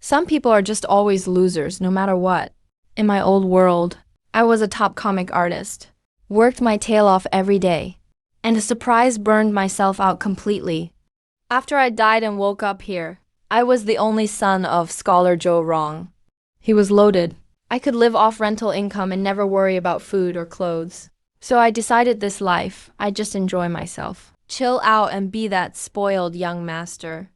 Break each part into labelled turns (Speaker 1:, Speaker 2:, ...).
Speaker 1: Some people are just always losers, no matter what. In my old world, I was a top comic artist, worked my tail off every day, and a surprise burned myself out completely. After I died and woke up here, I was the only son of Scholar Joe Wrong. He was loaded. I could live off rental income and never worry about food or clothes. So I decided this life, I'd just enjoy myself, chill out and be that spoiled young master.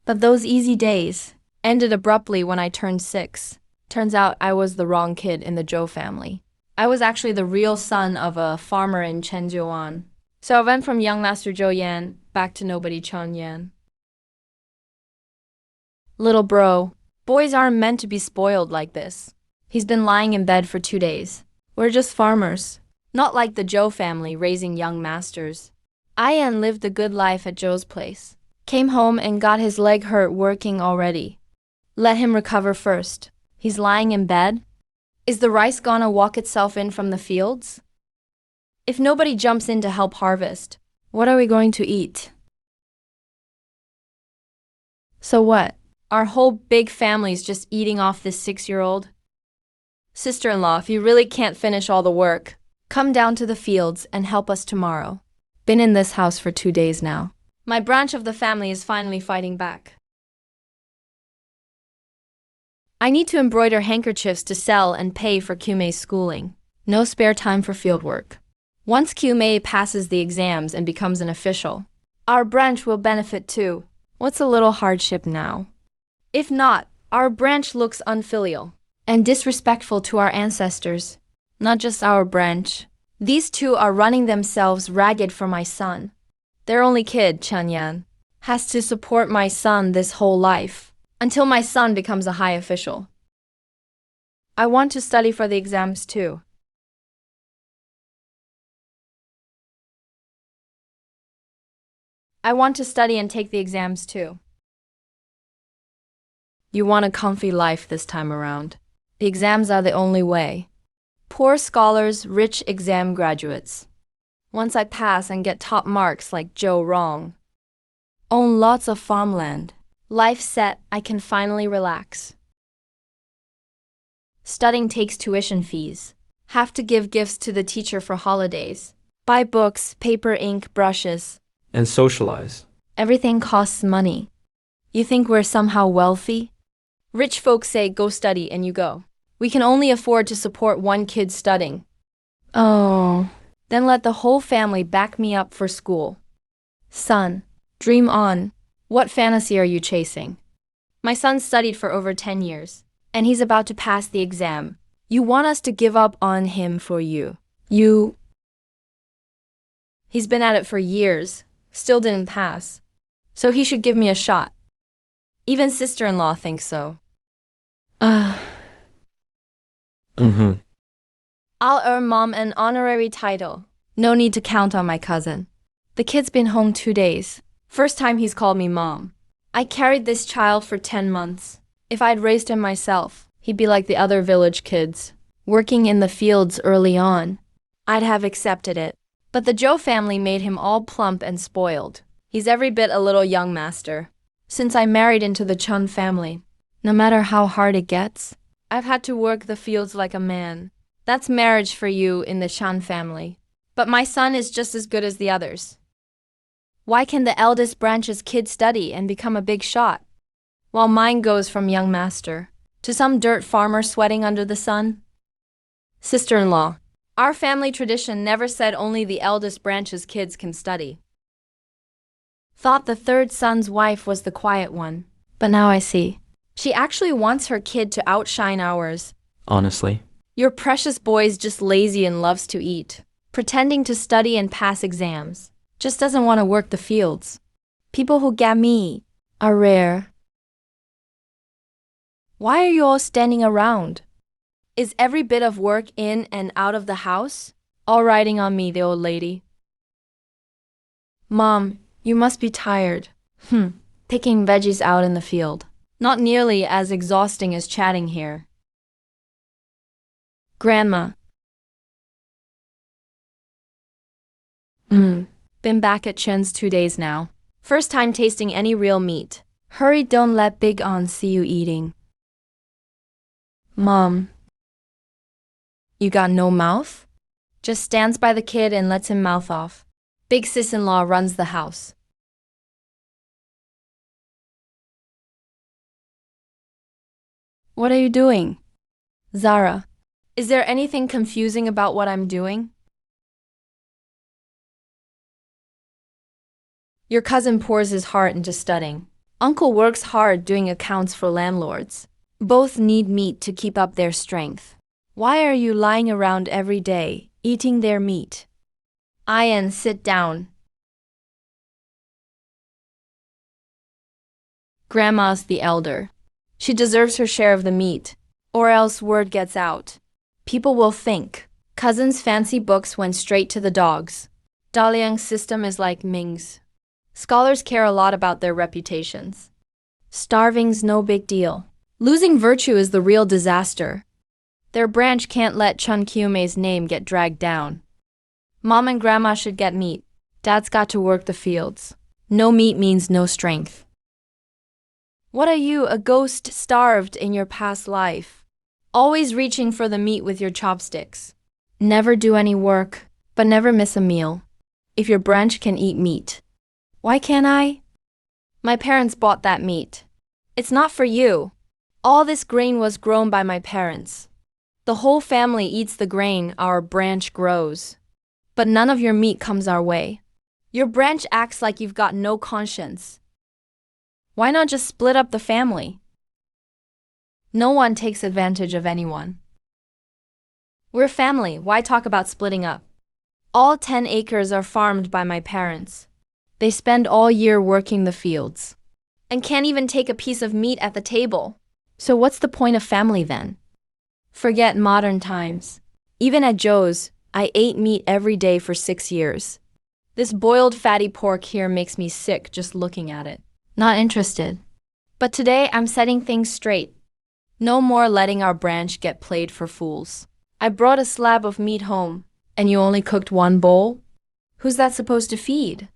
Speaker 1: But those easy days ended abruptly when I turned 6. Turns out I was the wrong kid in the Zhou family. I was actually the real son of a farmer in Chenzhouan. So I went from young master Zhou Yan back to nobody Chun Yan. Little bro, boys aren't meant to be spoiled like this. He's been lying in bed for 2 days. We're just farmers, not like the Zhou family raising young masters. Ian lived a good life at Zhou's place. Came home and got his leg hurt working already. Let him recover first. He's lying in bed? Is the rice gonna walk itself in from the fields? If nobody jumps in to help harvest, what are we going to eat? So what? Our whole big family's just eating off this 6-year-old? Sister-in-law, if you really can't finish all the work, come down to the fields and help us tomorrow. Been in this house for 2 days now. My branch of the family is finally fighting back. I need to embroider handkerchiefs to sell and pay for Qmei's schooling. No spare time for fieldwork. Once Qmei passes the exams and becomes an official, our branch will benefit too. What's a little hardship now? If not, our branch looks unfilial and disrespectful to our ancestors. Not just our branch. These two are running themselves ragged for my son. Their only kid, Chen Yan, has to support my son this whole life, until my son becomes a high official. I want to study for the exams too. I want to study and take the exams too. You want a comfy life this time around. The exams are the only way. Poor scholars, rich exam graduates. Once I pass and get top marks like Joe Wrong. Own lots of farmland. Life set, I can finally relax. Studying takes tuition fees. Have to give gifts to the teacher for holidays. Buy books, paper, ink, brushes.
Speaker 2: And socialize.
Speaker 1: Everything costs money. You think we're somehow wealthy? Rich folks say go study and you go. We can only afford to support one kid studying. Oh, then let the whole family back me up for school. Son, dream on. What fantasy are you chasing? My son studied for over 10 years, and he's about to pass the exam. You want us to give up on him for you. He's been at it for years, still didn't pass. So he should give me a shot. Even sister-in-law thinks so. I'll earn Mom an honorary title. No need to count on my cousin. The kid's been home 2 days. First time he's called me Mom. I carried this child for 10 months. If I'd raised him myself, he'd be like the other village kids, working in the fields early on. I'd have accepted it. But the Zhou family made him all plump and spoiled. He's every bit a little young master. Since I married into the Chun family, no matter how hard it gets, I've had to work the fields like a man. That's marriage for you in the Shan family. But my son is just as good as the others. Why can the eldest branch's kid study and become a big shot, while mine goes from young master to some dirt farmer sweating under the sun? Sister-in-law, our family tradition never said only the eldest branch's kids can study. Thought the third son's wife was the quiet one, but now I see. She actually wants her kid to outshine ours.
Speaker 2: Honestly.
Speaker 1: Your precious boy's just lazy and loves to eat, pretending to study and pass exams. Just doesn't want to work the fields. People who get me are rare. Why are you all standing around? Is every bit of work in and out of the house? All riding on me, the old lady. Mom, you must be tired. Picking veggies out in the field. Not nearly as exhausting as chatting here. Grandma. Been back at Chen's 2 days now. First time tasting any real meat. Hurry, don't let Big On see you eating. Mom, you got no mouth? Just stands by the kid and lets him mouth off. Big sis-in-law runs the house. What are you doing? Zara, is there anything confusing about what I'm doing? Your cousin pours his heart into studying. Uncle works hard doing accounts for landlords. Both need meat to keep up their strength. Why are you lying around every day, eating their meat? Ian, sit down. Grandma's the elder. She deserves her share of the meat, or else word gets out. People will think. Cousin's fancy books went straight to the dogs. Daliang's system is like Ming's. Scholars care a lot about their reputations. Starving's no big deal. Losing virtue is the real disaster. Their branch can't let Chun Kyume's name get dragged down. Mom and Grandma should get meat. Dad's got to work the fields. No meat means no strength. What are you, a ghost starved in your past life? Always reaching for the meat with your chopsticks. Never do any work, but never miss a meal. If your branch can eat meat. Why can't I? My parents bought that meat. It's not for you. All this grain was grown by my parents. The whole family eats the grain our branch grows. But none of your meat comes our way. Your branch acts like you've got no conscience. Why not just split up the family? No one takes advantage of anyone. We're family, why talk about splitting up? All 10 acres are farmed by my parents. They spend all year working the fields. And can't even take a piece of meat at the table. So what's the point of family then? Forget modern times. Even at Joe's, I ate meat every day for 6 years. This boiled fatty pork here makes me sick just looking at it. Not interested. But today I'm setting things straight. No more letting our branch get played for fools. I brought a slab of meat home, and you only cooked 1 bowl? Who's that supposed to feed?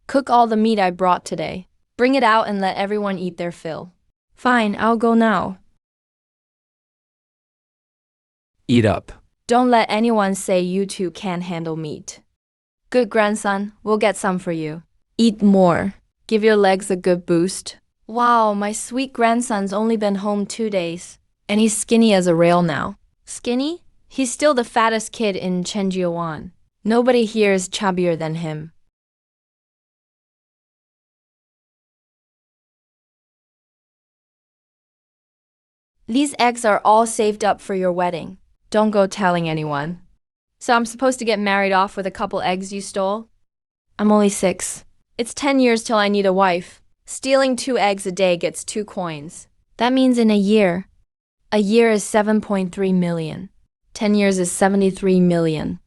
Speaker 1: Cook all the meat I brought today. Bring it out and let everyone eat their fill. Fine, I'll go now.
Speaker 2: Eat up.
Speaker 1: Don't let anyone say you two can't handle meat. Good grandson, we'll get some for you. Eat more. Give your legs a good boost. Wow, my sweet grandson's only been home 2 days. And he's skinny as a rail now. Skinny? He's still the fattest kid in Chenjiawan. Nobody here is chubbier than him. These eggs are all saved up for your wedding. Don't go telling anyone. So I'm supposed to get married off with a couple eggs you stole? I'm only 6. It's 10 years till I need a wife. Stealing 2 eggs a day gets 2 coins. That means in a year is 7.3 million. 10 years is 73 million.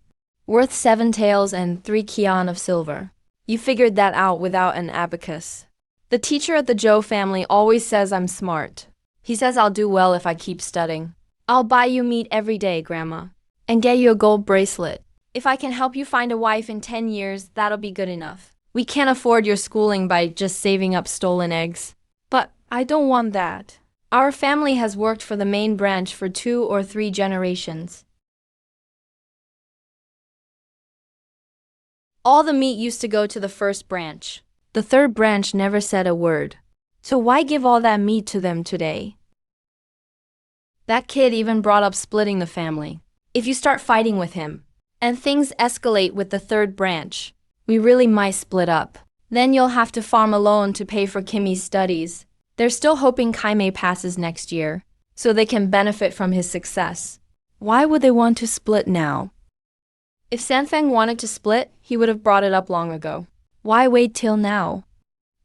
Speaker 1: Worth 7 taels and 3 kian of silver. You figured that out without an abacus. The teacher at the Zhou family always says I'm smart. He says I'll do well if I keep studying. I'll buy you meat every day, Grandma. And get you a gold bracelet. If I can help you find a wife in 10 years, that'll be good enough. We can't afford your schooling by just saving up stolen eggs. But I don't want that. Our family has worked for the main branch for 2 or 3 generations. All the meat used to go to the first branch. The third branch never said a word. So why give all that meat to them today? That kid even brought up splitting the family. If you start fighting with him, and things escalate with the third branch, we really might split up. Then you'll have to farm alone to pay for Kimmy's studies. They're still hoping Kaime passes next year, so they can benefit from his success. Why would they want to split now? If Sanfeng wanted to split, he would have brought it up long ago. Why wait till now?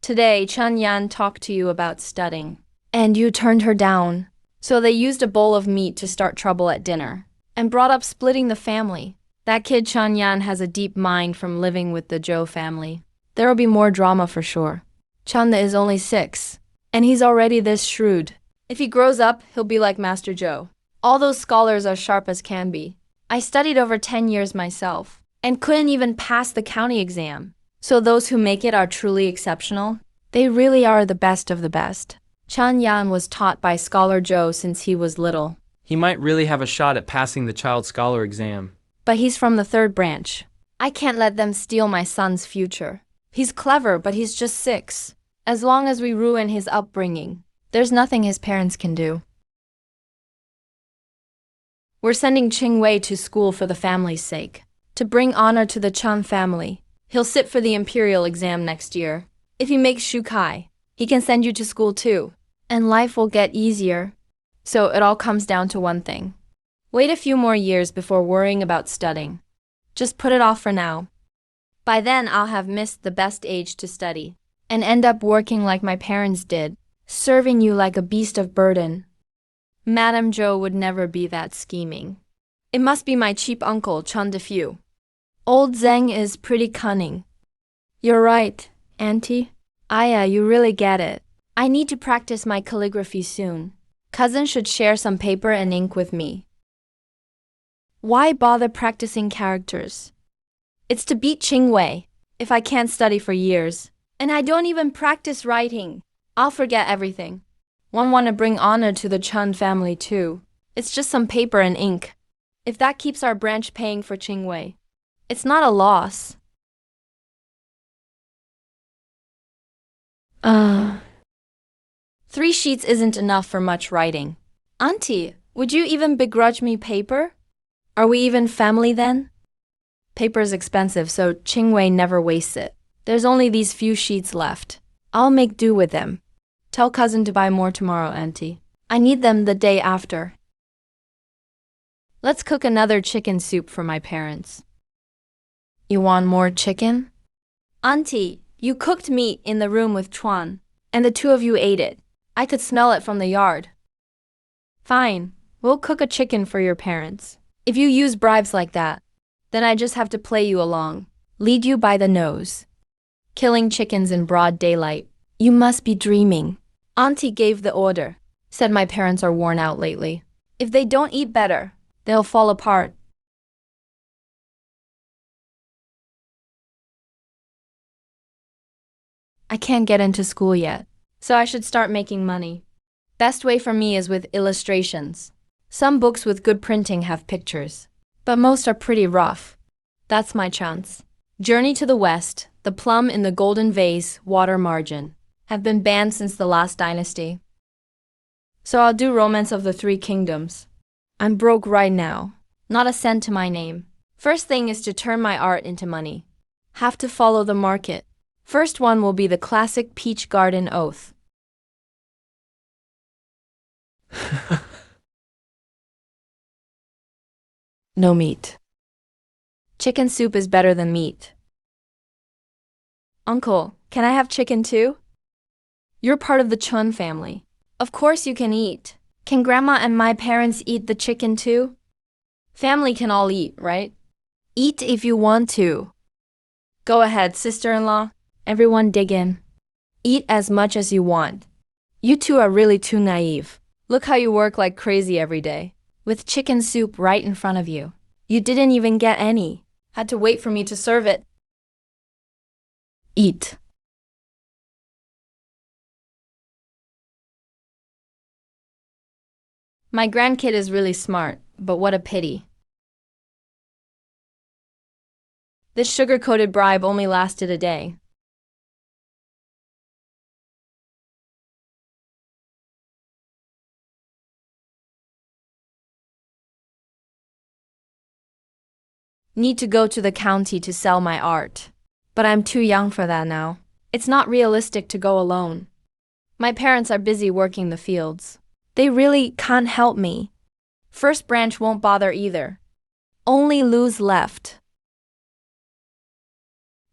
Speaker 1: Today, Chun Yan talked to you about studying, and you turned her down. So they used a bowl of meat to start trouble at dinner, and brought up splitting the family. That kid Chun Yan has a deep mind from living with the Zhou family. There'll be more drama for sure. Chun is only 6, and he's already this shrewd. If he grows up, he'll be like Master Zhou. All those scholars are sharp as can be. I studied over 10 years myself, and couldn't even pass the county exam. So those who make it are truly exceptional? They really are the best of the best. Chen Yan was taught by Scholar Joe since he was little.
Speaker 2: He might really have a shot at passing the child scholar exam.
Speaker 1: But he's from the third branch. I can't let them steal my son's future. He's clever, but he's just 6. As long as we ruin his upbringing, there's nothing his parents can do. We're sending Qing Wei to school for the family's sake, to bring honor to the Chen family. He'll sit for the imperial exam next year. If he makes Shukai, he can send you to school too, and life will get easier. So it all comes down to one thing. Wait a few more years before worrying about studying. Just put it off for now. By then I'll have missed the best age to study, and end up working like my parents did, serving you like a beast of burden. Madame Zhou would never be that scheming. It must be my cheap uncle, Chen Defu. Old Zheng is pretty cunning. You're right, Auntie. Aya, you really get it. I need to practice my calligraphy soon. Cousin should share some paper and ink with me. Why bother practicing characters? It's to beat Qing Wei, if I can't study for years. And I don't even practice writing. I'll forget everything. One want to bring honor to the Chen family too. It's just some paper and ink. If that keeps our branch paying for Qing Wei, it's not a loss. 3 sheets isn't enough for much writing. Auntie, would you even begrudge me paper? Are we even family then? Paper's expensive, so Qing Wei never wastes it. There's only these few sheets left. I'll make do with them. Tell cousin to buy more tomorrow, Auntie. I need them the day after. Let's cook another chicken soup for my parents. You want more chicken? Auntie, you cooked meat in the room with Chuan, and the 2 of you ate it. I could smell it from the yard. Fine, we'll cook a chicken for your parents. If you use bribes like that, then I just have to play you along, lead you by the nose. Killing chickens in broad daylight. You must be dreaming. Auntie gave the order, said my parents are worn out lately. If they don't eat better, they'll fall apart. I can't get into school yet, so I should start making money. Best way for me is with illustrations. Some books with good printing have pictures, but most are pretty rough. That's my chance. Journey to the West, The Plum in the Golden Vase, Water Margin, have been banned since the last dynasty. So I'll do Romance of the Three Kingdoms. I'm broke right now. Not a cent to my name. First thing is to turn my art into money. Have to follow the market. First one will be the classic Peach Garden Oath. No meat. Chicken soup is better than meat. Uncle, can I have chicken too? You're part of the Chun family. Of course you can eat. Can Grandma and my parents eat the chicken too? Family can all eat, right? Eat if you want to. Go ahead, sister-in-law. Everyone dig in. Eat as much as you want. You two are really too naive. Look how you work like crazy every day, with chicken soup right in front of you. You didn't even get any. Had to wait for me to serve it. Eat. My grandkid is really smart, but what a pity. This sugar-coated bribe only lasted a day. Need to go to the county to sell my art. But I'm too young for that now. It's not realistic to go alone. My parents are busy working the fields. They really can't help me. First branch won't bother either. Only Lou's left.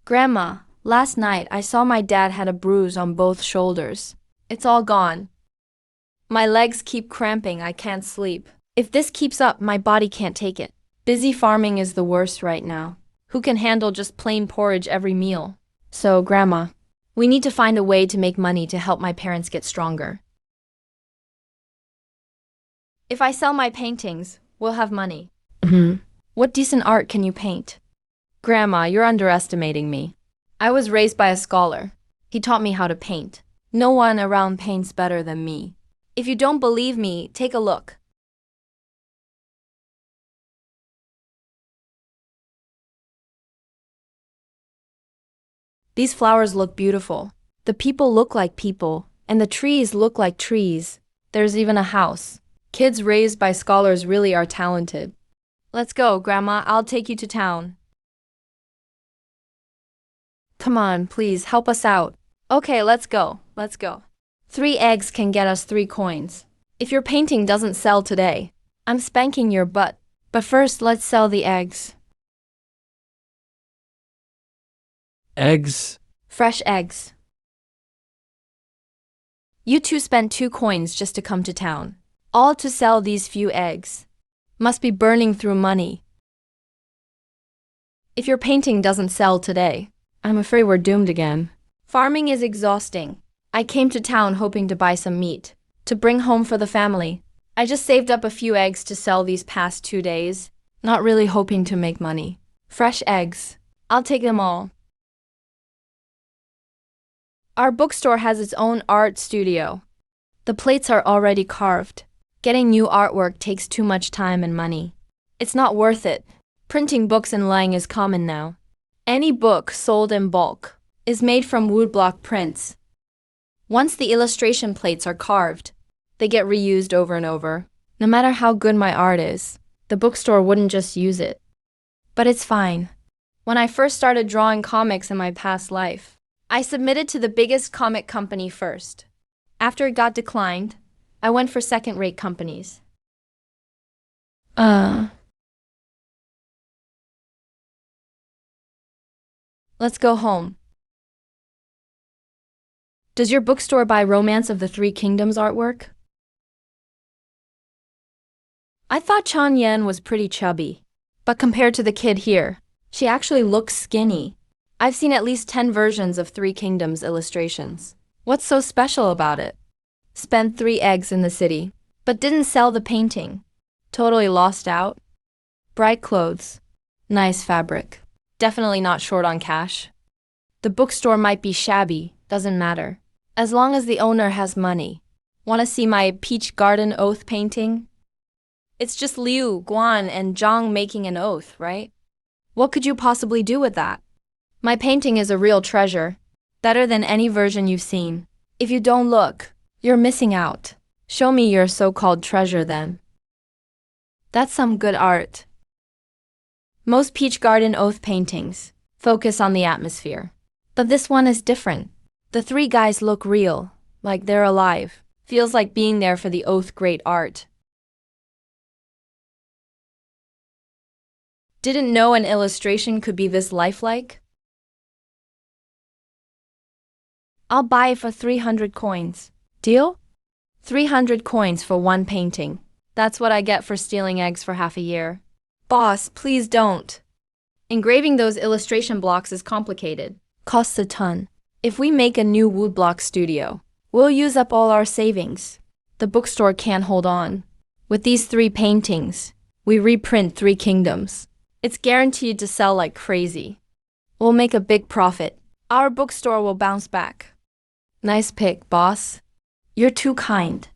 Speaker 1: Grandma, last night I saw my dad had a bruise on both shoulders. It's all gone. My legs keep cramping, I can't sleep. If this keeps up, my body can't take it. Busy farming is the worst right now. Who can handle just plain porridge every meal? So, Grandma, we need to find a way to make money to help my parents get stronger. If I sell my paintings, we'll have money. What decent art can you paint? Grandma, you're underestimating me. I was raised by a scholar. He taught me how to paint. No one around paints better than me. If you don't believe me, take a look. These flowers look beautiful. The people look like people, and the trees look like trees. There's even a house. Kids raised by scholars really are talented. Let's go, Grandma. I'll take you to town. Come on, please, help us out. Okay, let's go. Let's go. 3 eggs can get us 3 coins. If your painting doesn't sell today, I'm spanking your butt. But first, let's sell the eggs.
Speaker 2: Eggs?
Speaker 1: Fresh eggs. You two spent 2 coins just to come to town. All to sell these few eggs. Must be burning through money. If your painting doesn't sell today, I'm afraid we're doomed again. Farming is exhausting. I came to town hoping to buy some meat, to bring home for the family. I just saved up a few eggs to sell these past 2 days, not really hoping to make money. Fresh eggs. I'll take them all. Our bookstore has its own art studio. The plates are already carved. Getting new artwork takes too much time and money. It's not worth it. Printing books and lying is common now. Any book sold in bulk is made from woodblock prints. Once the illustration plates are carved, they get reused over and over. No matter how good my art is, the bookstore wouldn't just use it. But it's fine. When I first started drawing comics in my past life, I submitted to the biggest comic company first. After it got declined, I went for second-rate companies. Let's go home. Does your bookstore buy Romance of the Three Kingdoms artwork? I thought Chan Yen was pretty chubby, but compared to the kid here, she actually looks skinny. I've seen at least 10 versions of Three Kingdoms illustrations. What's so special about it? Spent 3 eggs in the city, but didn't sell the painting. Totally lost out. Bright clothes. Nice fabric. Definitely not short on cash. The bookstore might be shabby, doesn't matter. As long as the owner has money. Want to see my Peach Garden Oath painting? It's just Liu, Guan, and Zhang making an oath, right? What could you possibly do with that? My painting is a real treasure. Better than any version you've seen. If you don't look, you're missing out. Show me your so-called treasure then. That's some good art. Most Peach Garden Oath paintings focus on the atmosphere. But this one is different. The 3 guys look real, like they're alive. Feels like being there for the Oath great art. Didn't know an illustration could be this lifelike? I'll buy it for 300 coins. Deal? 300 coins for 1 painting. That's what I get for stealing eggs for half a year. Boss, please don't. Engraving those illustration blocks is complicated. Costs a ton. If we make a new woodblock studio, we'll use up all our savings. The bookstore can't hold on. With these 3 paintings, we reprint 3 kingdoms. It's guaranteed to sell like crazy. We'll make a big profit. Our bookstore will bounce back. Nice pick, boss. You're too kind.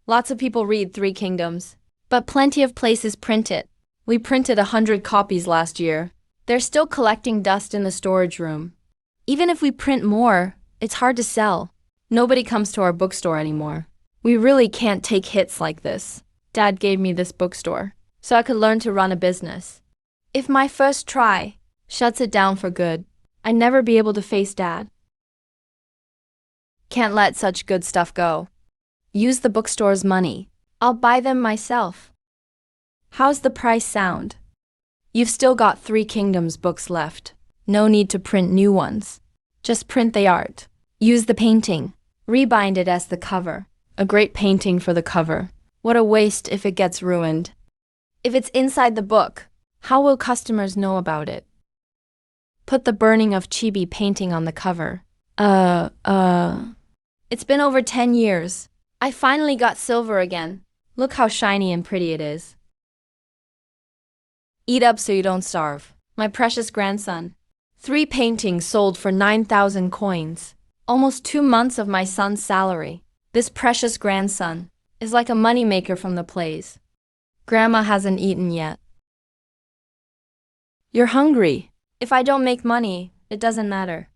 Speaker 1: Lots of people read 3 kingdoms, but plenty of places print it. We printed 100 copies last year. They're still collecting dust in the storage room. Even if we print more, it's hard to sell. Nobody comes to our bookstore anymore. We really can't take hits like this. Dad gave me this bookstore, so I could learn to run a business. If my first try shuts it down for good, I'd never be able to face Dad. Can't let such good stuff go. Use the bookstore's money. I'll buy them myself. How's the price sound? You've still got 3 Kingdoms books left. No need to print new ones. Just print the art. Use the painting. Rebind it as the cover. A great painting for the cover. What a waste if it gets ruined. If it's inside the book, how will customers know about it? Put the burning of Chibi painting on the cover. It's been over 10 years. I finally got silver again. Look how shiny and pretty it is. Eat up so you don't starve. My precious grandson. 3 paintings sold for 9,000 coins. Almost 2 months of my son's salary. This precious grandson is like a moneymaker from the plays. Grandma hasn't eaten yet. You're hungry. If I don't make money, it doesn't matter.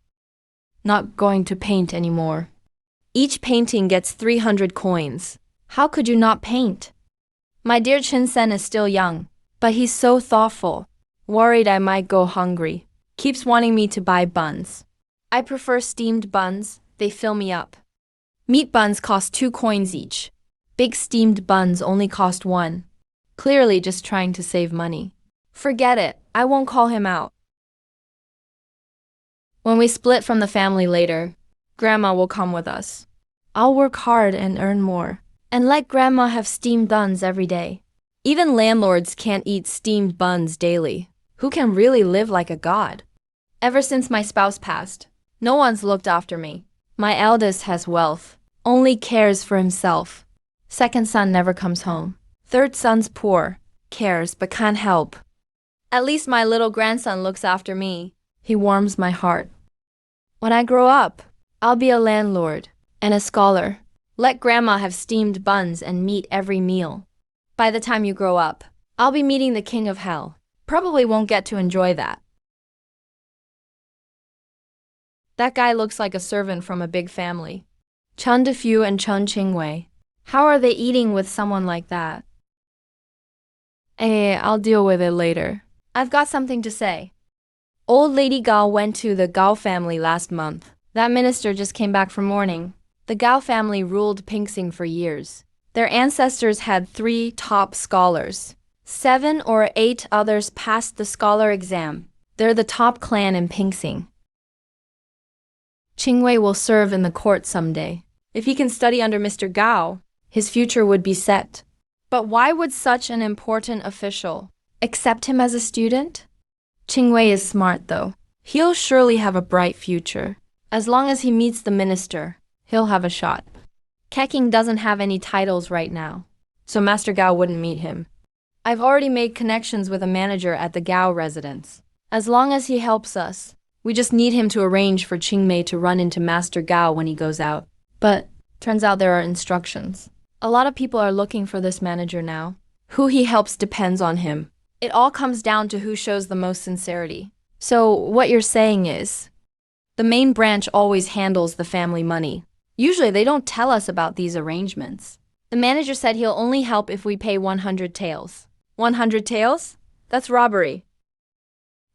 Speaker 1: Not going to paint anymore. Each painting gets 300 coins. How could you not paint? My dear Chin-sen is still young, but he's so thoughtful. Worried I might go hungry. Keeps wanting me to buy buns. I prefer steamed buns, they fill me up. Meat buns cost 2 coins each. Big steamed buns only cost 1. Clearly just trying to save money. Forget it, I won't call him out. When we split from the family later, Grandma will come with us. I'll work hard and earn more, and let Grandma have steamed buns every day. Even landlords can't eat steamed buns daily. Who can really live like a god? Ever since my spouse passed, no one's looked after me. My eldest has wealth, only cares for himself. Second son never comes home. Third son's poor, cares but can't help. At least my little grandson looks after me. He warms my heart. When I grow up, I'll be a landlord and a scholar. Let Grandma have steamed buns and meat every meal. By the time you grow up, I'll be meeting the king of hell. Probably won't get to enjoy that. That guy looks like a servant from a big family. Chun Defu and Chun Qingwei. How are they eating with someone like that? I'll deal with it later. I've got something to say. Old Lady Gao went to the Gao family last month. That minister just came back from mourning. The Gao family ruled Pingsing for years. Their ancestors had 3 top scholars. 7 or 8 others passed the scholar exam. They're the top clan in Pingsing. Qingwei will serve in the court someday. If he can study under Mr. Gao, his future would be set. But why would such an important official accept him as a student? Qingwei is smart though. He'll surely have a bright future. As long as he meets the minister, he'll have a shot. Keqing doesn't have any titles right now, so Master Gao wouldn't meet him. I've already made connections with a manager at the Gao residence. As long as he helps us, we just need him to arrange for Qingmei to run into Master Gao when he goes out. But turns out there are instructions. A lot of people are looking for this manager now. Who he helps depends on him. It all comes down to who shows the most sincerity. So what you're saying is, the main branch always handles the family money. Usually they don't tell us about these arrangements. The manager said he'll only help if we pay 100 taels. 100 taels? That's robbery.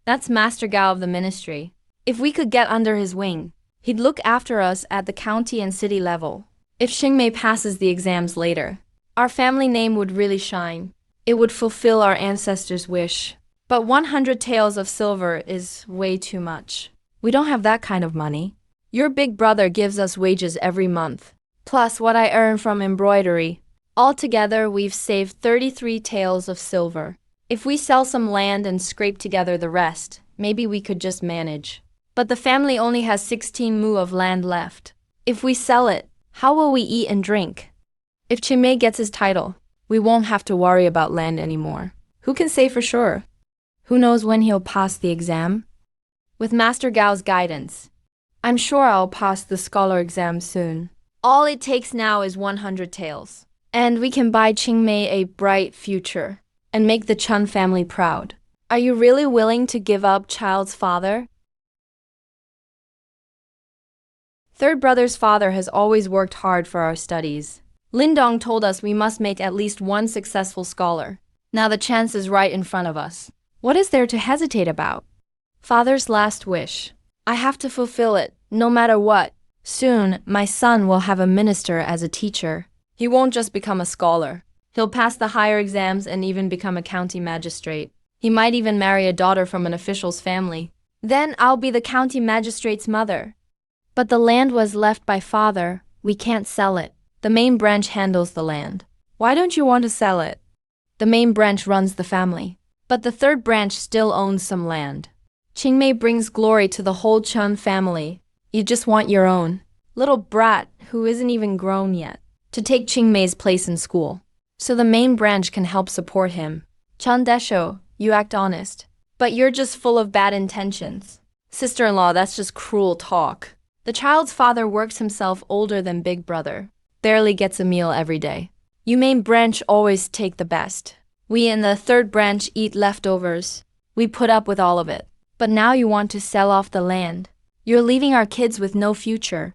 Speaker 1: That's Master Gao of the ministry. If we could get under his wing, he'd look after us at the county and city level. If Qingmei passes the exams later, our family name would really shine. It would fulfill our ancestors' wish. But 100 taels of silver is way too much. We don't have that kind of money. Your big brother gives us wages every month, plus what I earn from embroidery. Altogether, we've saved 33 taels of silver. If we sell some land and scrape together the rest, maybe we could just manage. But the family only has 16 mu of land left. If we sell it, how will we eat and drink? If Qingmei gets his title, we won't have to worry about land anymore. Who can say for sure? Who knows when he'll pass the exam? With Master Gao's guidance, I'm sure I'll pass the scholar exam soon. All it takes now is 100 taels. And we can buy Qingmei a bright future and make the Chun family proud. Are you really willing to give up child's father? Third brother's father has always worked hard for our studies. Lindong told us we must make at least 1 successful scholar. Now the chance is right in front of us. What is there to hesitate about? Father's last wish. I have to fulfill it, no matter what. Soon, my son will have a minister as a teacher. He won't just become a scholar. He'll pass the higher exams and even become a county magistrate. He might even marry a daughter from an official's family. Then I'll be the county magistrate's mother. But the land was left by father. We can't sell it. The main branch handles the land. Why don't you want to sell it? The main branch runs the family. But the third branch still owns some land. Qingmei brings glory to the whole Chun family. You just want your own little brat who isn't even grown yet to take Qingmei's place in school. So the main branch can help support him. Chun Desho, you act honest. But you're just full of bad intentions. Sister-in-law, that's just cruel talk. The child's father works himself older than big brother, barely gets a meal every day. You main branch always take the best. We in the third branch eat leftovers. We put up with all of it. But now you want to sell off the land. You're leaving our kids with no future.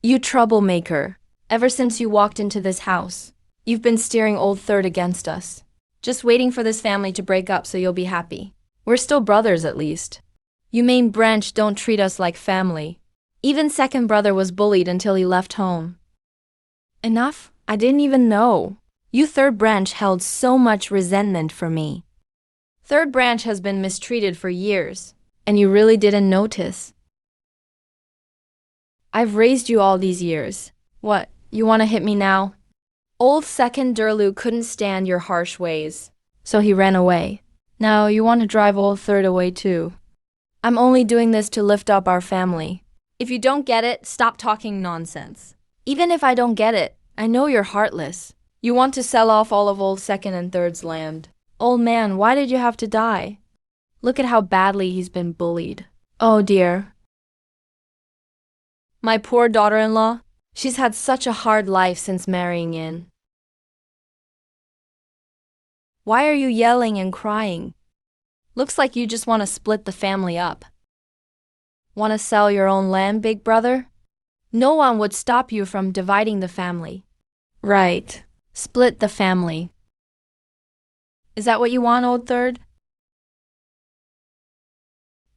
Speaker 1: You troublemaker. Ever since you walked into this house, you've been steering old third against us. Just waiting for this family to break up so you'll be happy. We're still brothers at least. You main branch don't treat us like family. Even second brother was bullied until he left home. Enough? I didn't even know. You third branch held so much resentment for me. Third branch has been mistreated for years, and you really didn't notice. I've raised you all these years. What, you want to hit me now? Old second Durlu couldn't stand your harsh ways, so he ran away. Now you want to drive old third away too. I'm only doing this to lift up our family. If you don't get it, stop talking nonsense. Even if I don't get it, I know you're heartless. You want to sell off all of old second and third's land. Old man, why did you have to die? Look at how badly he's been bullied. Oh dear. My poor daughter-in-law, she's had such a hard life since marrying in. Why are you yelling and crying? Looks like you just want to split the family up. Want to sell your own land, big brother? No one would stop you from dividing the family. Right. Split the family. Is that what you want, old third?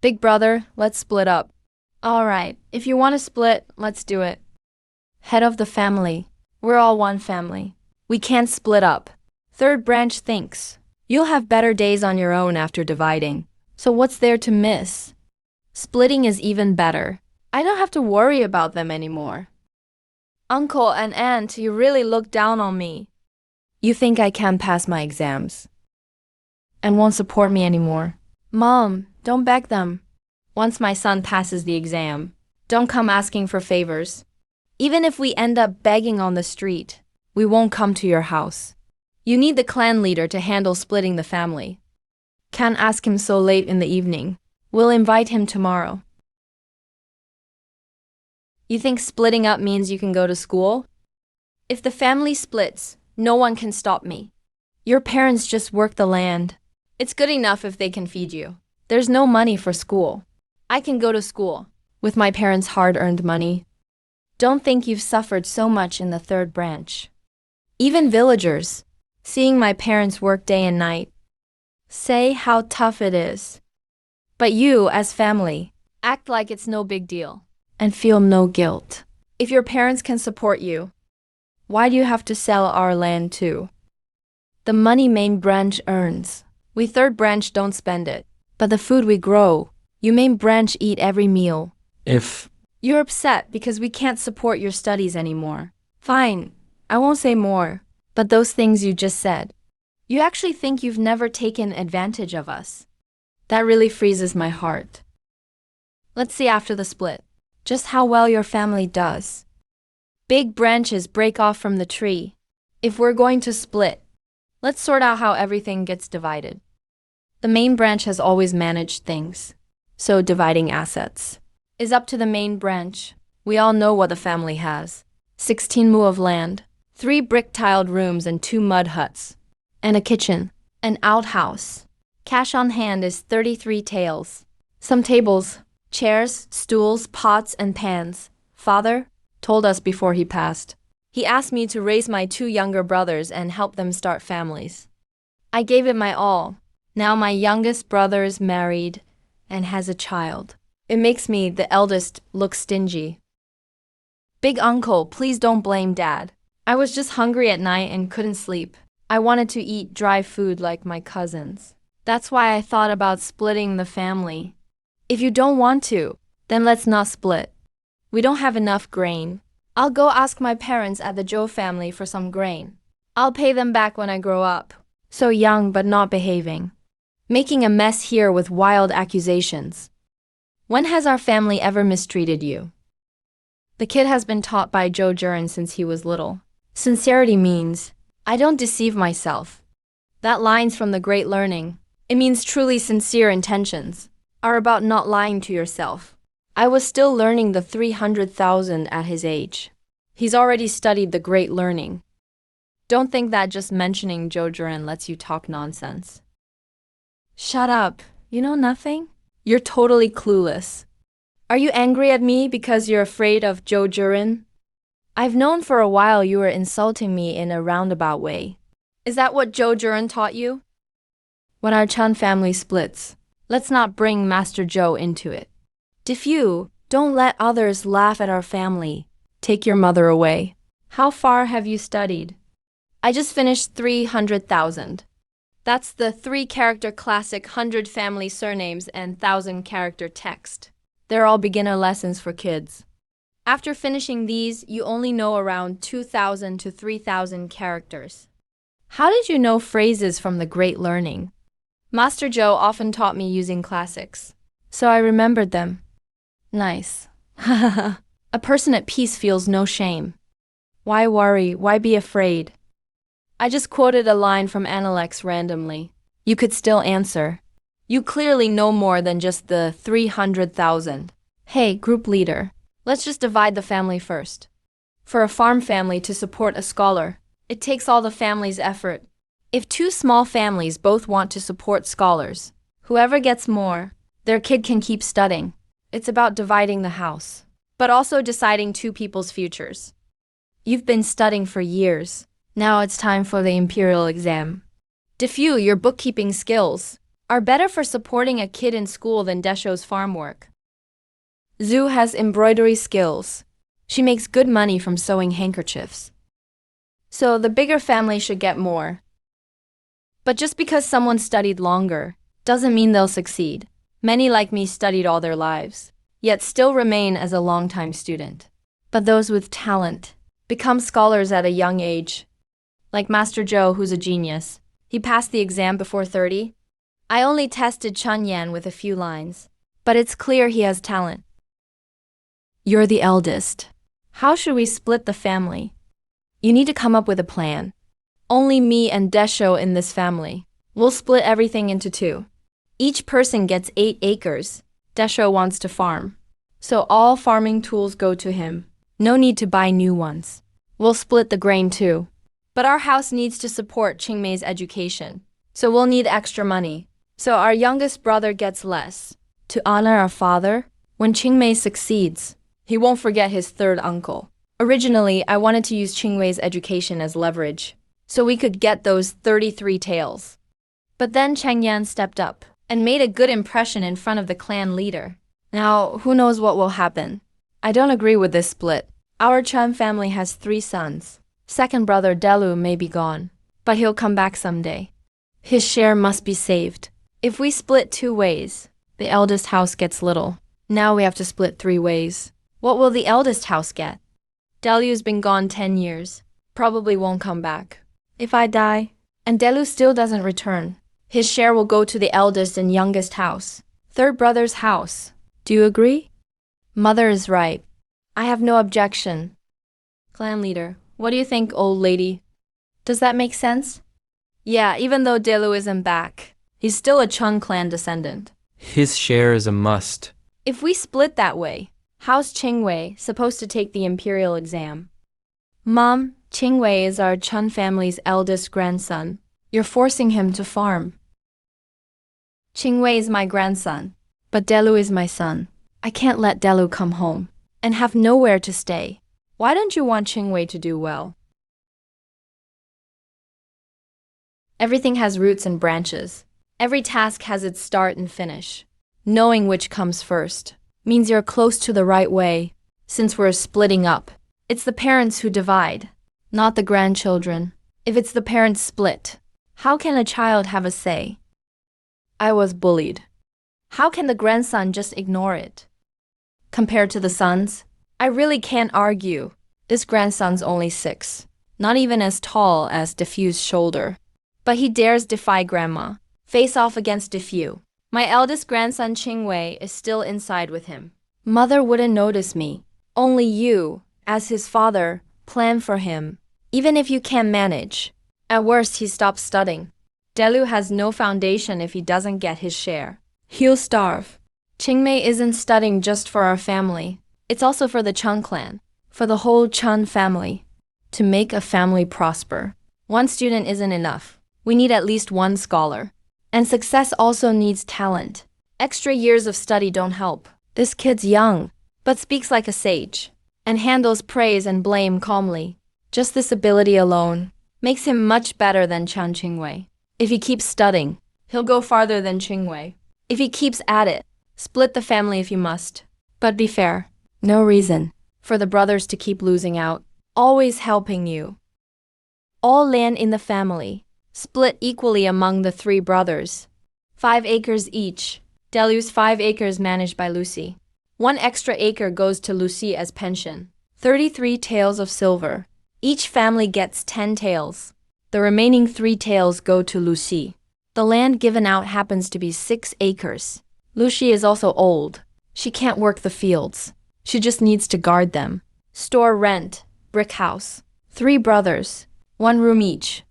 Speaker 1: Big brother, let's split up. All right, if you want to split, let's do it. Head of the family. We're all one family. We can't split up. Third branch thinks. You'll have better days on your own after dividing. So what's there to miss? Splitting is even better. I don't have to worry about them anymore. Uncle and aunt, you really look down on me. You think I can't pass my exams and won't support me anymore. Mom, don't beg them. Once my son passes the exam, don't come asking for favors. Even if we end up begging on the street, we won't come to your house. You need the clan leader to handle splitting the family. Can't ask him so late in the evening. We'll invite him tomorrow. You think splitting up means you can go to school? If the family splits, no one can stop me. Your parents just work the land. It's good enough if they can feed you. There's no money for school. I can go to school with my parents' hard-earned money. Don't think you've suffered so much in the third branch. Even villagers, seeing my parents work day and night, say how tough it is. But you, as family, act like it's no big deal and feel no guilt. If your parents can support you, why do you have to sell our land too? The money main branch earns. We third branch don't spend it. But the food we grow, you main branch eat every meal.
Speaker 2: If
Speaker 1: You're upset because we can't support your studies anymore. Fine, I won't say more. But those things you just said, you actually think you've never taken advantage of us. That really freezes my heart. Let's see after the split, just how well your family does. Big branches break off from the tree. If we're going to split, let's sort out how everything gets divided. The main branch has always managed things, so dividing assets is up to the main branch. We all know what the family has. 16 mu of land, 3 brick-tiled rooms and 2 mud huts, and a kitchen, an outhouse. Cash on hand is 33 taels. Some tables, chairs, stools, pots, and pans. Father told us before he passed. He asked me to raise my 2 younger brothers and help them start families. I gave it my all. Now my youngest brother is married and has a child. It makes me, the eldest, look stingy. Big uncle, please don't blame Dad. I was just hungry at night and couldn't sleep. I wanted to eat dry food like my cousins. That's why I thought about splitting the family. If you don't want to, then let's not split. We don't have enough grain. I'll go ask my parents at the Zhou family for some grain. I'll pay them back when I grow up. So young but not behaving. Making a mess here with wild accusations. When has our family ever mistreated you? The kid has been taught by Zhou Juren since he was little. Sincerity means, I don't deceive myself. That line's from the Great Learning. It means truly sincere intentions are about not lying to yourself. I was still learning the 300,000 at his age. He's already studied the great learning. Don't think that just mentioning Zhou lets you talk nonsense. Shut up. You know nothing? You're totally clueless. Are you angry at me because you're afraid of Zhou? I've known for a while you were insulting me in a roundabout way. Is that what Zhou taught you? When our Chun family splits, let's not bring Master Zhou into it. Diffuse, don't let others laugh at our family. Take your mother away. How far have you studied? I just finished 300,000. That's the 3-character classic 100 family surnames and 1,000-character text. They're all beginner lessons for kids. After finishing these, you only know around 2,000 to 3,000 characters. How did you know phrases from the great learning? Master Zhou often taught me using classics, so I remembered them. Nice. A person at peace feels no shame. Why worry? Why be afraid? I just quoted a line from Analects randomly. You could still answer. You clearly know more than just the 300,000. Hey, group leader, let's just divide the family first. For a farm family to support a scholar, it takes all the family's effort. If 2 small families both want to support scholars, whoever gets more, their kid can keep studying. It's about dividing the house, but also deciding 2 people's futures. You've been studying for years. Now it's time for the imperial exam. Diffuse, your bookkeeping skills are better for supporting a kid in school than Desho's farm work. Zhu has embroidery skills. She makes good money from sewing handkerchiefs. So the bigger family should get more. But just because someone studied longer doesn't mean they'll succeed. Many like me studied all their lives, yet still remain as a long-time student. But those with talent become scholars at a young age. Like Master Zhou, who's a genius. He passed the exam before 30. I only tested Chun Yan with a few lines, but it's clear he has talent. You're the eldest. How should we split the family? You need to come up with a plan. Only me and Desho in this family. We'll split everything into 2. Each person gets 8 acres. Desho wants to farm, so all farming tools go to him. No need to buy new ones. We'll split the grain too. But our house needs to support Qingmei's education, so we'll need extra money. So our youngest brother gets less. To honor our father, when Qingmei succeeds, he won't forget his 3rd uncle. Originally, I wanted to use Qingmei's education as leverage, so we could get those 33 taels. But then Cheng Yan stepped up and made a good impression in front of the clan leader. Now, who knows what will happen? I don't agree with this split. Our Chun family has 3 sons. Second brother Delu may be gone, but he'll come back someday. His share must be saved. If we split 2 ways, the eldest house gets little. Now we have to split 3 ways. What will the eldest house get? Delu's been gone 10 years. Probably won't come back. If I die, and Delu still doesn't return, his share will go to the eldest and youngest house. 3rd brother's house. Do you agree? Mother is right. I have no objection. Clan leader, what do you think, old lady? Does that make sense? Yeah, even though Delu isn't back, he's still a Chun clan descendant.
Speaker 2: His share is a must.
Speaker 1: If we split that way, how's Qingwei supposed to take the imperial exam? Mom, Qingwei is our Chun family's eldest grandson. You're forcing him to farm. Qingwei is my grandson, but Delu is my son. I can't let Delu come home and have nowhere to stay. Why don't you want Qingwei to do well? Everything has roots and branches. Every task has its start and finish. Knowing which comes first means you're close to the right way. Since we're splitting up, it's the parents who divide, not the grandchildren. If it's the parents split, how can a child have a say? I was bullied. How can the grandson just ignore it? Compared to the sons, I really can't argue. This grandson's only 6, not even as tall as Diffuse's shoulder. But he dares defy grandma, face off against Diffuse. My eldest grandson Qingwei is still inside with him. Mother wouldn't notice me. Only you, as his father, plan for him. Even if you can't manage. At worst, he stops studying. Delu has no foundation if he doesn't get his share. He'll starve. Qingmei isn't studying just for our family. It's also for the Chun clan, for the whole Chun family. To make a family prosper, one student isn't enough. We need at least one scholar. And success also needs talent. Extra years of study don't help. This kid's young, but speaks like a sage, and handles praise and blame calmly. Just this ability alone makes him much better than Chan Qingwei. If he keeps studying, he'll go farther than Qingwei. If he keeps at it, split the family if you must. But be fair. No reason for the brothers to keep losing out. Always helping you. All land in the family, split equally among the 3 brothers. 5 acres each. Delu's 5 acres managed by Lucy. 1 extra acre goes to Lucy as pension. 33 taels of silver. Each family gets 10 taels. The remaining 3 taels go to Lucy. The land given out happens to be 6 acres. Lucy is also old. She can't work the fields. She just needs to guard them. Store rent, brick house. 3 brothers, 1 room each.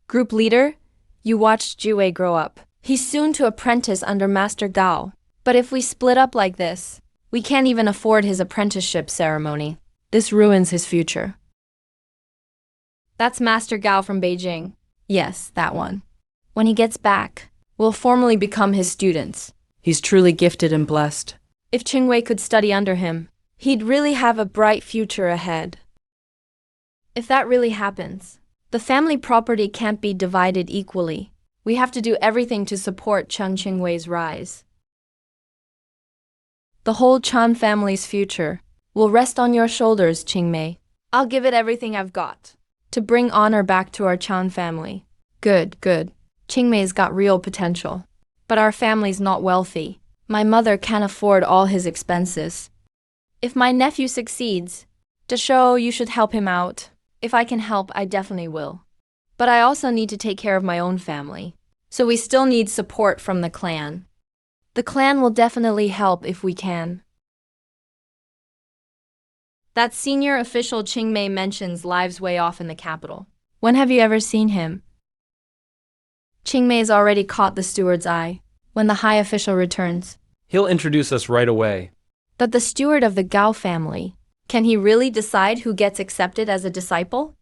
Speaker 1: Group leader, you watched Jiwei grow up. He's soon to apprentice under Master Gao. But if we split up like this, we can't even afford his apprenticeship ceremony. This ruins his future. That's Master Gao from Beijing. Yes, that one. When he gets back, we'll formally become his students.
Speaker 2: He's truly gifted and blessed.
Speaker 1: If Qingwei could study under him, he'd really have a bright future ahead. If that really happens, the family property can't be divided equally. We have to do everything to support Chen Qingwei's rise. The whole Chan family's future will rest on your shoulders, Qingmei. I'll give it everything I've got to bring honor back to our Chan family. Good, good. Qingmei's got real potential. But our family's not wealthy. My mother can't afford all his expenses. If my nephew succeeds, Desho, you should help him out. If I can help, I definitely will. But I also need to take care of my own family. So we still need support from the clan. The clan will definitely help if we can. That senior official Qingmei mentions lives way off in the capital. When have you ever seen him? Qingmei's already caught the steward's eye. When the high official returns,
Speaker 2: He'll introduce us right away.
Speaker 1: but the steward of the Gao family, can he really decide who gets accepted as a disciple?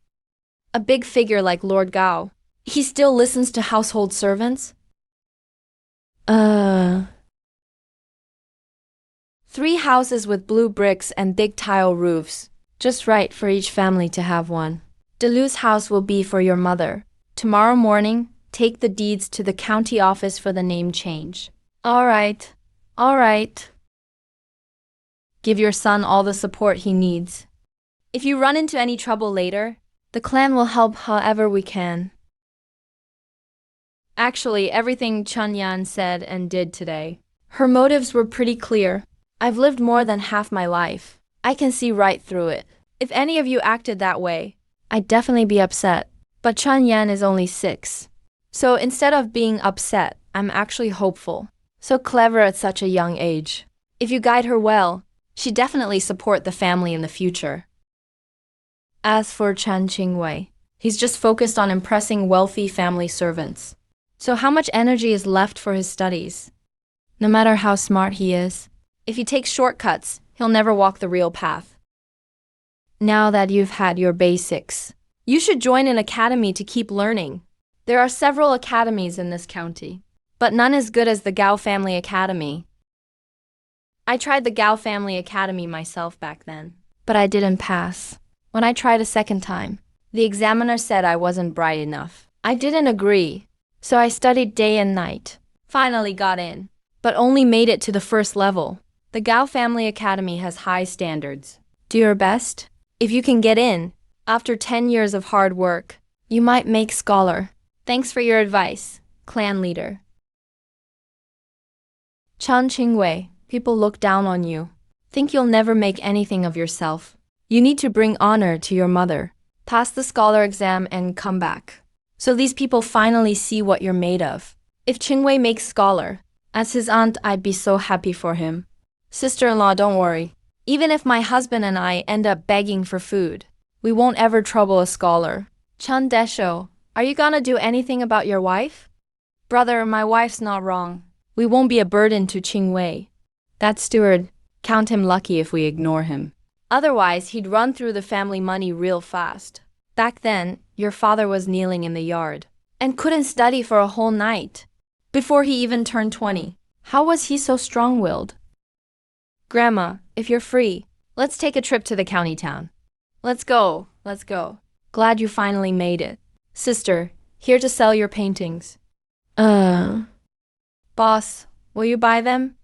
Speaker 1: A big figure like Lord Gao. He still listens to household servants? 3 houses with blue bricks and big tile roofs. Just right for each family to have one. Delu's house will be for your mother. Tomorrow morning, take the deeds to the county office for the name change. All right. All right. Give your son all the support he needs. If you run into any trouble later, the clan will help however we can. Actually, everything Chun Yan said and did today, her motives were pretty clear. I've lived more than half my life. I can see right through it. If any of you acted that way, I'd definitely be upset. But Chun Yan is only 6. So instead of being upset, I'm actually hopeful. So clever at such a young age. If you guide her well, she'd definitely support the family in the future. As for Chan Qingwei, he's just focused on impressing wealthy family servants. So how much energy is left for his studies? No matter how smart he is, if he takes shortcuts, he'll never walk the real path. Now that you've had your basics, you should join an academy to keep learning. There are several academies in this county, but none as good as the Gao Family Academy. I tried the Gao Family Academy myself back then, but I didn't pass. When I tried a second time, the examiner said I wasn't bright enough. I didn't agree, so I studied day and night. Finally got in, but only made it to the first level. The Gao Family Academy has high standards. Do your best. If you can get in, after 10 years of hard work, you might make scholar. Thanks for your advice, clan leader. Chan Qingwei, people look down on you. Think you'll never make anything of yourself. You need to bring honor to your mother. Pass the scholar exam and come back. So these people finally see what you're made of. If Qingwei makes scholar, as his aunt, I'd be so happy for him. Sister-in-law, don't worry. Even if my husband and I end up begging for food, we won't ever trouble a scholar. Chun Desho, are you gonna do anything about your wife? Brother, my wife's not wrong. We won't be a burden to Qingwei. That steward, count him lucky if we ignore him. Otherwise, he'd run through the family money real fast. Back then, your father was kneeling in the yard and couldn't study for a whole night before he even turned 20. How was he so strong-willed? Grandma, if you're free, let's take a trip to the county town. Let's go. Glad you finally made it. Sister, here to sell your paintings. Boss, will you buy them?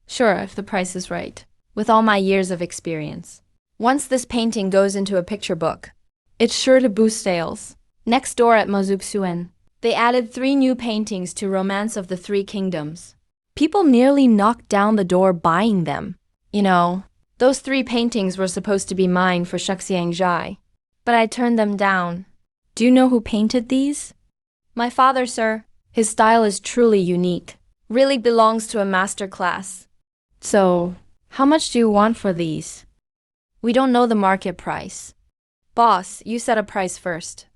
Speaker 1: Sure, if the price is right. With all my years of experience. Once this painting goes into a picture book, it's sure to boost sales. Next door at Mozuksuan, they added 3 new paintings to Romance of the Three Kingdoms. People nearly knocked down the door buying them. You know, those 3 paintings were supposed to be mine for Shuxiangjai, but I turned them down. Do you know who painted these? My father, sir. His style is truly unique. Really belongs to a master class. So, how much do you want for these? We don't know the market price. Boss, you set a price first.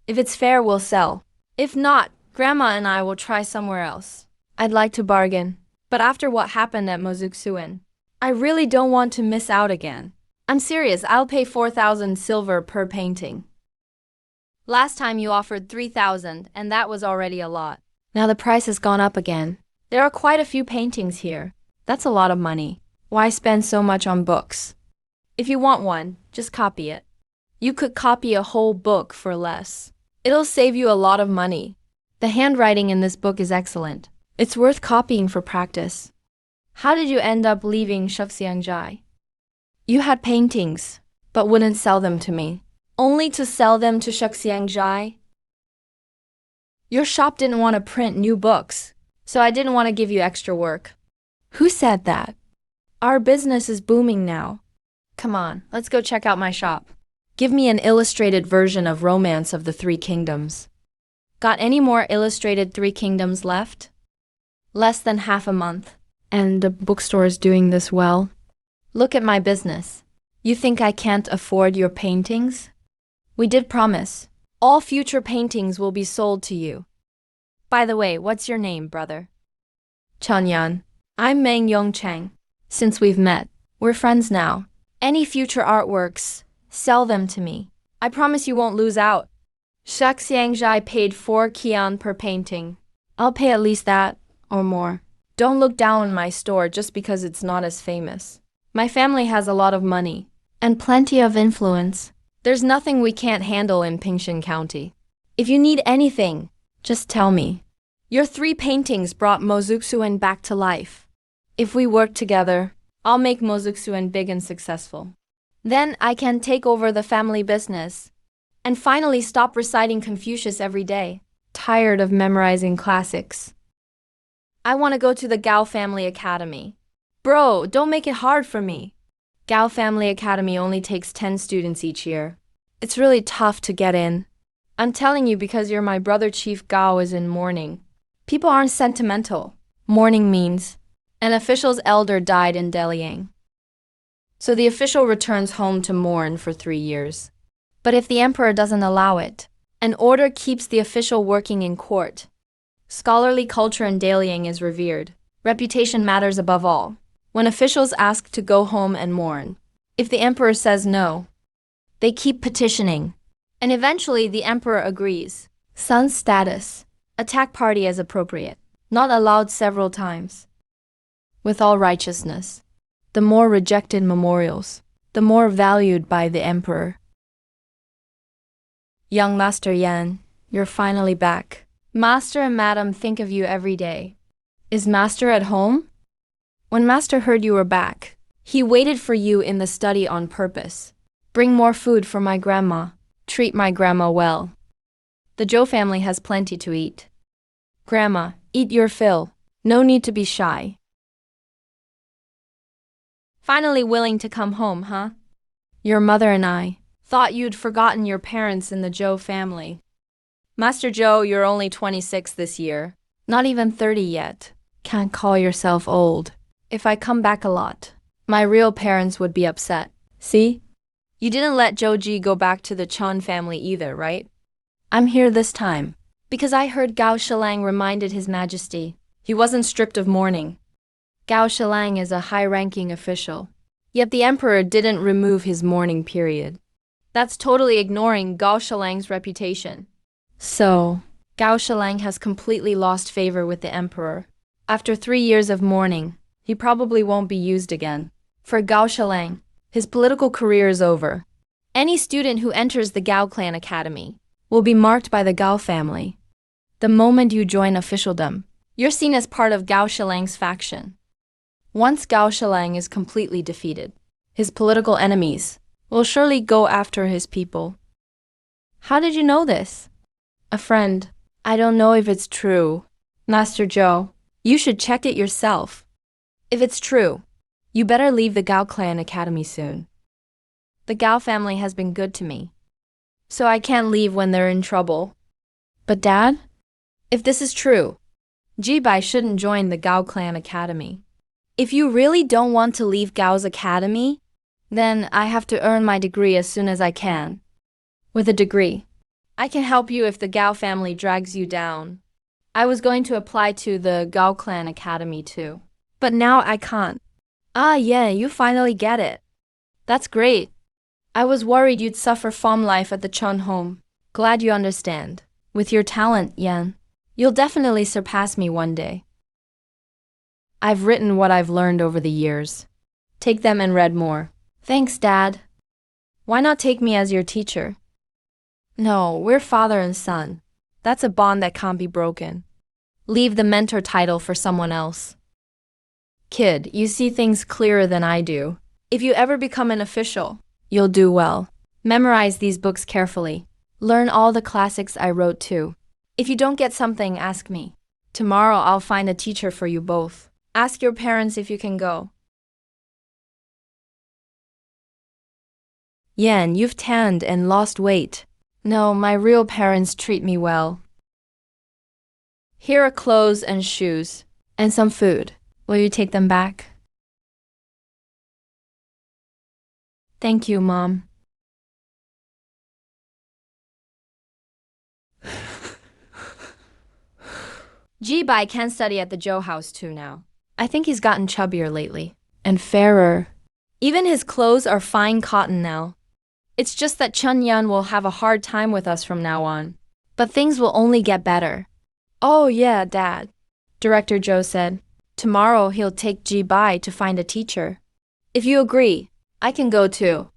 Speaker 1: If it's fair, we'll sell. If not, Grandma and I will try somewhere else. I'd like to bargain, but after what happened at Mozuksuan, I really don't want to miss out again. I'm serious, I'll pay 4,000 silver per painting. Last time you offered 3,000, and that was already a lot. Now the price has gone up again. There are quite a few paintings here. That's a lot of money. Why spend so much on books? If you want one, just copy it. You could copy a whole book for less. It'll save you a lot of money. The handwriting in this book is excellent. It's worth copying for practice. How did you end up leaving Shuxiangjai? You had paintings, but wouldn't sell them to me. Only to sell them to Shuxiangjai? Your shop didn't want to print new books, so I didn't want to give you extra work. Who said that? Our business is booming now. Come on, let's go check out my shop. Give me an illustrated version of Romance of the Three Kingdoms. Got any more illustrated Three Kingdoms left? Less than half a month. And the bookstore is doing this well? Look at my business. You think I can't afford your paintings? We did promise. All future paintings will be sold to you. By the way, what's your name, brother? Chanyan. I'm Meng Yong Chang. Since we've met, we're friends now. Any future artworks, sell them to me. I promise you won't lose out. Shuxiangjai paid 4 kian per painting. I'll pay at least that, or more. Don't look down on my store just because it's not as famous. My family has a lot of money, and plenty of influence. There's nothing we can't handle in Pingshan County. If you need anything, just tell me. Your 3 paintings brought Mozuksuan back to life. If we work together, I'll make Mozuksuan big and successful. Then I can take over the family business and finally stop reciting Confucius every day. Tired of memorizing classics. I want to go to the Gao Family Academy. Bro, don't make it hard for me. Gao Family Academy only takes 10 students each year. It's really tough to get in. I'm telling you because you're my brother. Chief Gao is in mourning. People aren't sentimental. Mourning means an official's elder died in Daliang. So the official returns home to mourn for 3 years. But if the emperor doesn't allow it, an order keeps the official working in court. Scholarly culture in Daliang is revered. Reputation matters above all. When officials ask to go home and mourn, if the emperor says no, they keep petitioning. And eventually the emperor agrees. Son's status. Attack party as appropriate. Not allowed several times. With all righteousness. The more rejected memorials, the more valued by the emperor. Young Master Yan, you're finally back. Master and Madam think of you every day. Is Master at home? When Master heard you were back, he waited for you in the study on purpose. Bring more food for my grandma. Treat my grandma well. The Zhou family has plenty to eat. Grandma, eat your fill. No need to be shy. Finally willing to come home, huh? Your mother and I thought you'd forgotten your parents in the Zhou family. Master Zhou, you're only 26 this year. Not even 30 yet. Can't call yourself old. If I come back a lot, my real parents would be upset. See? You didn't let Zhou Ji go back to the Chun family either, right? I'm here this time because I heard Gao Shilang reminded His Majesty He wasn't stripped of mourning. Gao Shilang is a high-ranking official. Yet the emperor didn't remove his mourning period. That's totally ignoring Gao Shilang's reputation. So, Gao Shilang has completely lost favor with the emperor. After 3 years of mourning, he probably won't be used again. For Gao Shilang, his political career is over. Any student who enters the Gao clan academy will be marked by the Gao family. The moment you join officialdom, you're seen as part of Gao Shilang's faction. Once Gao Shilang is completely defeated, his political enemies will surely go after his people. How did you know this? A friend. I don't know if it's true. Master Zhou, you should check it yourself. If it's true, you better leave the Gao clan academy soon. The Gao family has been good to me, so I can't leave when they're in trouble. But Dad, if this is true, Jibai shouldn't join the Gao clan academy. If you really don't want to leave Gao's academy, then I have to earn my degree as soon as I can. With a degree, I can help you if the Gao family drags you down. I was going to apply to the Gao clan academy too, but now I can't. Ah, yeah, you finally get it. That's great. I was worried you'd suffer farm life at the Chun home. Glad you understand. With your talent, Yan, you'll definitely surpass me one day. I've written what I've learned over the years. Take them and read more. Thanks, Dad. Why not take me as your teacher? No, we're father and son. That's a bond that can't be broken. Leave the mentor title for someone else. Kid, you see things clearer than I do. If you ever become an official, you'll do well. Memorize these books carefully. Learn all the classics I wrote too. If you don't get something, ask me. Tomorrow I'll find a teacher for you both. Ask your parents if you can go. Yan, you've tanned and lost weight. No, my real parents treat me well. Here are clothes and shoes, and some food. Will you take them back? Thank you, Mom. Jibai can study at the Zhou house too now. I think he's gotten chubbier lately. And fairer. Even his clothes are fine cotton now. It's just that Chun Yan will have a hard time with us from now on. But things will only get better. Oh yeah, Dad. Director Zhou said. Tomorrow he'll take Jibai to find a teacher. If you agree, I can go too.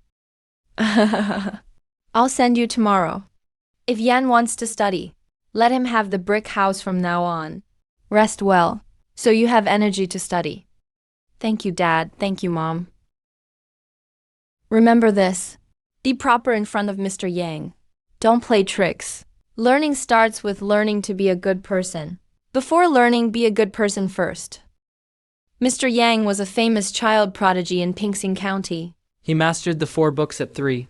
Speaker 1: I'll send you tomorrow. If Yan wants to study, let him have the brick house from now on. Rest well, so you have energy to study. Thank you, Dad. Thank you, Mom. Remember this. Be proper in front of Mr. Yang. Don't play tricks. Learning starts with learning to be a good person. Before learning, be a good person first. Mr. Yang was a famous child prodigy in Pingsing County.
Speaker 2: He mastered the 4 books at 3,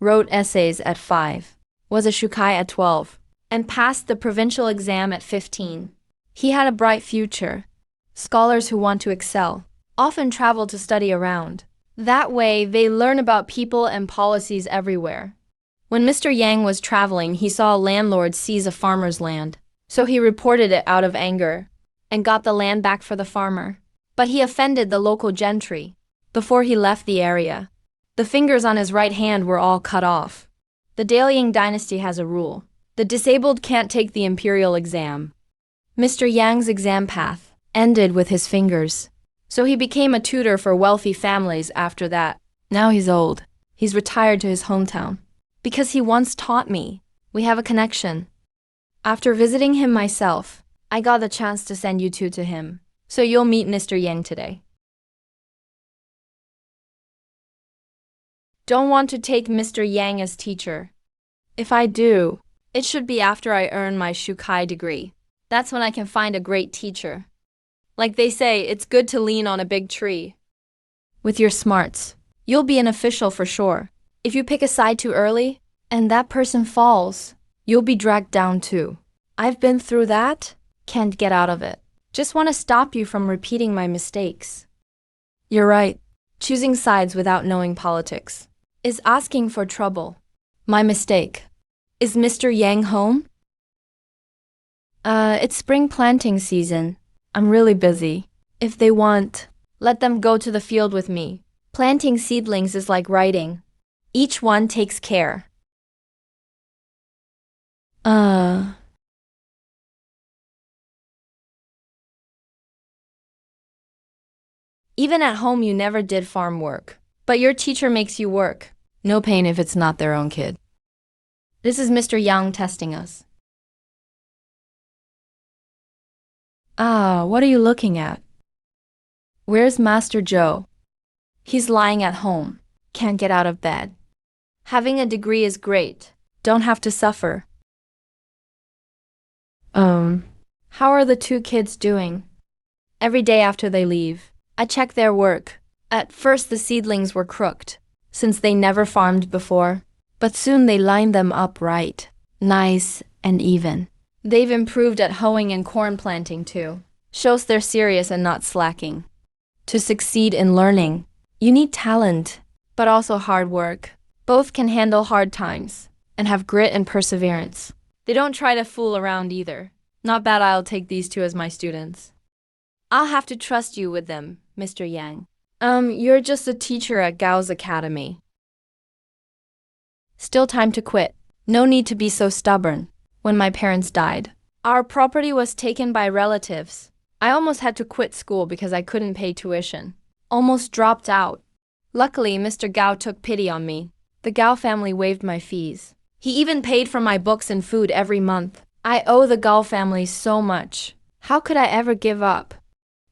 Speaker 1: Wrote essays at 5, was a shukai at 12, and passed the provincial exam at 15. He had a bright future. Scholars who want to excel often travel to study around. That way, they learn about people and policies everywhere. When Mr. Yang was traveling, he saw a landlord seize a farmer's land. So he reported it out of anger and got the land back for the farmer. But he offended the local gentry. Before he left the area, the fingers on his right hand were all cut off. The Dalian dynasty has a rule. The disabled can't take the imperial exam. Mr. Yang's exam path ended with his fingers. So he became a tutor for wealthy families after that. Now he's old. He's retired to his hometown. Because he once taught me. We have a connection. After visiting him myself, I got the chance to send you two to him. So you'll meet Mr. Yang today. Don't want to take Mr. Yang as teacher. If I do, it should be after I earn my shukai degree. That's when I can find a great teacher. Like they say, it's good to lean on a big tree. With your smarts, you'll be an official for sure. If you pick a side too early, and that person falls, you'll be dragged down too. I've been through that, can't get out of it. Just want to stop you from repeating my mistakes. You're right. Choosing sides without knowing politics is asking for trouble. My mistake. Is Mr. Yang home? It's spring planting season. I'm really busy. If they want, let them go to the field with me. Planting seedlings is like writing. Each one takes care. Even at home you never did farm work. But your teacher makes you work. No pain if it's not their own kid. This is Mr. Yang testing us. What are you looking at? Where's Master Joe? He's lying at home. Can't get out of bed. Having a degree is great. Don't have to suffer. How are the two kids doing? Every day after they leave, I check their work. At first the seedlings were crooked, since they never farmed before. But soon they lined them up right, nice and even. They've improved at hoeing and corn planting too. Shows they're serious and not slacking. To succeed in learning, you need talent, but also hard work. Both can handle hard times and have grit and perseverance. They don't try to fool around either. Not bad. I'll take these two as my students. I'll have to trust you with them, Mr. Yang. You're just a teacher at Gao's Academy. Still time to quit. No need to be so stubborn. When my parents died, our property was taken by relatives. I almost had to quit school because I couldn't pay tuition. Almost dropped out. Luckily, Mr. Gao took pity on me. The Gao family waived my fees. He even paid for my books and food every month. I owe the Gao family so much. How could I ever give up?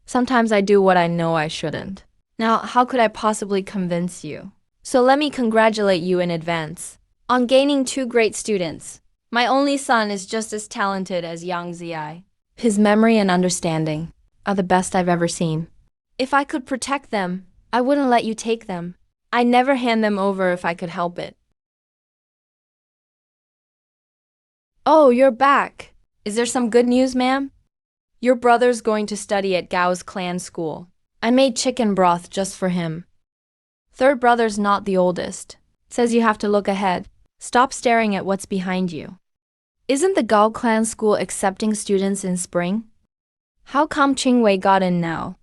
Speaker 1: Sometimes I do what I know I shouldn't. Now, how could I possibly convince you? So let me congratulate you in advance on gaining two great students. My only son is just as talented as Yang Ziai. His memory and understanding are the best I've ever seen. If I could protect them, I wouldn't let you take them. I'd never hand them over if I could help it. Oh, you're back. Is there some good news, ma'am? Your brother's going to study at Gao's clan school. I made chicken broth just for him. Third brother's not the oldest. Says you have to look ahead. Stop staring at what's behind you. Isn't the Gao clan school accepting students in spring? How come Qingwei got in now?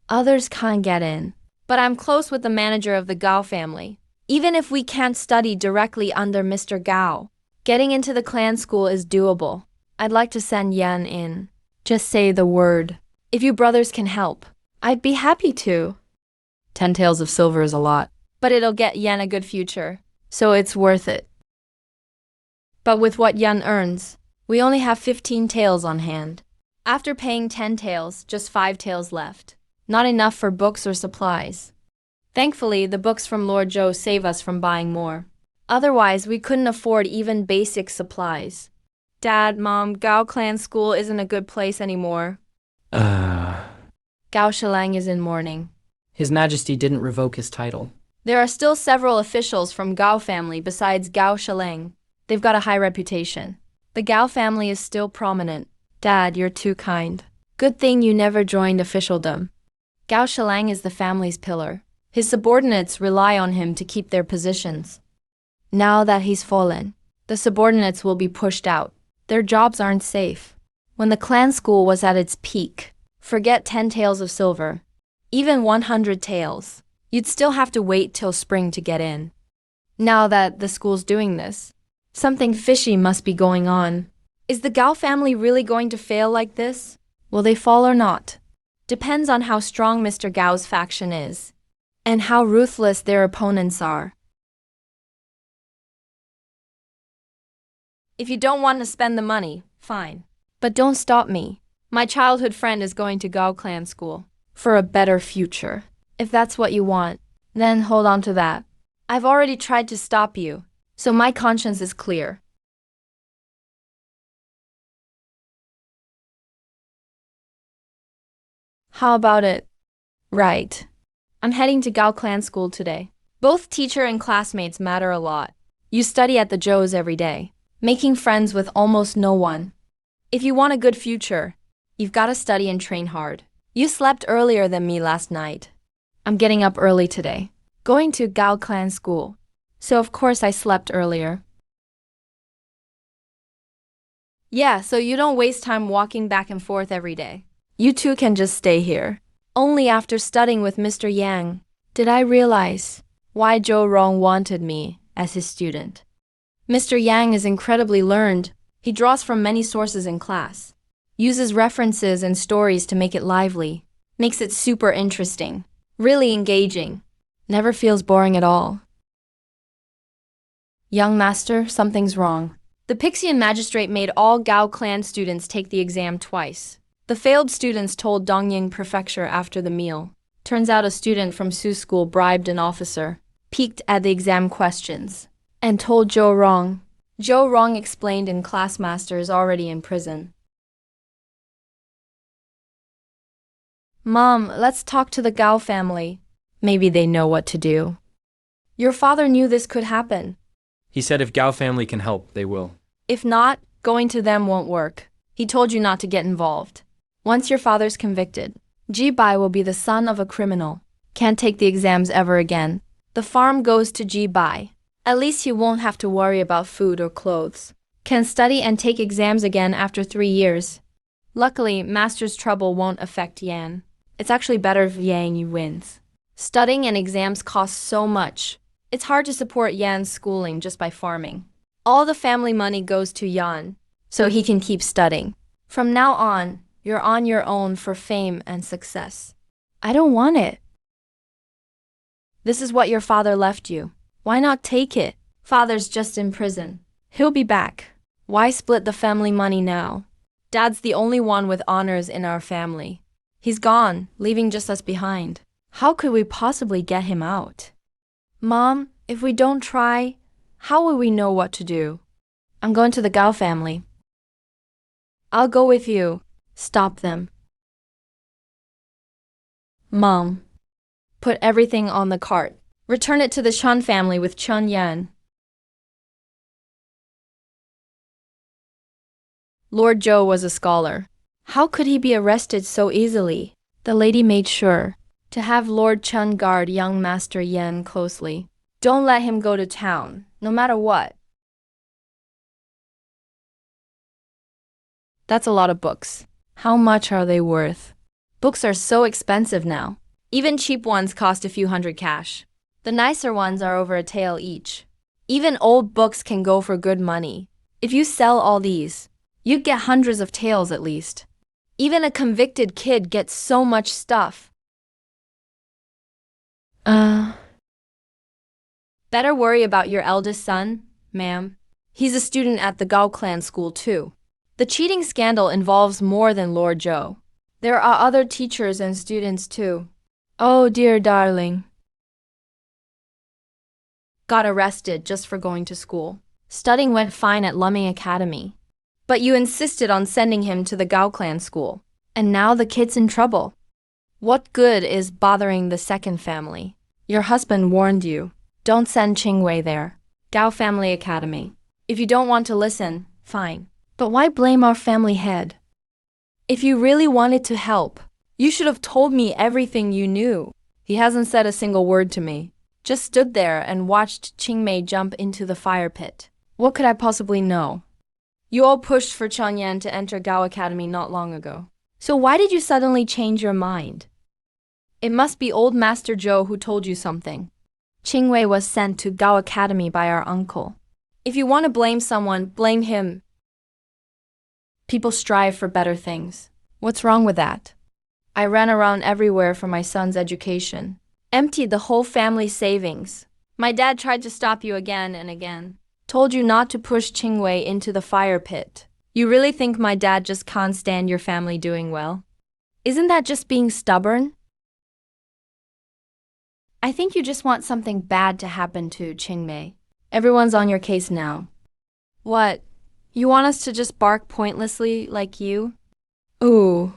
Speaker 1: Others can't get in. But I'm close with the manager of the Gao family. Even if we can't study directly under Mr. Gao, getting into the clan school is doable. I'd like to send Yan in. Just say the word. If you brothers can help, I'd be happy to. 10 taels of silver is a lot, but it'll get Yan a good future, so it's worth it. But with what Yan earns, we only have 15 taels on hand. After paying 10 taels, just 5 taels left. Not enough for books or supplies. Thankfully, the books from Lord Zhou save us from buying more. Otherwise, we couldn't afford even basic supplies. Dad, Mom, Gao clan school isn't a good place anymore. Gao Shilang is in mourning.
Speaker 2: His Majesty didn't revoke his title.
Speaker 1: There are still several officials from Gao family besides Gao Shilang. They've got a high reputation. The Gao family is still prominent. Dad, you're too kind. Good thing you never joined officialdom. Gao Shilang is the family's pillar. His subordinates rely on him to keep their positions. Now that he's fallen, the subordinates will be pushed out. Their jobs aren't safe. When the clan school was at its peak, forget 10 taels of silver, even 100 taels, you'd still have to wait till spring to get in. Now that the school's doing this, something fishy must be going on. Is the Gao family really going to fail like this? Will they fall or not? Depends on how strong Mr. Gao's faction is, and how ruthless their opponents are. If you don't want to spend the money, fine. But don't stop me. My childhood friend is going to Gao clan school for a better future. If that's what you want, then hold on to that. I've already tried to stop you, so my conscience is clear. How about it? Right. I'm heading to Gao clan school today. Both teacher and classmates matter a lot. You study at the Zhous every day, making friends with almost no one. If you want a good future, you've got to study and train hard. You slept earlier than me last night. I'm getting up early today, going to Gao clan school. So of course I slept earlier. Yeah, so you don't waste time walking back and forth every day. You two can just stay here. Only after studying with Mr. Yang did I realize why Zhou Rong wanted me as his student. Mr. Yang is incredibly learned. He draws from many sources in class, uses references and stories to make it lively, makes it super interesting, really engaging, never feels boring at all. Young master, something's wrong. The Pixian magistrate made all Gao clan students take the exam twice. The failed students told Dongying Prefecture after the meal. Turns out a student from Su's school bribed an officer, peeked at the exam questions, and told Zhou Rong. Zhou Rong explained in class master is already in prison. Mom, let's talk to the Gao family. Maybe they know what to do. Your father knew this could happen.
Speaker 2: He said if Gao family can help, they will.
Speaker 1: If not, going to them won't work. He told you not to get involved. Once your father's convicted, Ji Bai will be the son of a criminal. Can't take the exams ever again. The farm goes to Ji Bai. At least he won't have to worry about food or clothes. Can study and take exams again after 3 years. Luckily, master's trouble won't affect Yan. It's actually better if Yang wins. Studying and exams cost so much. It's hard to support Yan's schooling just by farming. All the family money goes to Yan, so he can keep studying. From now on, you're on your own for fame and success. I don't want it. This is what your father left you. Why not take it? Father's just in prison. He'll be back. Why split the family money now? Dad's the only one with honors in our family. He's gone, leaving just us behind. How could we possibly get him out? Mom, if we don't try, how will we know what to do? I'm going to the Gao family. I'll go with you. Stop them. Mom, put everything on the cart. Return it to the Chun family with Chun Yan. Lord Zhou was a scholar. How could he be arrested so easily? The lady made sure to have Lord Chun guard young Master Yan closely. Don't let him go to town, no matter what. That's a lot of books. How much are they worth? Books are so expensive now. Even cheap ones cost a few hundred cash. The nicer ones are over a tael each. Even old books can go for good money. If you sell all these, you'd get hundreds of taels at least. Even a convicted kid gets so much stuff. Better worry about your eldest son, ma'am. He's a student at the Gao clan school too. The cheating scandal involves more than Lord Zhou. There are other teachers and students too. Oh dear darling. Got arrested just for going to school. Studying went fine at Lumming Academy. But you insisted on sending him to the Gao clan school. And now the kid's in trouble. What good is bothering the second family? Your husband warned you. Don't send Qingwei there. Gao Family Academy. If you don't want to listen, fine. But why blame our family head? If you really wanted to help, you should have told me everything you knew. He hasn't said a single word to me. Just stood there and watched Qingmei jump into the fire pit. What could I possibly know? You all pushed for Changyan to enter Gao Academy not long ago. So why did you suddenly change your mind? It must be old Master Zhou who told you something. Qingwei was sent to Gao Academy by our uncle. If you want to blame someone, blame him. People strive for better things. What's wrong with that? I ran around everywhere for my son's education. Emptied the whole family's savings. My dad tried to stop you again and again. Told you not to push Qingwei into the fire pit. You really think my dad just can't stand your family doing well? Isn't that just being stubborn? I think you just want something bad to happen to Qingmei. Everyone's on your case now. What? You want us to just bark pointlessly like you? Ooh.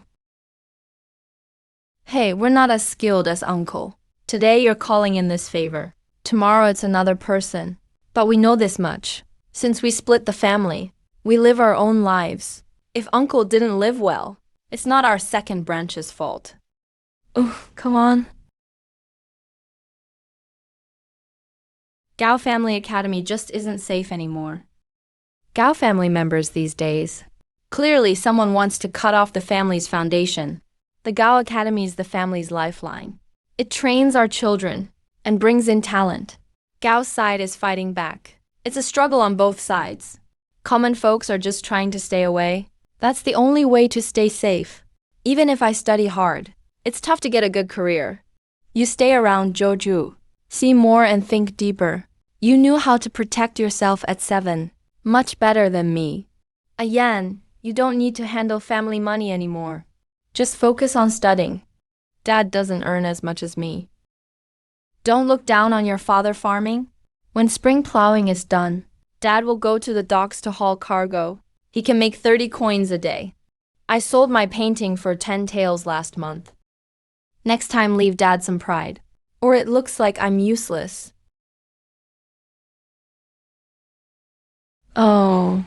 Speaker 1: Hey, we're not as skilled as Uncle. Today you're calling in this favor. Tomorrow it's another person. But we know this much. Since we split the family, we live our own lives. If Uncle didn't live well, it's not our second branch's fault. Ooh, come on. Gao Family Academy just isn't safe anymore. Gao family members these days. Clearly someone wants to cut off the family's foundation. The Gao Academy is the family's lifeline. It trains our children and brings in talent. Gao's side is fighting back. It's a struggle on both sides. Common folks are just trying to stay away. That's the only way to stay safe. Even if I study hard, it's tough to get a good career. You stay around Joju. See more and think deeper. You knew how to protect yourself at 7. Much better than me. Ayan, you don't need to handle family money anymore. Just focus on studying. Dad doesn't earn as much as me. Don't look down on your father farming. When spring plowing is done, Dad will go to the docks to haul cargo. He can make 30 coins a day. I sold my painting for 10 taels last month. Next time leave Dad some pride, or it looks like I'm useless. Oh.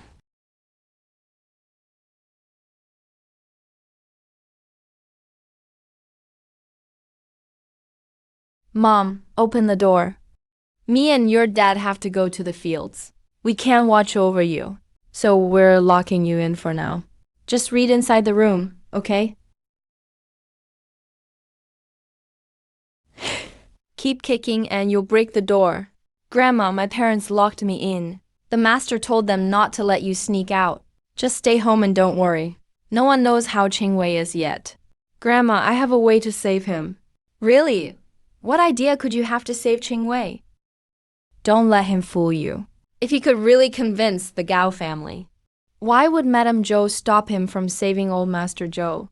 Speaker 1: Mom, open the door. Me and your dad have to go to the fields. We can't watch over you, so we're locking you in for now. Just read inside the room, okay? Keep kicking and you'll break the door. Grandma, my parents locked me in. The master told them not to let you sneak out. Just stay home and don't worry. No one knows how Qingwei is yet. Grandma, I have a way to save him. Really? What idea could you have to save Qingwei? Don't let him fool you. If he could really convince the Gao family, why would Madame Zhou stop him from saving old Master Zhou?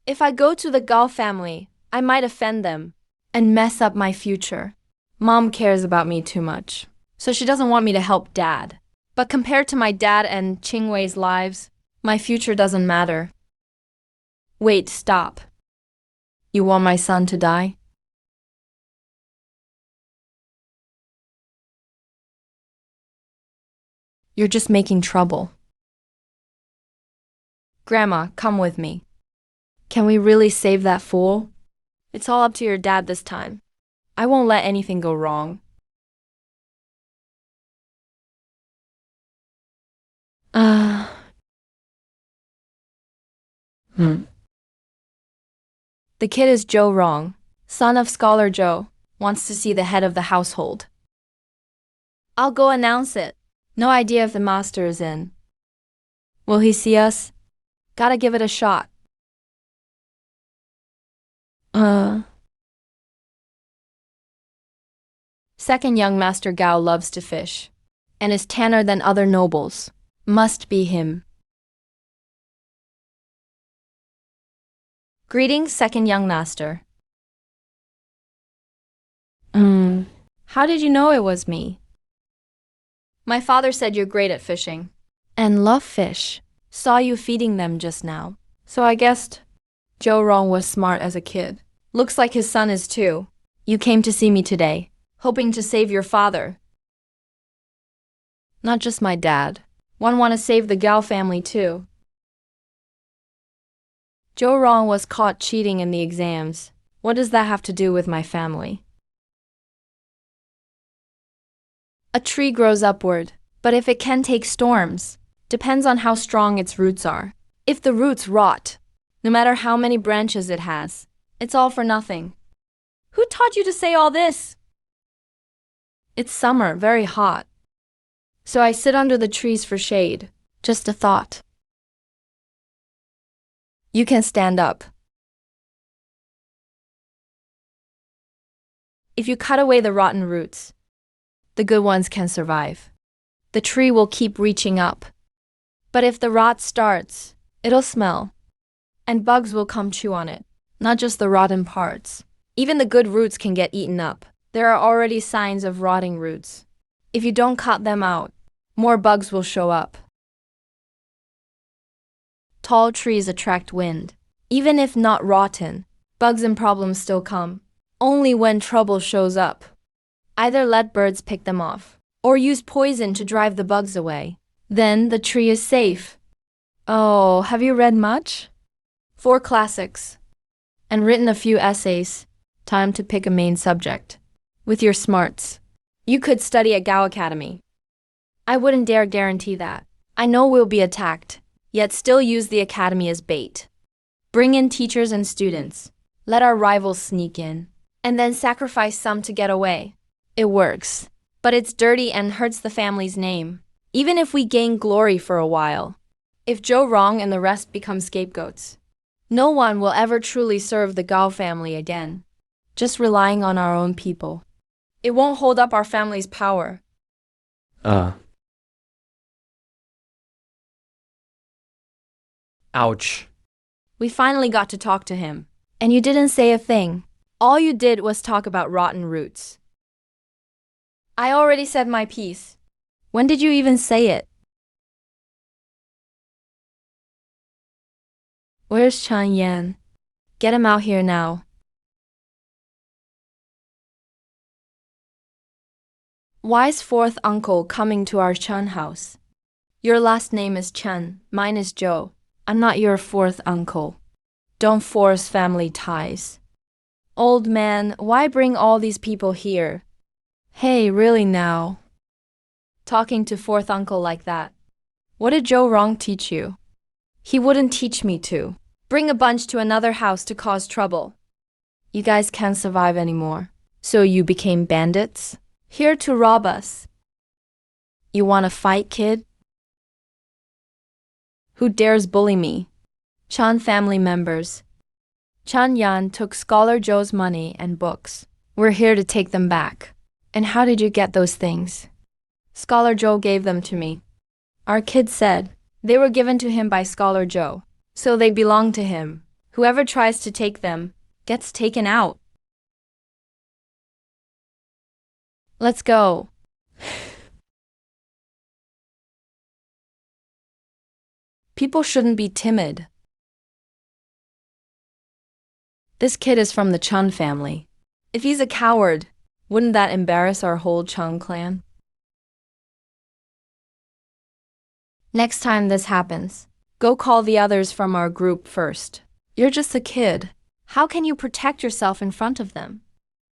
Speaker 1: If I go to the Gao family, I might offend them and mess up my future. Mom cares about me too much, so she doesn't want me to help Dad. But compared to my dad and Qingwei's lives, my future doesn't matter. Wait, stop. You want my son to die? You're just making trouble. Grandma, come with me. Can we really save that fool? It's all up to your dad this time. I won't let anything go wrong. The kid is Zhou Rong, son of Scholar Zhou, wants to see the head of the household. I'll go announce it. No idea if the master is in. Will he see us? Gotta give it a shot. Second young Master Gao loves to fish, and is tanner than other nobles. Must be him. Greetings, second young master. How did you know it was me? My father said you're great at fishing and love fish. Saw you feeding them just now. So I guessed Zhou Rong was smart as a kid. Looks like his son is too. You came to see me today, hoping to save your father. Not just my dad. One want to save the Gao family too. Zhou Rong was caught cheating in the exams. What does that have to do with my family? A tree grows upward, but if it can take storms, depends on how strong its roots are. If the roots rot, no matter how many branches it has, it's all for nothing. Who taught you to say all this? It's summer, very hot. So I sit under the trees for shade. Just a thought. You can stand up. If you cut away the rotten roots, the good ones can survive. The tree will keep reaching up. But if the rot starts, it'll smell, and bugs will come chew on it, not just the rotten parts. Even the good roots can get eaten up. There are already signs of rotting roots. If you don't cut them out, more bugs will show up. Tall trees attract wind. Even if not rotten, bugs and problems still come. Only when trouble shows up. Either let birds pick them off, or use poison to drive the bugs away. Then the tree is safe. Oh, have you read much? 4 classics. And written a few essays. Time to pick a main subject. With your smarts, you could study at Gao Academy. I wouldn't dare guarantee that. I know we'll be attacked, yet still use the academy as bait. Bring in teachers and students. Let our rivals sneak in. And then sacrifice some to get away. It works. But it's dirty and hurts the family's name. Even if we gain glory for a while. If Joe wrong and the rest become scapegoats. No one will ever truly serve the Gao family again. Just relying on our own people. It won't hold up our family's power.
Speaker 2: Ouch.
Speaker 1: We finally got to talk to him. And you didn't say a thing. All you did was talk about rotten roots. I already said my piece. When did you even say it? Where's Chan Yan? Get him out here now. Why's fourth uncle coming to our Chen house? Your last name is Chen, mine is Zhou. I'm not your fourth uncle. Don't force family ties. Old man, why bring all these people here? Hey, really now? Talking to fourth uncle like that. What did Joe Wrong teach you? He wouldn't teach me to. Bring a bunch to another house to cause trouble. You guys can't survive anymore. So you became bandits? Here to rob us. You wanna fight, kid? Who dares bully me? Chan family members. Chan Yan took Scholar Joe's money and books. We're here to take them back. And how did you get those things? Scholar Joe gave them to me. Our kid said they were given to him by Scholar Joe, so they belong to him. Whoever tries to take them gets taken out. Let's go. People shouldn't be timid. This kid is from the Chun family. If he's a coward, wouldn't that embarrass our whole Chun clan? Next time this happens, go call the others from our group first. You're just a kid. How can you protect yourself in front of them?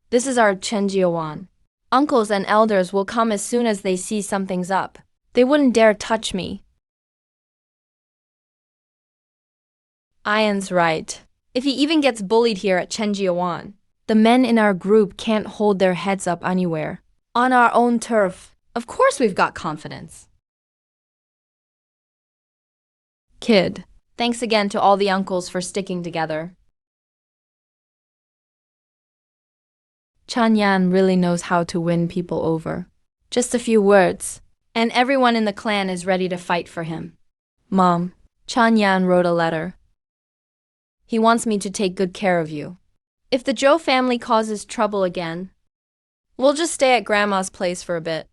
Speaker 1: This is our Chenjiawan. Uncles and elders will come as soon as they see something's up. They wouldn't dare touch me. Ian's right. If he even gets bullied here at Chenjiawan, the men in our group can't hold their heads up anywhere. On our own turf, of course we've got confidence. Kid, thanks again to all the uncles for sticking together. Chan Yan really knows how to win people over. Just a few words, and everyone in the clan is ready to fight for him. Mom, Chan Yan wrote a letter. He wants me to take good care of you. If the Zhou family causes trouble again, we'll just stay at Grandma's place for a bit.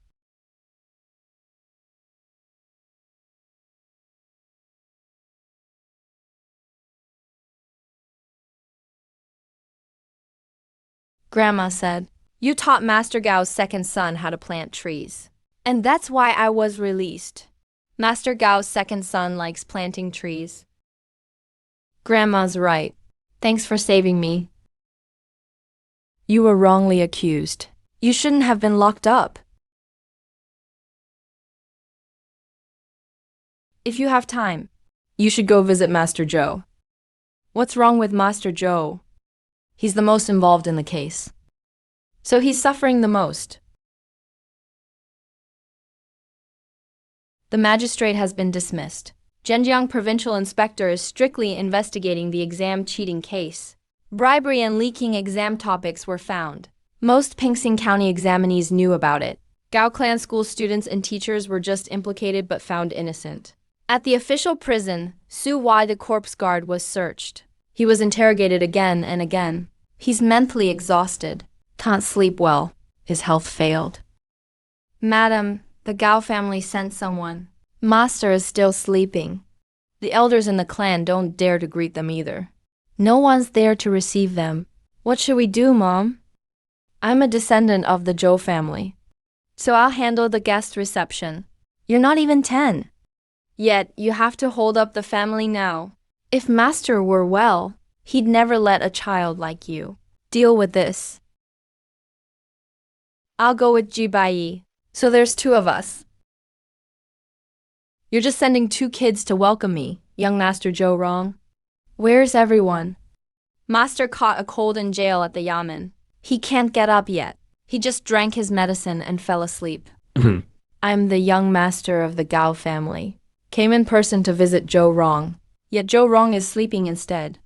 Speaker 1: Grandma said, you taught Master Gao's second son how to plant trees. And that's why I was released. Master Gao's second son likes planting trees. Grandma's right. Thanks for saving me. You were wrongly accused. You shouldn't have been locked up. If you have time, you should go visit Master Zhou. What's wrong with Master Zhou? He's the most involved in the case. So he's suffering the most. The magistrate has been dismissed. Zhenjiang Provincial Inspector is strictly investigating the exam cheating case. Bribery and leaking exam topics were found. Most Pingsing County examinees knew about it. Gao Clan school students and teachers were just implicated but found innocent. At the official prison, Su Wai the corpse guard was searched. He was interrogated again and again. He's mentally exhausted. Can't sleep well. His health failed. Madam, the Gao family sent someone. Master is still sleeping. The elders in the clan don't dare to greet them either. No one's there to receive them. What should we do, Mom? I'm a descendant of the Zhou family, so I'll handle the guest reception. You're not even 10. Yet, you have to hold up the family now. If Master were well, he'd never let a child like you deal with this. I'll go with Jibai. So there's 2 of us. You're just sending 2 kids to welcome me, young Master Zhou Rong. Where's everyone? Master caught a cold in jail at the yamen. He can't get up yet. He just drank his medicine and fell asleep. I'm the young master of the Gao family. Came in person to visit Zhou Rong. Yet Zhou Rong is sleeping instead.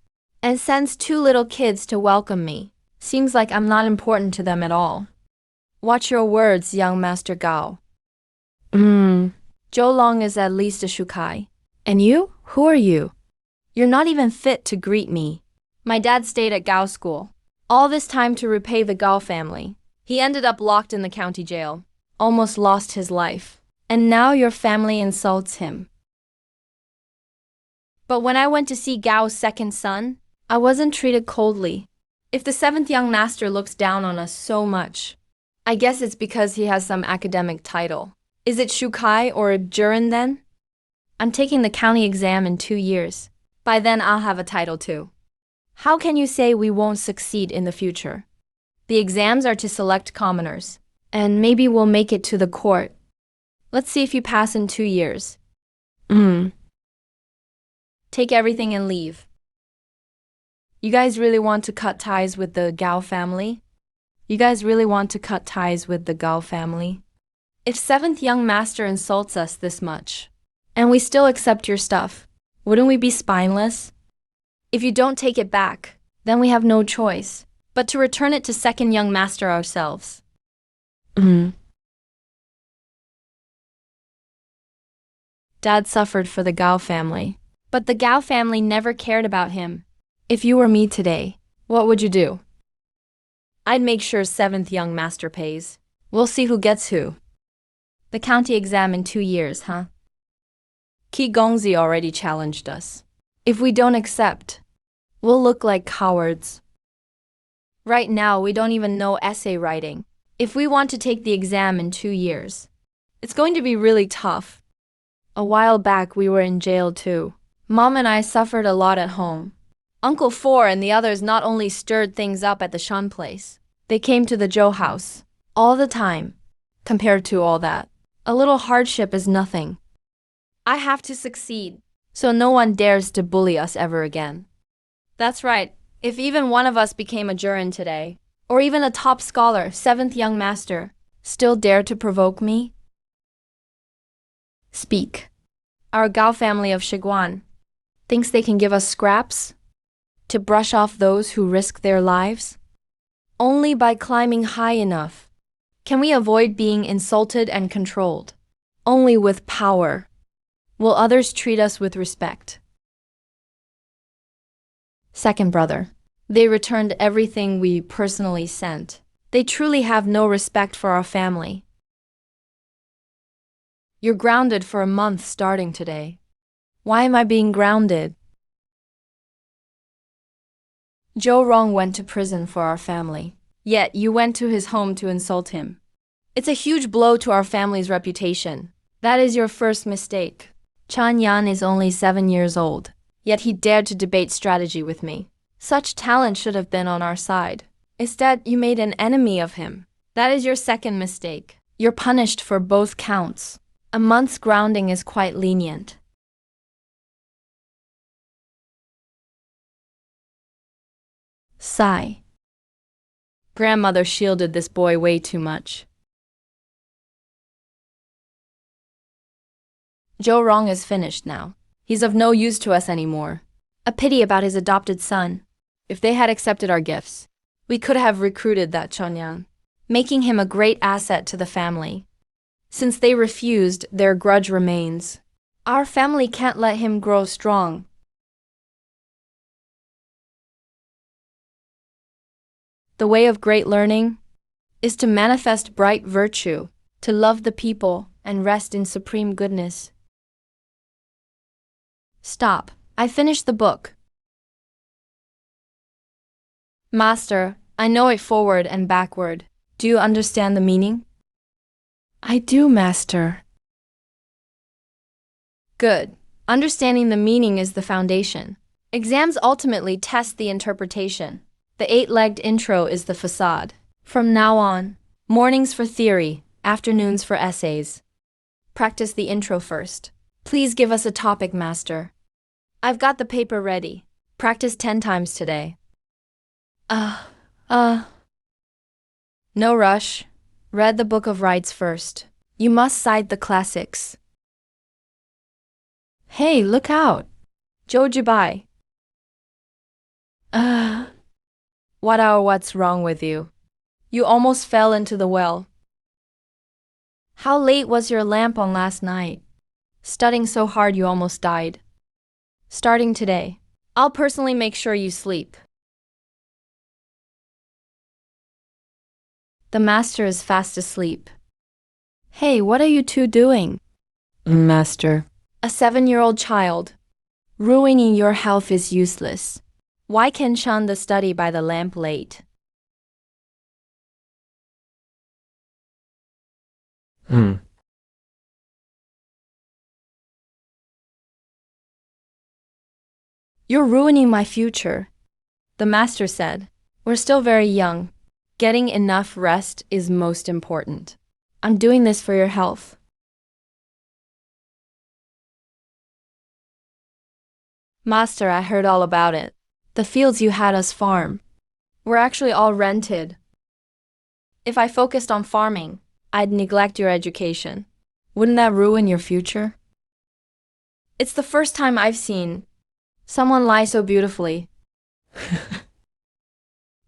Speaker 1: And sends two little kids to welcome me. Seems like I'm not important to them at all. Watch your words, young Master Gao. Zhou Long is at least a shukai. And you? Who are you? You're not even fit to greet me. My dad stayed at Gao school. All this time to repay the Gao family. He ended up locked in the county jail. Almost lost his life. And now your family insults him. But when I went to see Gao's second son, I wasn't treated coldly. If the seventh young master looks down on us so much, I guess it's because he has some academic title. Is it Shukai or Jurin then? I'm taking the county exam in 2 years. By then I'll have a title too. How can you say we won't succeed in the future? The exams are to select commoners. And maybe we'll make it to the court. Let's see if you pass in 2 years. Take everything and leave. You guys really want to cut ties with the Gao family? You guys really want to cut ties with the Gao family? If seventh young master insults us this much, and we still accept your stuff, wouldn't we be spineless? If you don't take it back, then we have no choice but to return it to second young master ourselves. Dad suffered for the Gao family, but the Gao family never cared about him. If you were me today, what would you do? I'd make sure seventh young master pays. We'll see who gets who. The county exam in 2 years, huh? Qi Gongzi already challenged us. If we don't accept, we'll look like cowards. Right now, we don't even know essay writing. If we want to take the exam in 2 years, it's going to be really tough. A while back, we were in jail too. Mom and I suffered a lot at home. Uncle Four and the others not only stirred things up at the Shan place, they came to the Zhou house all the time. Compared to all that, a little hardship is nothing. I have to succeed, so no one dares to bully us ever again. That's right. If even one of us became a Jurin today, or even a top scholar, seventh young master, still dare to provoke me? Speak. Our Gao family of Shiguan thinks they can give us scraps to brush off those who risk their lives? Only by climbing high enough can we avoid being insulted and controlled. Only with power will others treat us with respect. Second brother, they returned everything we personally sent. They truly have no respect for our family. You're grounded for a month starting today. Why am I being grounded? Zhou Rong went to prison for our family. Yet you went to his home to insult him. It's a huge blow to our family's reputation. That is your first mistake. Chan Yan is only 7 years old, yet he dared to debate strategy with me. Such talent should have been on our side. Instead, you made an enemy of him. That is your second mistake. You're punished for both counts. A month's grounding is quite lenient. Sigh. Grandmother shielded this boy way too much. Zhou Rong is finished now. He's of no use to us anymore. A pity about his adopted son. If they had accepted our gifts, we could have recruited that Chonyan, making him a great asset to the family. Since they refused, their grudge remains. Our family can't let him grow strong. The way of great learning is to manifest bright virtue, to love the people and rest in supreme goodness. Stop. I finished the book. Master, I know it forward and backward. Do you understand the meaning? I do, Master. Good. Understanding the meaning is the foundation. Exams ultimately test the interpretation. The 8-legged intro is the facade. From now on, mornings for theory, afternoons for essays. Practice the intro first. Please give us a topic, Master. I've got the paper ready. Practice 10 times today. Uh, uh. No rush. Read the book of rights first. You must cite the classics. Hey, look out. Jojibai. Uh. What's wrong with you? You almost fell into the well. How late was your lamp on last night? Studying so hard you almost died. Starting today, I'll personally make sure you sleep. The master is fast asleep. Hey, what are you two doing? Master. A 7-year-old child. Ruining your health is useless. Why can shun the study by the lamp late? You're ruining my future. The master said, we're still very young. Getting enough rest is most important. I'm doing this for your health. Master, I heard all about it. The fields you had us farm were actually all rented. If I focused on farming, I'd neglect your education. Wouldn't that ruin your future? It's the first time I've seen someone lie so beautifully.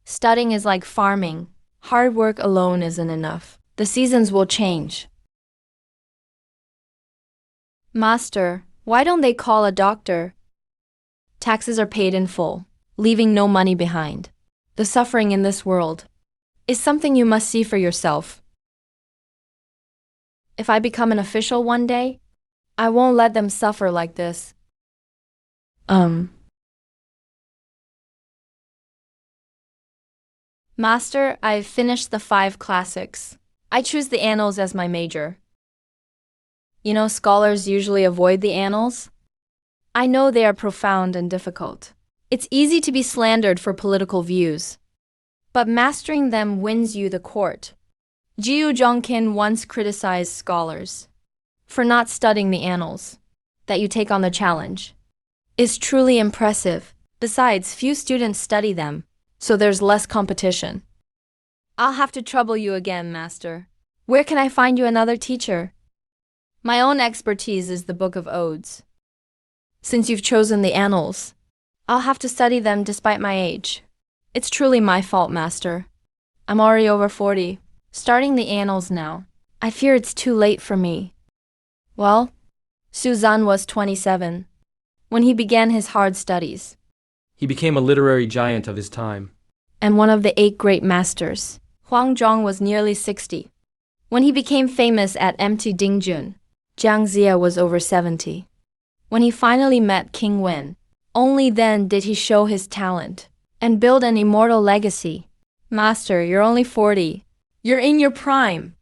Speaker 1: Studying is like farming. Hard work alone isn't enough. The seasons will change. Master, why don't they call a doctor? Taxes are paid in full, leaving no money behind. The suffering in this world is something you must see for yourself. If I become an official one day, I won't let them suffer like this. Master, I've finished the 5 classics. I choose the annals as my major. You know, scholars usually avoid the annals. I know they are profound and difficult. It's easy to be slandered for political views, but mastering them wins you the court. Jiu Zhongqin once criticized scholars for not studying the annals. That you take on the challenge is truly impressive. Besides, few students study them, so there's less competition. I'll have to trouble you again, Master. Where can I find you another teacher? My own expertise is the Book of Odes. Since you've chosen the annals, I'll have to study them despite my age. It's truly my fault, Master. I'm already over 40. Starting the annals now, I fear it's too late for me. Well, Suzanne was 27 when he began his hard studies.
Speaker 2: He became a literary giant of his time.
Speaker 1: And one of the 8 great masters. Huang Zhong was nearly 60 when he became famous at Mt. Dingjun. Jiang Zia was over 70. When he finally met King Wen, only then did he show his talent and build an immortal legacy. Master, you're only 40. You're in your prime.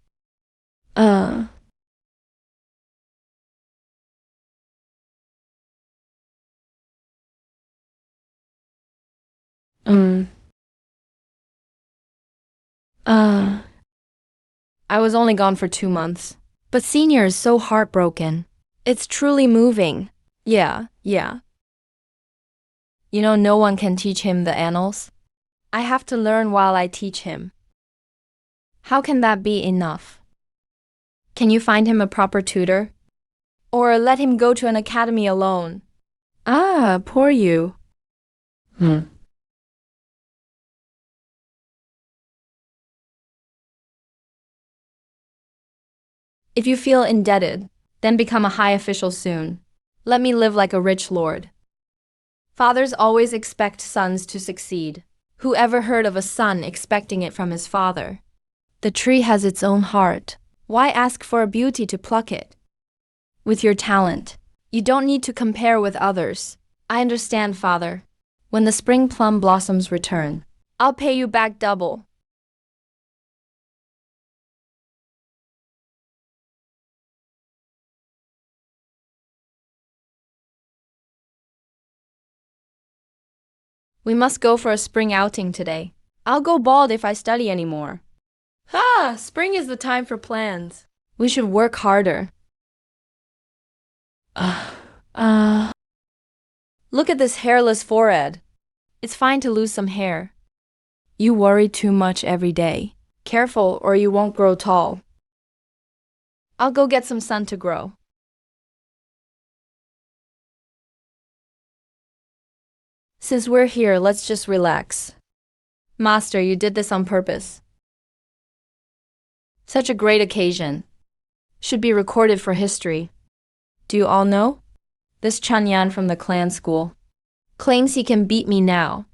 Speaker 1: I was only gone for 2 months. But Senior is so heartbroken. It's truly moving. Yeah. You know, no one can teach him the annals. I have to learn while I teach him. How can that be enough? Can you find him a proper tutor? Or let him go to an academy alone? Ah, poor you. If you feel indebted, then become a high official soon. Let me live like a rich lord. Fathers always expect sons to succeed. Who ever heard of a son expecting it from his father? The tree has its own heart. Why ask for a beauty to pluck it? With your talent, you don't need to compare with others. I understand, Father. When the spring plum blossoms return, I'll pay you back double. We must go for a spring outing today. I'll go bald if I study anymore. Spring is the time for plans. We should work harder. Look at this hairless forehead. It's fine to lose some hair. You worry too much every day. Careful or you won't grow tall. I'll go get some sun to grow. Since we're here, let's just relax. Master, you did this on purpose. Such a great occasion. Should be recorded for history. Do you all know? This Chanyan from the clan school claims he can beat me now.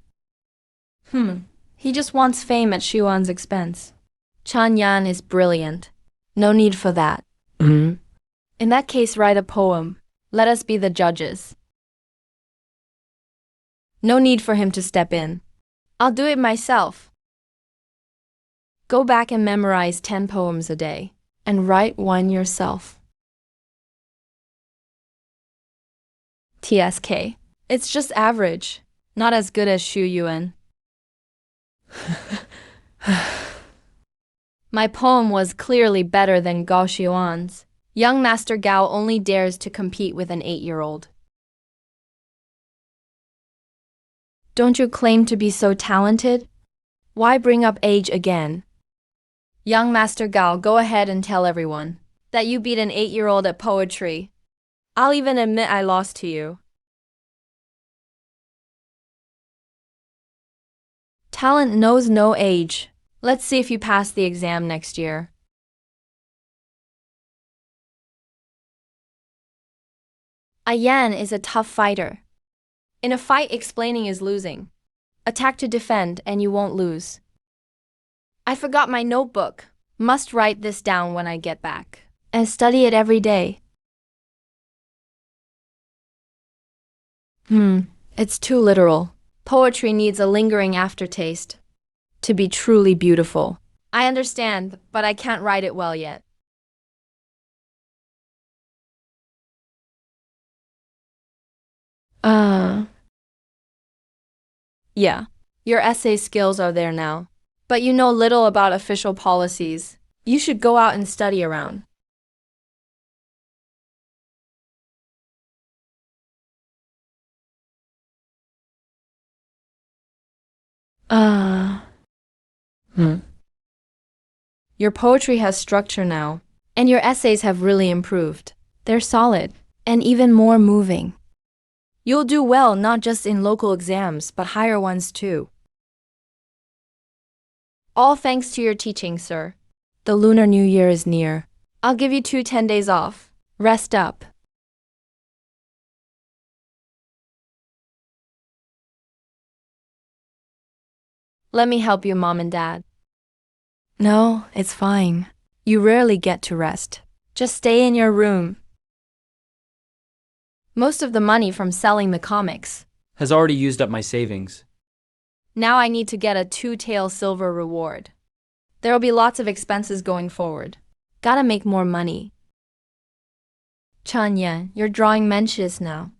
Speaker 1: He just wants fame at Xuan's expense. Chanyan is brilliant. No need for that. In that case, write a poem. Let us be the judges. No need for him to step in. I'll do it myself. Go back and memorize 10 poems a day, and write one yourself. TSK. It's just average, not as good as Xu Yuan. My poem was clearly better than Gao Xuan's. Young Master Gao only dares to compete with an 8-year-old. Don't you claim to be so talented? Why bring up age again? Young Master Gao, go ahead and tell everyone that you beat an 8-year-old at poetry. I'll even admit I lost to you. Talent knows no age. Let's see if you pass the exam next year. Ayan is a tough fighter. In a fight, explaining is losing. Attack to defend and you won't lose. I forgot my notebook. Must write this down when I get back. And study it every day. It's too literal. Poetry needs a lingering aftertaste to be truly beautiful. I understand, but I can't write it well yet. Yeah, your essay skills are there now. But you know little about official policies. You should go out and study around. Your poetry has structure now, and your essays have really improved. They're solid, and even more moving. You'll do well not just in local exams, but higher ones too. All thanks to your teaching, sir. The Lunar New Year is near. I'll give you 10 days off. Rest up. Let me help you, Mom and Dad. No, it's fine. You rarely get to rest. Just stay in your room. Most of the money from selling the comics
Speaker 2: Has already used up my savings.
Speaker 1: Now I need to get a 2-tail silver reward. There'll be lots of expenses going forward. Gotta make more money. Chanya, you're drawing Mencius now.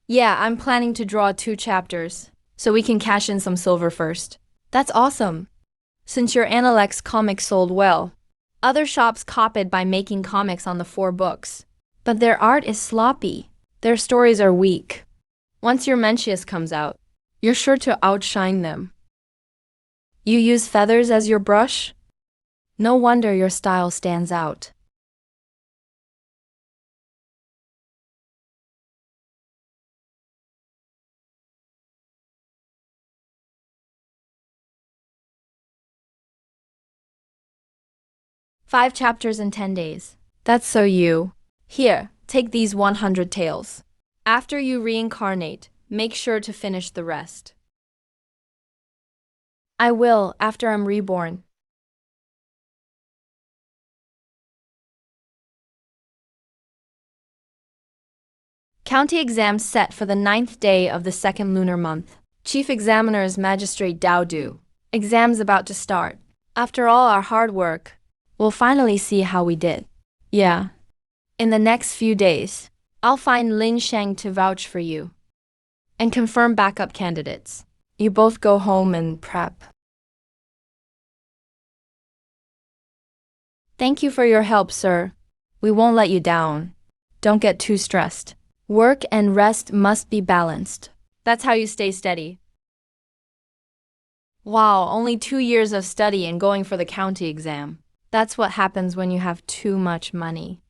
Speaker 1: Yeah, I'm planning to draw 2 chapters, so we can cash in some silver first. That's awesome. Since your Analects comic sold well, other shops copied by making comics on the 4 books. But their art is sloppy. Their stories are weak. Once your Mencius comes out, you're sure to outshine them. You use feathers as your brush? No wonder your style stands out. Five chapters in 10 days. That's so you. Here, take these 100 taels. After you reincarnate, make sure to finish the rest. I will, after I'm reborn. County exams set for the 9th day of the 2nd lunar month. Chief Examiner is Magistrate Dao Du. Exams about to start. After all our hard work, we'll finally see how we did. Yeah. In the next few days, I'll find Lin Sheng to vouch for you and confirm backup candidates. You both go home and prep. Thank you for your help, sir. We won't let you down. Don't get too stressed. Work and rest must be balanced. That's how you stay steady. Wow, only 2 years of study and going for the county exam. That's what happens when you have too much money.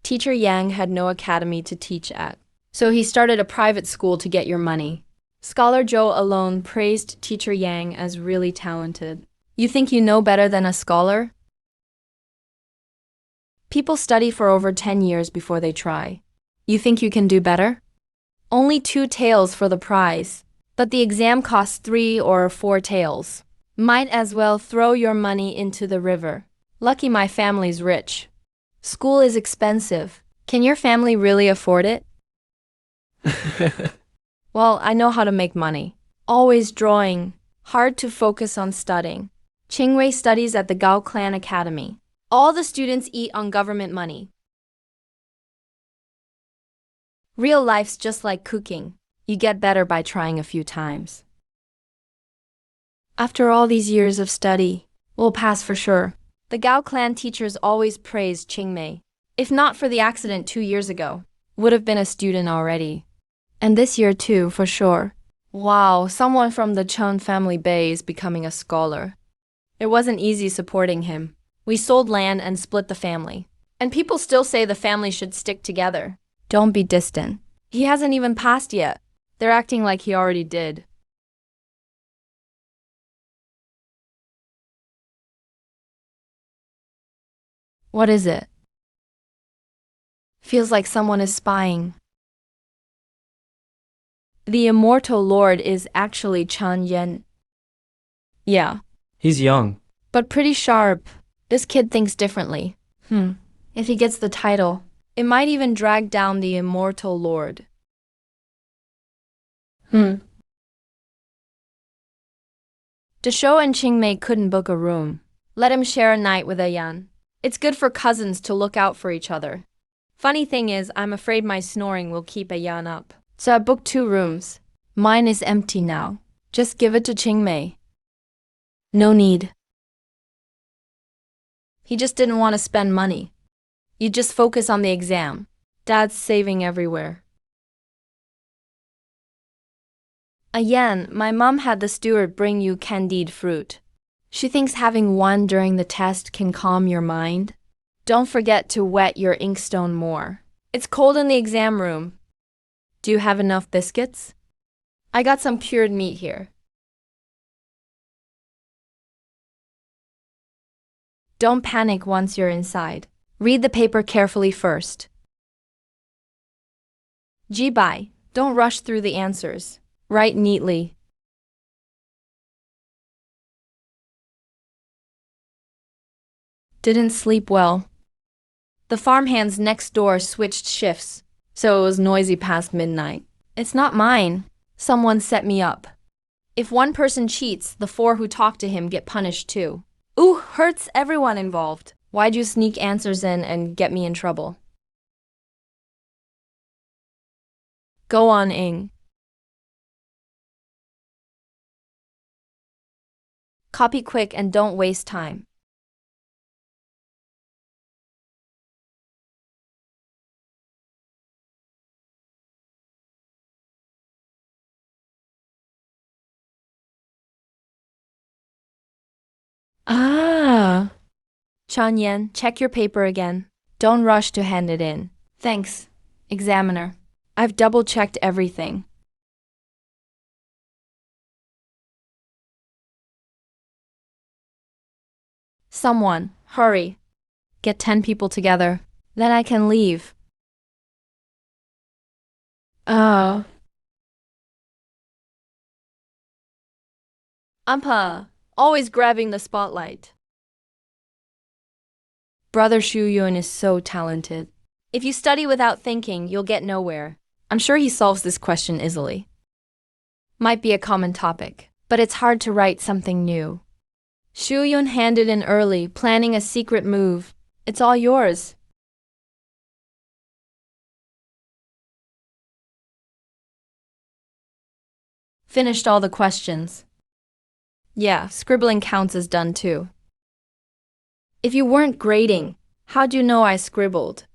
Speaker 1: Teacher Yang had no academy to teach at, so he started a private school to get your money. Scholar Joe alone praised Teacher Yang as really talented. You think you know better than a scholar? People study for over 10 years before they try. You think you can do better? Only 2 taels for the prize, but the exam costs 3 or 4 taels. Might as well throw your money into the river. Lucky my family's rich. School is expensive. Can your family really afford it? Well, I know how to make money. Always drawing. Hard to focus on studying. Qingwei studies at the Gao Clan Academy. All the students eat on government money. Real life's just like cooking. You get better by trying a few times. After all these years of study, we'll pass for sure. The Gao Clan teachers always praised Qingmei. If not for the accident 2 years ago, would have been a student already. And this year too, for sure. Wow, someone from the Chen family Bay is becoming a scholar. It wasn't easy supporting him. We sold land and split the family. And people still say the family should stick together. Don't be distant. He hasn't even passed yet. They're acting like he already did. What is it? Feels like someone is spying. The immortal lord is actually Chan Yen. Yeah,
Speaker 2: He's young.
Speaker 1: but pretty sharp. This kid thinks differently. If he gets the title, it might even drag down the immortal lord. Deshou and Qingmei couldn't book a room. Let him share a night with Ayan. It's good for cousins to look out for each other. Funny thing is, I'm afraid my snoring will keep Ayan up. So I booked 2 rooms. Mine is empty now. Just give it to Qingmei. No need. He just didn't want to spend money. You just focus on the exam. Dad's saving everywhere. Ayan, my mom had the steward bring you candied fruit. She thinks having one during the test can calm your mind. Don't forget to wet your inkstone more. It's cold in the exam room. Do you have enough biscuits? I got some cured meat here. Don't panic once you're inside. Read the paper carefully first. Jibai, don't rush through the answers. Write neatly. Didn't sleep well. The farmhands next door switched shifts, so it was noisy past midnight. It's not mine. Someone set me up. If one person cheats, the 4 who talk to him get punished too. Ooh, hurts everyone involved. Why'd you sneak answers in and get me in trouble? Go on, Ing. Copy quick and don't waste time. Ah. Chan Yan, check your paper again. Don't rush to hand it in. Thanks, examiner. I've double-checked everything. Someone, hurry. Get 10 people together. Then I can leave. Oh. Ampa, always grabbing the spotlight. Brother Shu Yun is so talented. If you study without thinking, you'll get nowhere. I'm sure he solves this question easily. Might be a common topic, but it's hard to write something new. Shu Yun handed in early, planning a secret move. It's all yours. Finished all the questions. Yeah, scribbling counts as done too. If you weren't grading, how'd you know I scribbled?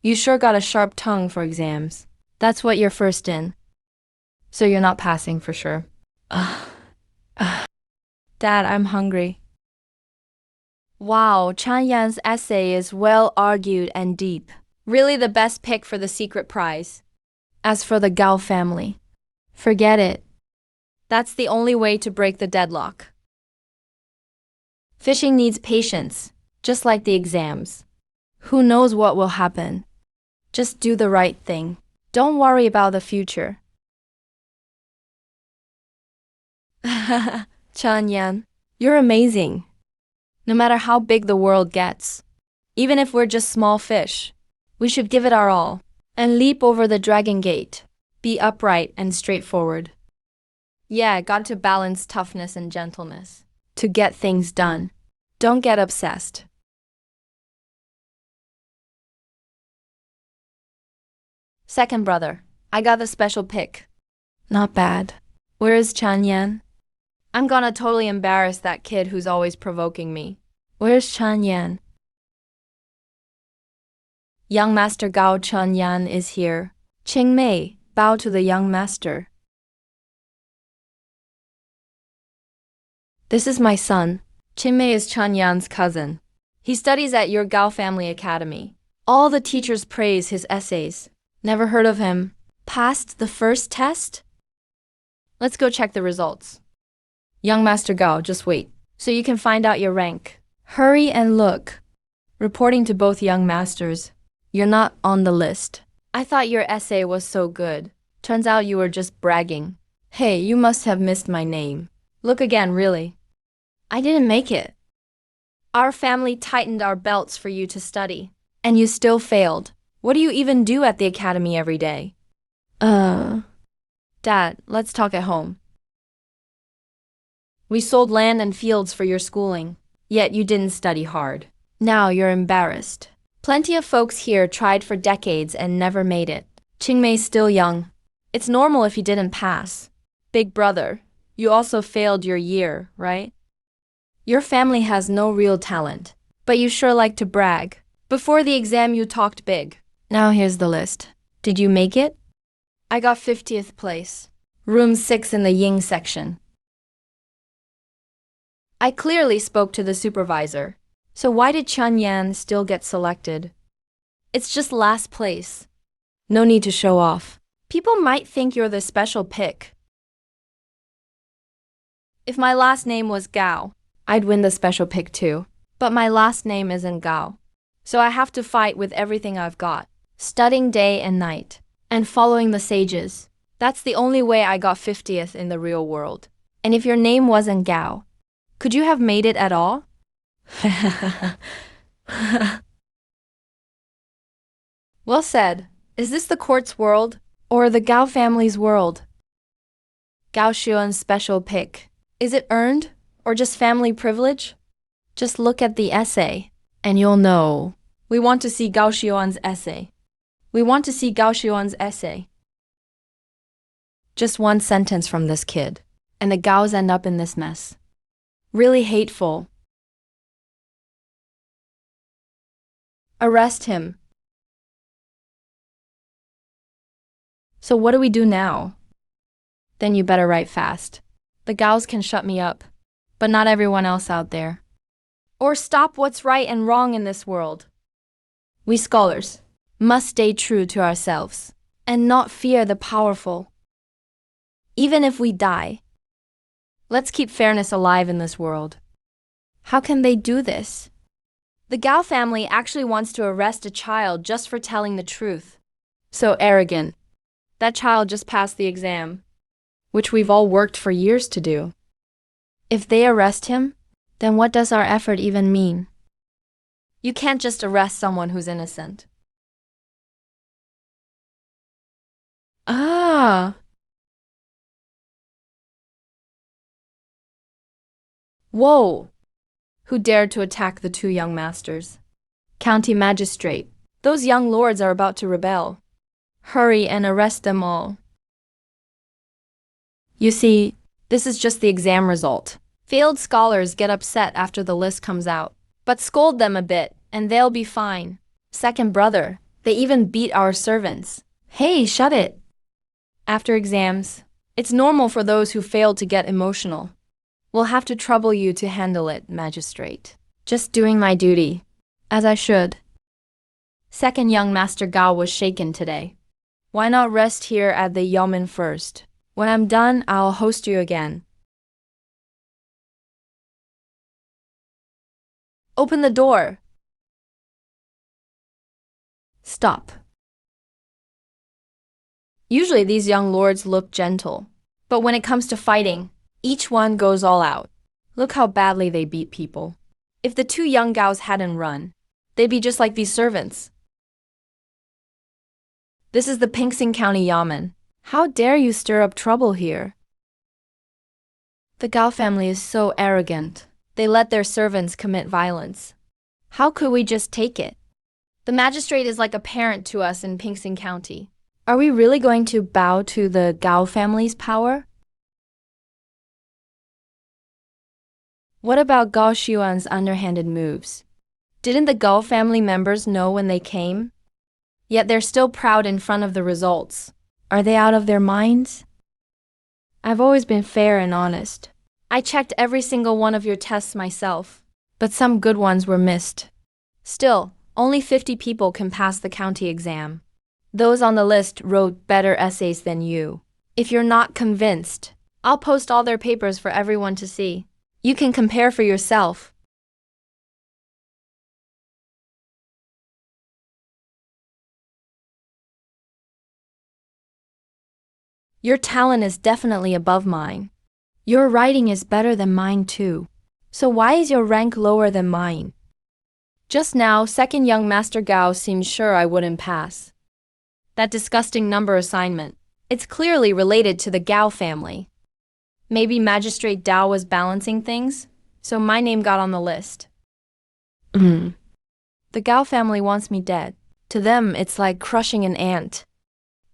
Speaker 1: You sure got a sharp tongue for exams. That's what you're first in. So you're not passing for sure. Ugh. Ugh. Dad, I'm hungry. Wow, Chan Yan's essay is well argued and deep. Really the best pick for the secret prize. As for the Gao family, forget it. That's the only way to break the deadlock. Fishing needs patience, just like the exams. Who knows what will happen? Just do the right thing. Don't worry about the future. Chan Yan, you're amazing. No matter how big the world gets, even if we're just small fish, we should give it our all and leap over the dragon gate. Be upright and straightforward. Yeah, got to balance toughness and gentleness to get things done. Don't get obsessed. Second brother, I got the special pick. Not bad. Where is Chan Yan? I'm gonna totally embarrass that kid who's always provoking me. Where's Chan Yan? Young Master Gao Chan Yan is here. Qing Mei, bow to the young master. This is my son. Qing Mei is Chan Yan's cousin. He studies at your Gao Family Academy. All the teachers praise his essays. Never heard of him. Passed the first test? Let's go check the results. Young Master Gao, just wait, so you can find out your rank. Hurry and look. Reporting to both young masters. You're not on the list. I thought your essay was so good. Turns out you were just bragging. Hey, you must have missed my name. Look again, really. I didn't make it. Our family tightened our belts for you to study, and you still failed. What do you even do at the academy every day? Dad, let's talk at home. We sold land and fields for your schooling, yet you didn't study hard. Now you're embarrassed. Plenty of folks here tried for decades and never made it. Qing Mei's still young. It's normal if you didn't pass. Big brother, you also failed your year, right? Your family has no real talent, but you sure like to brag. Before the exam you talked big. Now here's the list. Did you make it? I got 50th place. Room 6 in the Ying section. I clearly spoke to the supervisor. So why did Chan Yan still get selected? It's just last place. No need to show off. People might think you're the special pick. If my last name was Gao, I'd win the special pick too. But my last name isn't Gao. So I have to fight with everything I've got. Studying day and night. And following the sages. That's the only way I got 50th in the real world. And if your name wasn't Gao, could you have made it at all? Well said. Is this the court's world, or the Gao family's world? Gao Xuan's special pick. Is it earned, or just family privilege? Just look at the essay, and you'll know. We want to see Gao Xuan's essay. We want to see Gao Xuan's essay. Just one sentence from this kid, and the Gaos end up in this mess. Really hateful. Arrest him. So what do we do now? Then you better write fast. The Gaos can shut me up, but not everyone else out there. Or stop what's right and wrong in this world. We scholars must stay true to ourselves and not fear the powerful. Even if we die, let's keep fairness alive in this world. How can they do this? The Gao family actually wants to arrest a child just for telling the truth. So arrogant. That child just passed the exam, which we've all worked for years to do. If they arrest him, then what does our effort even mean? You can't just arrest someone who's innocent. Whoa! Who dared to attack the two young masters? County magistrate. Those young lords are about to rebel. Hurry and arrest them all. You see, this is just the exam result. Failed scholars get upset after the list comes out, but scold them a bit, and they'll be fine. Second brother, They even beat our servants. Hey, shut it! After exams, it's normal for those who fail to get emotional. We'll have to trouble you to handle it, magistrate. Just doing my duty, as I should. Second young Master Gao was shaken today. Why not rest here at the yamen first? When I'm done, I'll host you again. Open the door. Stop. Usually these young lords look gentle, but when it comes to fighting, each one goes all out. Look how badly they beat people. If the two young Gaos hadn't run, they'd be just like these servants. This is the Pingsing County Yamen. How dare you stir up trouble here? The Gao family is so arrogant. They let their servants commit violence. How could we just take it? The magistrate is like a parent to us in Pingsing County. Are we really going to bow to the Gao family's power? What about Gao Xuan's underhanded moves? Didn't the Gao family members know when they came? Yet they're still proud in front of the results. Are they out of their minds? I've always been fair and honest. I checked every single one of your tests myself, but some good ones were missed. Still, only 50 people can pass the county exam. Those on the list wrote better essays than you. If you're not convinced, I'll post all their papers for everyone to see. You can compare for yourself. Your talent is definitely above mine. Your writing is better than mine too. So why is your rank lower than mine? Just now, second young Master Gao seemed sure I wouldn't pass. That disgusting number assignment. It's clearly related to the Gao family. Maybe Magistrate Dao was balancing things, so my name got on the list. The Gao family wants me dead. To them, it's like crushing an ant.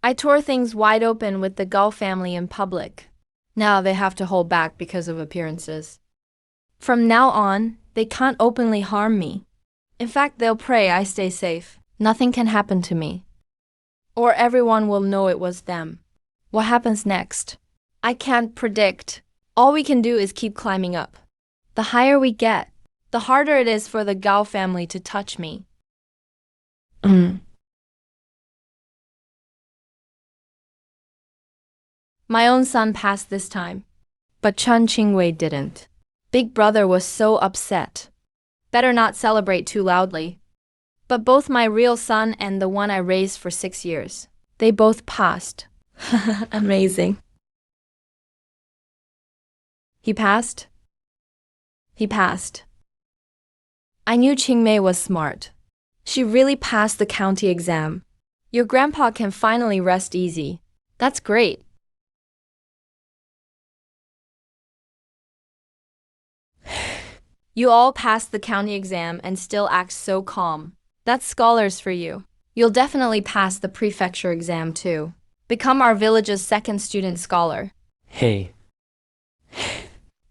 Speaker 1: I tore things wide open with the Gao family in public. Now they have to hold back because of appearances. From now on, they can't openly harm me. In fact, they'll pray I stay safe. Nothing can happen to me. Or everyone will know it was them. What happens next? I can't predict. All we can do is keep climbing up. The higher we get, the harder it is for the Gao family to touch me. My own son passed this time, but Chen Qingwei didn't. Big brother was so upset. Better not celebrate too loudly. But both my real son and the one I raised for 6 years, they both passed. Amazing. He passed? He passed. I knew Qingmei was smart. She really passed the county exam. Your grandpa can finally rest easy. That's great. You all passed the county exam and still act so calm. That's scholars for you. You'll definitely pass the prefecture exam too. Become our village's second student scholar.
Speaker 2: Hey.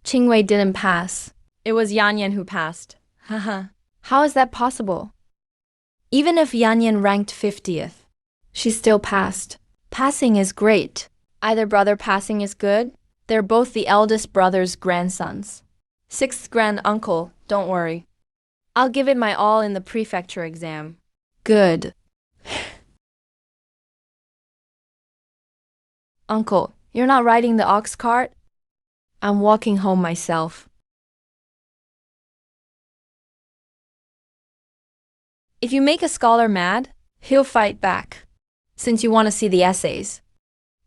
Speaker 1: Qingwei didn't pass. It was Yanyan who passed. Haha. How is that possible? Even if Yanyan ranked 50th, she still passed. Passing is great. Either brother passing is good. They're both the eldest brother's grandsons. 6th grand-uncle, don't worry. I'll give it my all in the prefecture exam. Good. Uncle, you're not riding the ox cart? I'm walking home myself. If you make a scholar mad, he'll fight back. Since you want to see the essays,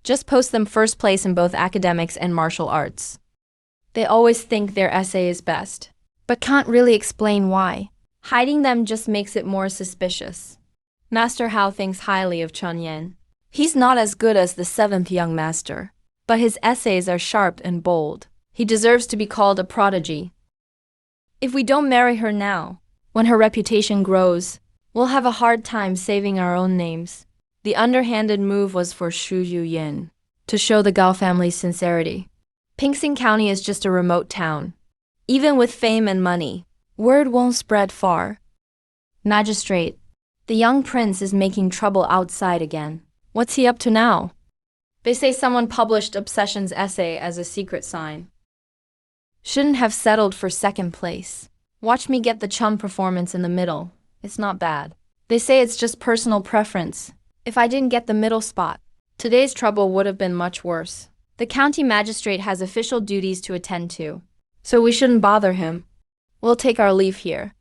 Speaker 1: just post them first place in both academics and martial arts. They always think their essay is best, but can't really explain why. Hiding them just makes it more suspicious. Master Hao thinks highly of Chun Yan. He's not as good as the 7th young master, but his essays are sharp and bold. He deserves to be called a prodigy. If we don't marry her now, when her reputation grows, we'll have a hard time saving our own names. The underhanded move was for Shu Yuyin, to show the Gao family's sincerity. Pingsing County is just a remote town. Even with fame and money, word won't spread far. Magistrate, The young prince is making trouble outside again. What's he up to now? They say someone published Obsession's essay as a secret sign. Shouldn't have settled for second place. Watch me get the chum performance in the middle. It's not bad. They say it's just personal preference. If I didn't get the middle spot, today's trouble would have been much worse. The county magistrate has official duties to attend to, so we shouldn't bother him. We'll take our leave here.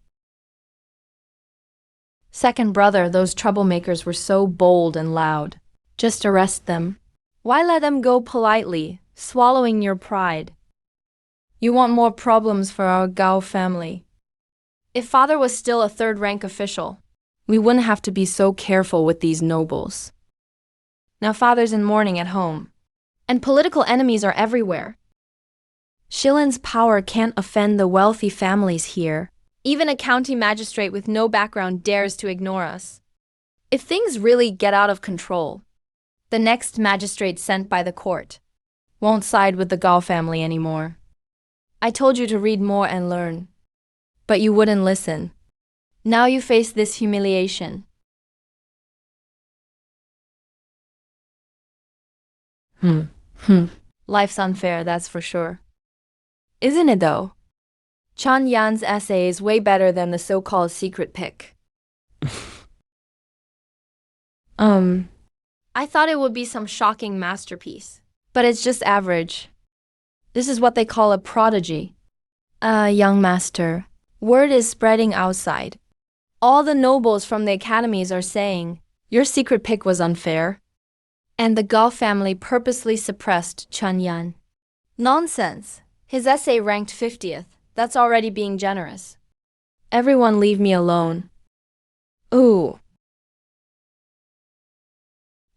Speaker 1: Second brother, those troublemakers were so bold and loud. Just arrest them. Why let them go politely, swallowing your pride? You want more problems for our Gao family. If father was still a third-rank official, we wouldn't have to be so careful with these nobles. Now father's in mourning at home, and political enemies are everywhere. Shilin's power can't offend the wealthy families here. Even a county magistrate with no background dares to ignore us. If things really get out of control, the next magistrate sent by the court won't side with the Gao family anymore. I told you to read more and learn, but you wouldn't listen. Now you face this humiliation. Life's unfair, that's for sure. Isn't it though? Chen Yan's essay is way better than the so-called secret pick. I thought it would be some shocking masterpiece, but it's just average. This is what they call a prodigy. Young master, word is spreading outside. All the nobles from the academies are saying, your secret pick was unfair. And the Gao family purposely suppressed Chen Yan. Nonsense. His essay ranked 50th. That's already being generous. Everyone leave me alone. Ooh.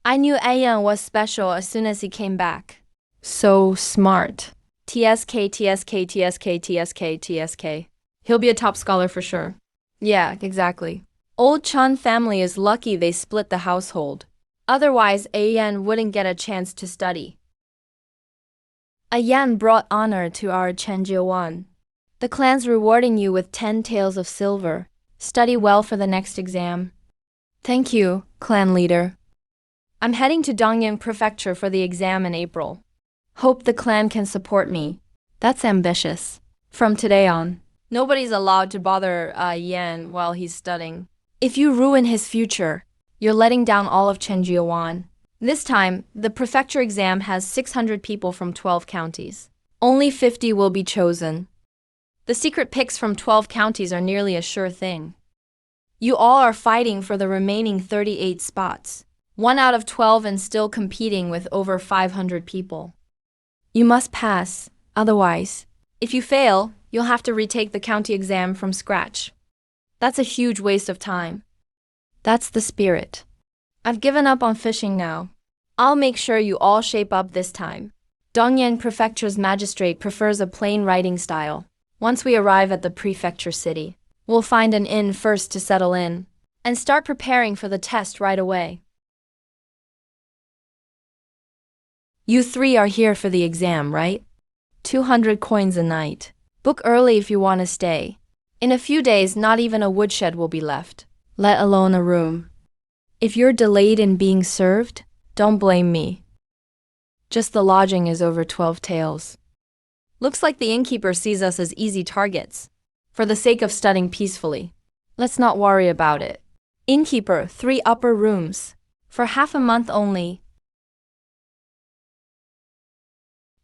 Speaker 1: I knew Ayan was special as soon as he came back. So smart. TSK, TSK, TSK, TSK, TSK. He'll be a top scholar for sure. Yeah, exactly. Old Chen family is lucky they split the household. Otherwise, Ayan wouldn't get a chance to study. Ayan brought honor to our Chenjiuan. The clan's rewarding you with 10 taels of silver. Study well for the next exam. Thank you, clan leader. I'm heading to Dongyang Prefecture for the exam in April. Hope the clan can support me. That's ambitious. From today on, nobody's allowed to bother Yan while he's studying. If you ruin his future, you're letting down all of Chenjiuan. This time, the prefecture exam has 600 people from 12 counties. Only 50 will be chosen. The secret picks from 12 counties are nearly a sure thing. You all are fighting for the remaining 38 spots. 1 out of 12 and still competing with over 500 people. You must pass, otherwise, if you fail, you'll have to retake the county exam from scratch. That's a huge waste of time. That's the spirit. I've given up on fishing now. I'll make sure you all shape up this time. Dongyang Prefecture's magistrate prefers a plain writing style. Once we arrive at the prefecture city, we'll find an inn first to settle in, and start preparing for the test right away. You 3 are here for the exam, right? 200 coins a night. Book early if you want to stay. In a few days, not even a woodshed will be left, let alone a room. If you're delayed in being served, don't blame me. Just the lodging is over 12 taels. Looks like the innkeeper sees us as easy targets, for the sake of studying peacefully. Let's not worry about it. Innkeeper, 3 upper rooms, for half a month only.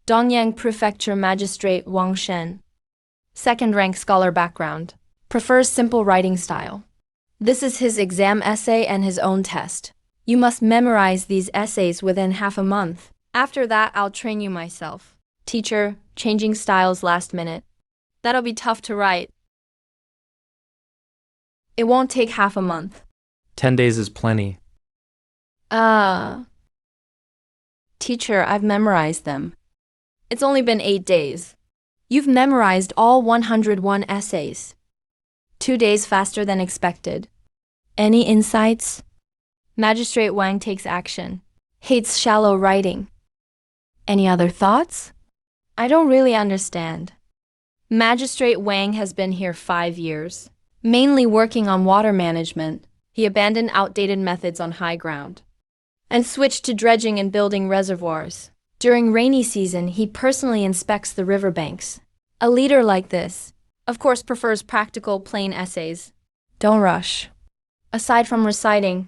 Speaker 1: Dongyang Prefecture Magistrate Wang Shen. Second-rank scholar background. Prefers simple writing style. This is his exam essay and his own test. You must memorize these essays within half a month. After that, I'll train you myself. Teacher, changing styles last minute. That'll be tough to write. It won't take half a month.
Speaker 2: 10 days is plenty.
Speaker 1: Teacher, I've memorized them. It's only been 8 days. You've memorized all 101 essays. 2 days faster than expected. Any insights? Magistrate Wang takes action. Hates shallow writing. Any other thoughts? I don't really understand. Magistrate Wang has been here 5 years, mainly working on water management. He abandoned outdated methods on high ground and switched to dredging and building reservoirs. During rainy season, he personally inspects the riverbanks. A leader like this, of course, prefers practical, plain essays. Don't rush. Aside from reciting,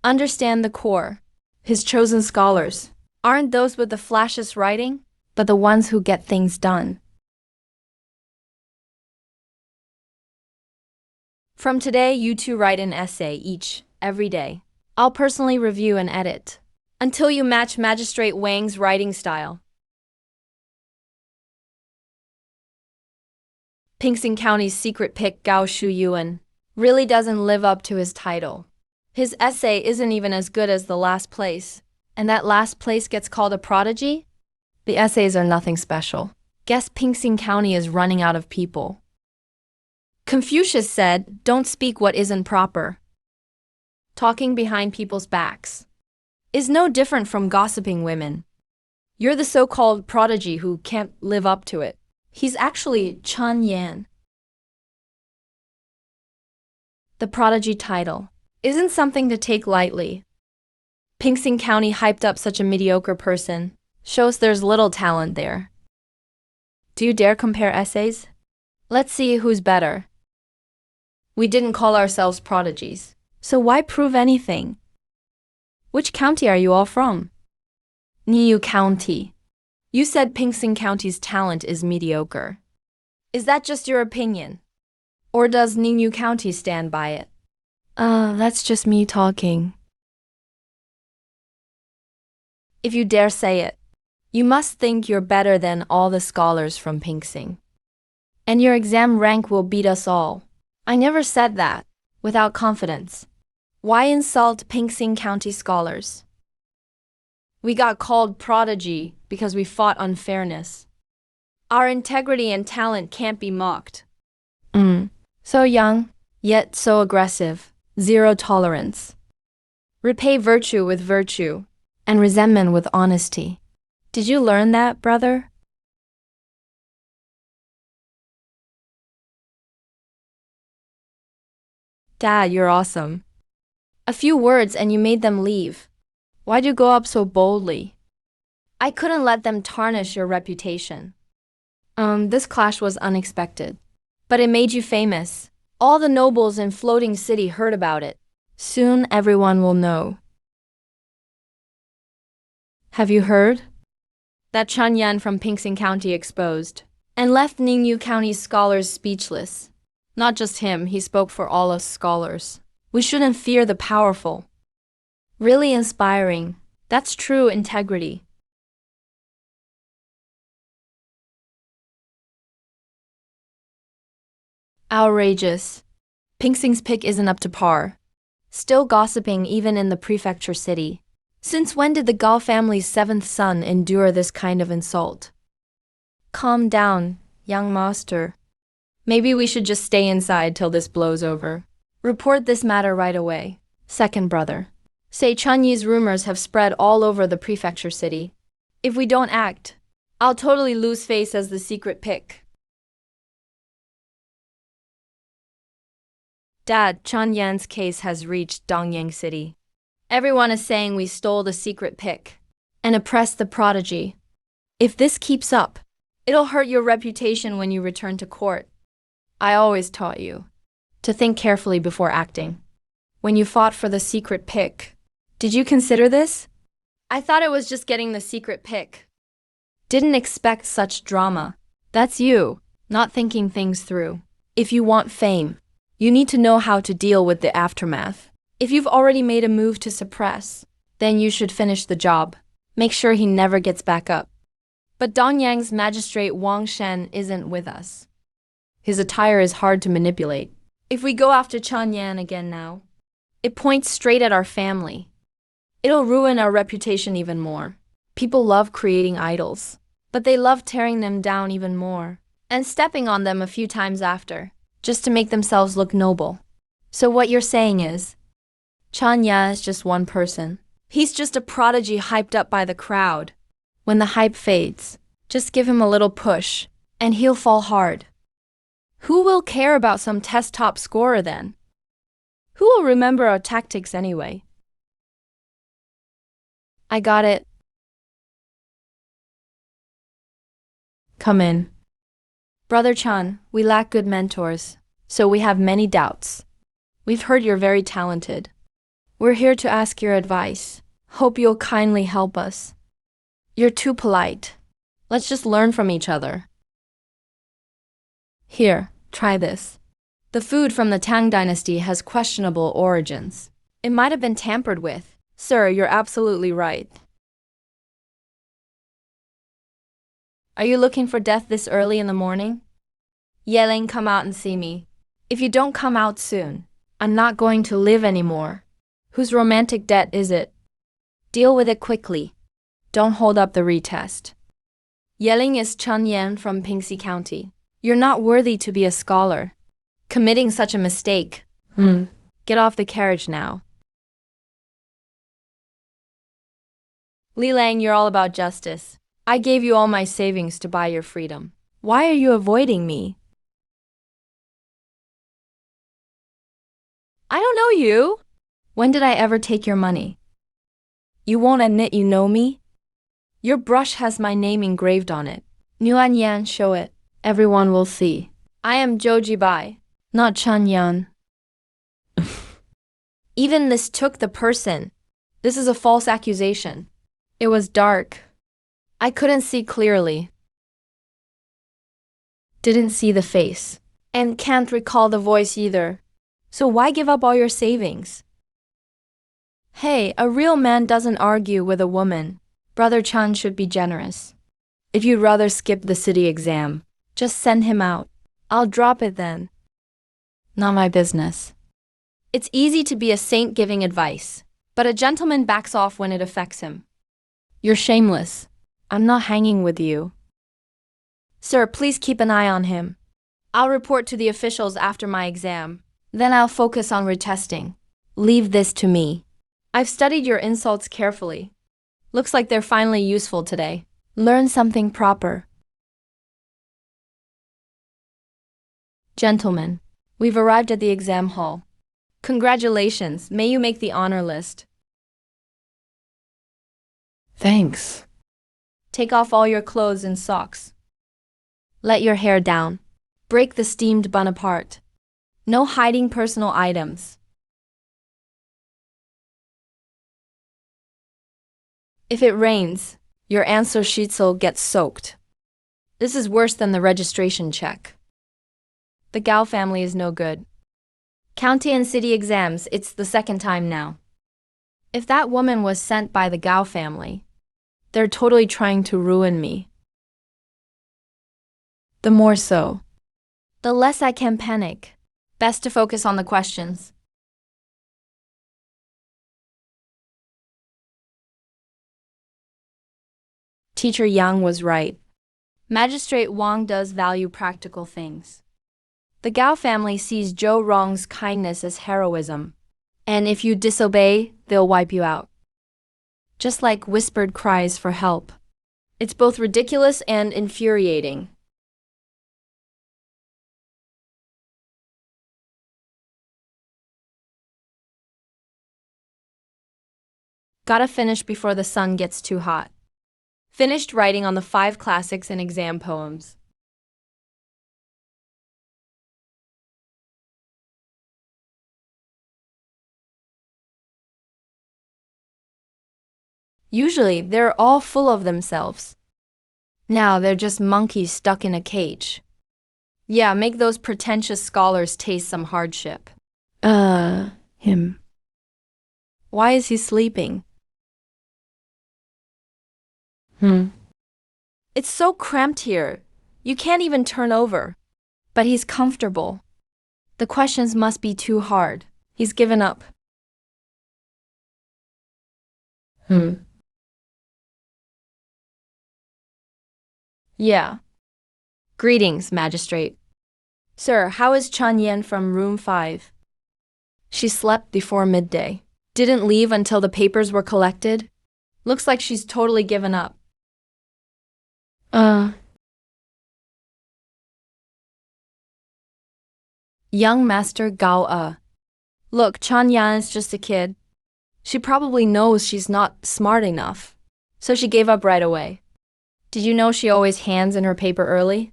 Speaker 1: understand the core. His chosen scholars aren't those with the flashiest writing, but the ones who get things done. From today, you two write an essay each, every day. I'll personally review and edit until you match Magistrate Wang's writing style. Pingsing County's secret pick Gao Shuyuan really doesn't live up to his title. His essay isn't even as good as the last place, and that last place gets called a prodigy? The essays are nothing special. Guess Pingsing County is running out of people. Confucius said, "Don't speak what isn't proper." Talking behind people's backs is no different from gossiping women. You're the so-called prodigy who can't live up to it. He's actually Chen Yan. The prodigy title isn't something to take lightly. Pingsing County hyped up such a mediocre person shows there's little talent there. Do you dare compare essays? Let's see who's better. We didn't call ourselves prodigies, so why prove anything? Which county are you all from? Niu County. You said Pingsing County's talent is mediocre. Is that just your opinion? Or does Niu County stand by it? That's just me talking. If you dare say it, you must think you're better than all the scholars from Pingsing. And your exam rank will beat us all. I never said that, without confidence. Why insult Pingsing County scholars? We got called prodigy because we fought unfairness. Our integrity and talent can't be mocked. So young, yet so aggressive. Zero tolerance. Repay virtue with virtue, and resentment with honesty. Did you learn that, brother? Dad, you're awesome. A few words and you made them leave. Why'd you go up so boldly? I couldn't let them tarnish your reputation. This clash was unexpected. But it made you famous. All the nobles in Floating City heard about it. Soon everyone will know. Have you heard? That Chen Yan from Pingsing County exposed and left Ningyu County's scholars speechless. Not just him, he spoke for all us scholars. We shouldn't fear the powerful. Really inspiring. That's true integrity. Outrageous. Pingsing's pick isn't up to par. Still gossiping even in the prefecture city. Since when did the Gao family's seventh son endure this kind of insult? Calm down, young master. Maybe we should just stay inside till this blows over. Report this matter right away. Second brother. Say Chen Yi's rumors have spread all over the prefecture city. If we don't act, I'll totally lose face as the secret pick. Dad, Chen Yan's case has reached Dongyang City. Everyone is saying we stole the secret pick and oppressed the prodigy. If this keeps up, it'll hurt your reputation when you return to court. I always taught you to think carefully before acting. When you fought for the secret pick, did you consider this? I thought it was just getting the secret pick. Didn't expect such drama. That's you, not thinking things through. If you want fame, you need to know how to deal with the aftermath. If you've already made a move to suppress, then you should finish the job. Make sure he never gets back up. But Dongyang's magistrate Wang Shen isn't with us. His attire is hard to manipulate. If we go after Chen Yan again now, it points straight at our family. It'll ruin our reputation even more. People love creating idols, but they love tearing them down even more and stepping on them a few times after, just to make themselves look noble. So what you're saying is, Chen Yan is just one person. He's just a prodigy hyped up by the crowd. When the hype fades, just give him a little push, and he'll fall hard. Who will care about some test top scorer then? Who will remember our tactics anyway? I got it. Come in. Brother Chan, we lack good mentors, so we have many doubts. We've heard you're very talented. We're here to ask your advice. Hope you'll kindly help us. You're too polite. Let's just learn from each other. Here, try this. The food from the Tang dynasty has questionable origins. It might have been tampered with. Sir, you're absolutely right. Are you looking for death this early in the morning? Yelling, come out and see me. If you don't come out soon, I'm not going to live anymore. Whose romantic debt is it? Deal with it quickly. Don't hold up the retest. Yelling is Chun Yan from Pingxi County. You're not worthy to be a scholar. Committing such a mistake. Get off the carriage now. Li Lang, you're all about justice. I gave you all my savings to buy your freedom. Why are you avoiding me? I don't know you. When did I ever take your money? You won't admit you know me? Your brush has my name engraved on it. Nuan Yan, show it. Everyone will see. I am Joji Bai, not Chan Yan. Even mistook the person. This is a false accusation. It was dark. I couldn't see clearly. Didn't see the face. And can't recall the voice either. So why give up all your savings? Hey, a real man doesn't argue with a woman. Brother Chan should be generous. If you'd rather skip the city exam, just send him out. I'll drop it then. Not my business. It's easy to be a saint giving advice, but a gentleman backs off when it affects him. You're shameless. I'm not hanging with you. Sir, please keep an eye on him. I'll report to the officials after my exam. Then I'll focus on retesting. Leave this to me. I've studied your insults carefully. Looks like they're finally useful today. Learn something proper. Gentlemen, we've arrived at the exam hall. Congratulations, may you make the honor list.
Speaker 2: Thanks.
Speaker 1: Take off all your clothes and socks. Let your hair down. Break the steamed bun apart. No hiding personal items. If it rains, your answer sheets will get soaked. This is worse than the registration check. The Gao family is no good. County and city exams, it's the second time now. If that woman was sent by the Gao family, they're totally trying to ruin me. The more so, the less I can panic. Best to focus on the questions. Teacher Yang was right. Magistrate Wang does value practical things. The Gao family sees Zhou Rong's kindness as heroism, and if you disobey, they'll wipe you out. Just like whispered cries for help. It's both ridiculous and infuriating. Gotta finish before the sun gets too hot. Finished writing on the 5 classics and exam poems. Usually, they're all full of themselves. Now they're just monkeys stuck in a cage. Yeah, make those pretentious scholars taste some hardship. Him. Why is he sleeping? It's so cramped here. You can't even turn over. But he's comfortable. The questions must be too hard. He's given up. Yeah. Greetings, magistrate. Sir, how is Chun Yan from room 5? She slept before midday. Didn't leave until the papers were collected. Looks like she's totally given up. Young Master Gao. Look, Chan Yan is just a kid. She probably knows she's not smart enough. So she gave up right away. Did you know she always hands in her paper early?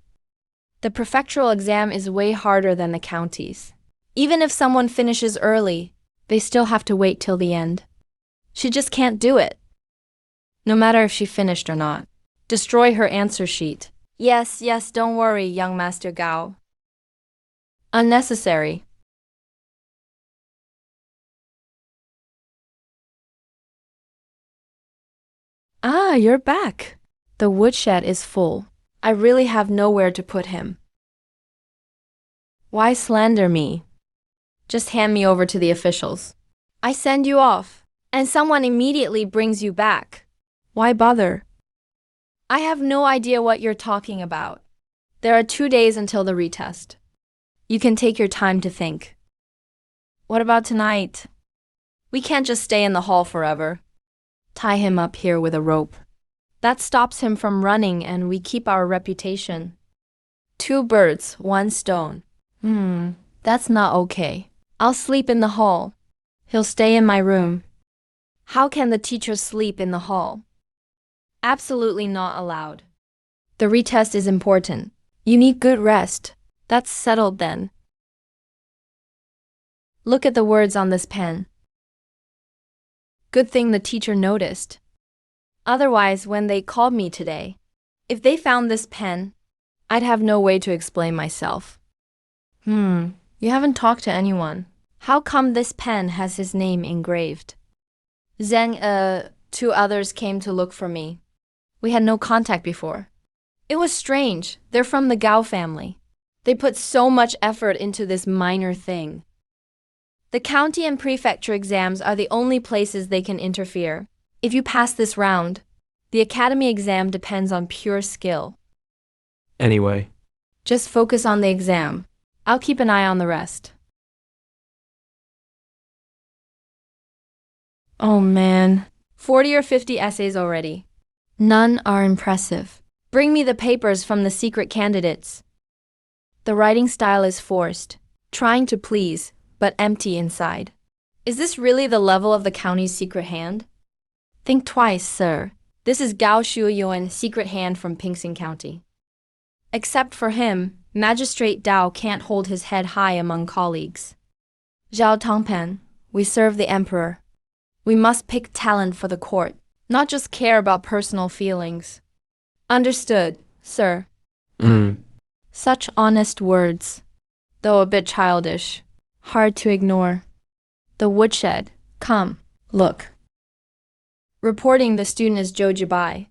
Speaker 1: The prefectural exam is way harder than the counties. Even if someone finishes early, they still have to wait till the end. She just can't do it. No matter if she finished or not. Destroy her answer sheet. Yes, don't worry, young Master Gao. Unnecessary. Ah, you're back. The woodshed is full. I really have nowhere to put him. Why slander me? Just hand me over to the officials. I send you off, and someone immediately brings you back. Why bother? I have no idea what you're talking about. There are 2 days until the retest. You can take your time to think. What about tonight? We can't just stay in the hall forever. Tie him up here with a rope. That stops him from running and we keep our reputation. 2 birds, 1 stone. That's not okay. I'll sleep in the hall. He'll stay in my room. How can the teacher sleep in the hall? Absolutely not allowed. The retest is important. You need good rest. That's settled then. Look at the words on this pen. Good thing the teacher noticed. Otherwise, when they called me today, if they found this pen, I'd have no way to explain myself. You haven't talked to anyone. How come this pen has his name engraved? Zheng, 2 others came to look for me. We had no contact before. It was strange. They're from the Gao family. They put so much effort into this minor thing. The county and prefecture exams are the only places they can interfere. If you pass this round, the academy exam depends on pure skill.
Speaker 2: Anyway,
Speaker 1: Just focus on the exam. I'll keep an eye on the rest. Oh man, 40 or 50 essays already. None are impressive. Bring me the papers from the secret candidates. The writing style is forced, trying to please, but empty inside. Is this really the level of the county's secret hand? Think twice, sir. This is Gao Shuyuan's secret hand from Pingsing County. Except for him, Magistrate Dao can't hold his head high among colleagues. Zhao Tongpan, we serve the emperor. We must pick talent for the court, not just care about personal feelings. Understood, sir. Such honest words, though a bit childish, hard to ignore. The woodshed, come, look. Reporting the student is Zhou Jibai,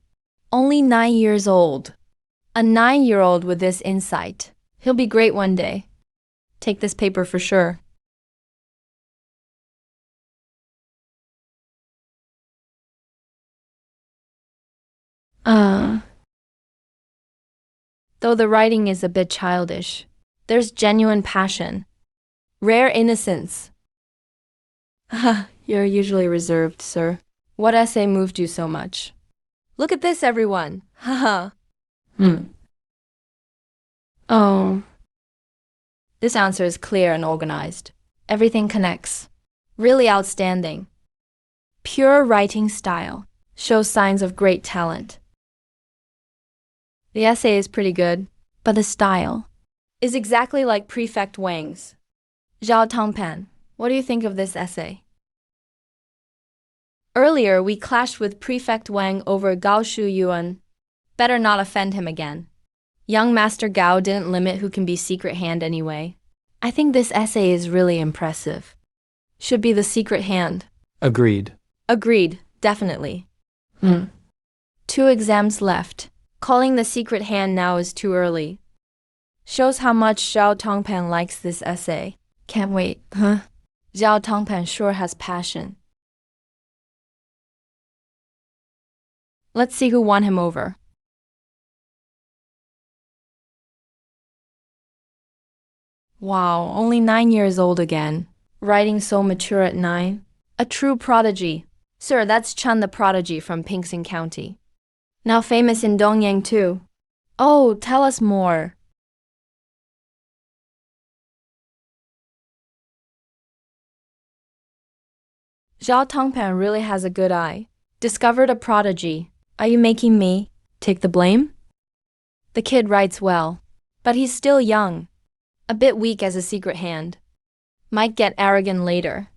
Speaker 1: only 9 years old. A 9-year-old with this insight. He'll be great one day. Take this paper for sure. Though the writing is a bit childish, there's genuine passion, rare innocence. You're usually reserved, sir. What essay moved you so much? Look at this, everyone. Oh. This answer is clear and organized. Everything connects. Really outstanding. Pure writing style. Shows signs of great talent. The essay is pretty good, but the style is exactly like Prefect Wang's. Zhao Tongpan, what do you think of this essay? Earlier, we clashed with Prefect Wang over Gao Shuyuan. Better not offend him again. Young Master Gao didn't limit who can be secret hand anyway. I think this essay is really impressive. Should be the secret hand.
Speaker 2: agreed.
Speaker 1: Agreed, definitely. 2 exams left. Calling the secret hand now is too early. Shows how much Zhao Tongpan likes this essay. Can't wait, huh? Zhao Tongpan sure has passion. Let's see who won him over. Wow, only 9 years old again. Writing so mature at 9. A true prodigy. Sir, that's Chun the prodigy from Pingsing County. Now famous in Dongyang too. Oh, tell us more. Zhao Tongpan really has a good eye. Discovered a prodigy. Are you making me take the blame? The kid writes well, but he's still young. A bit weak as a secret hand. Might get arrogant later.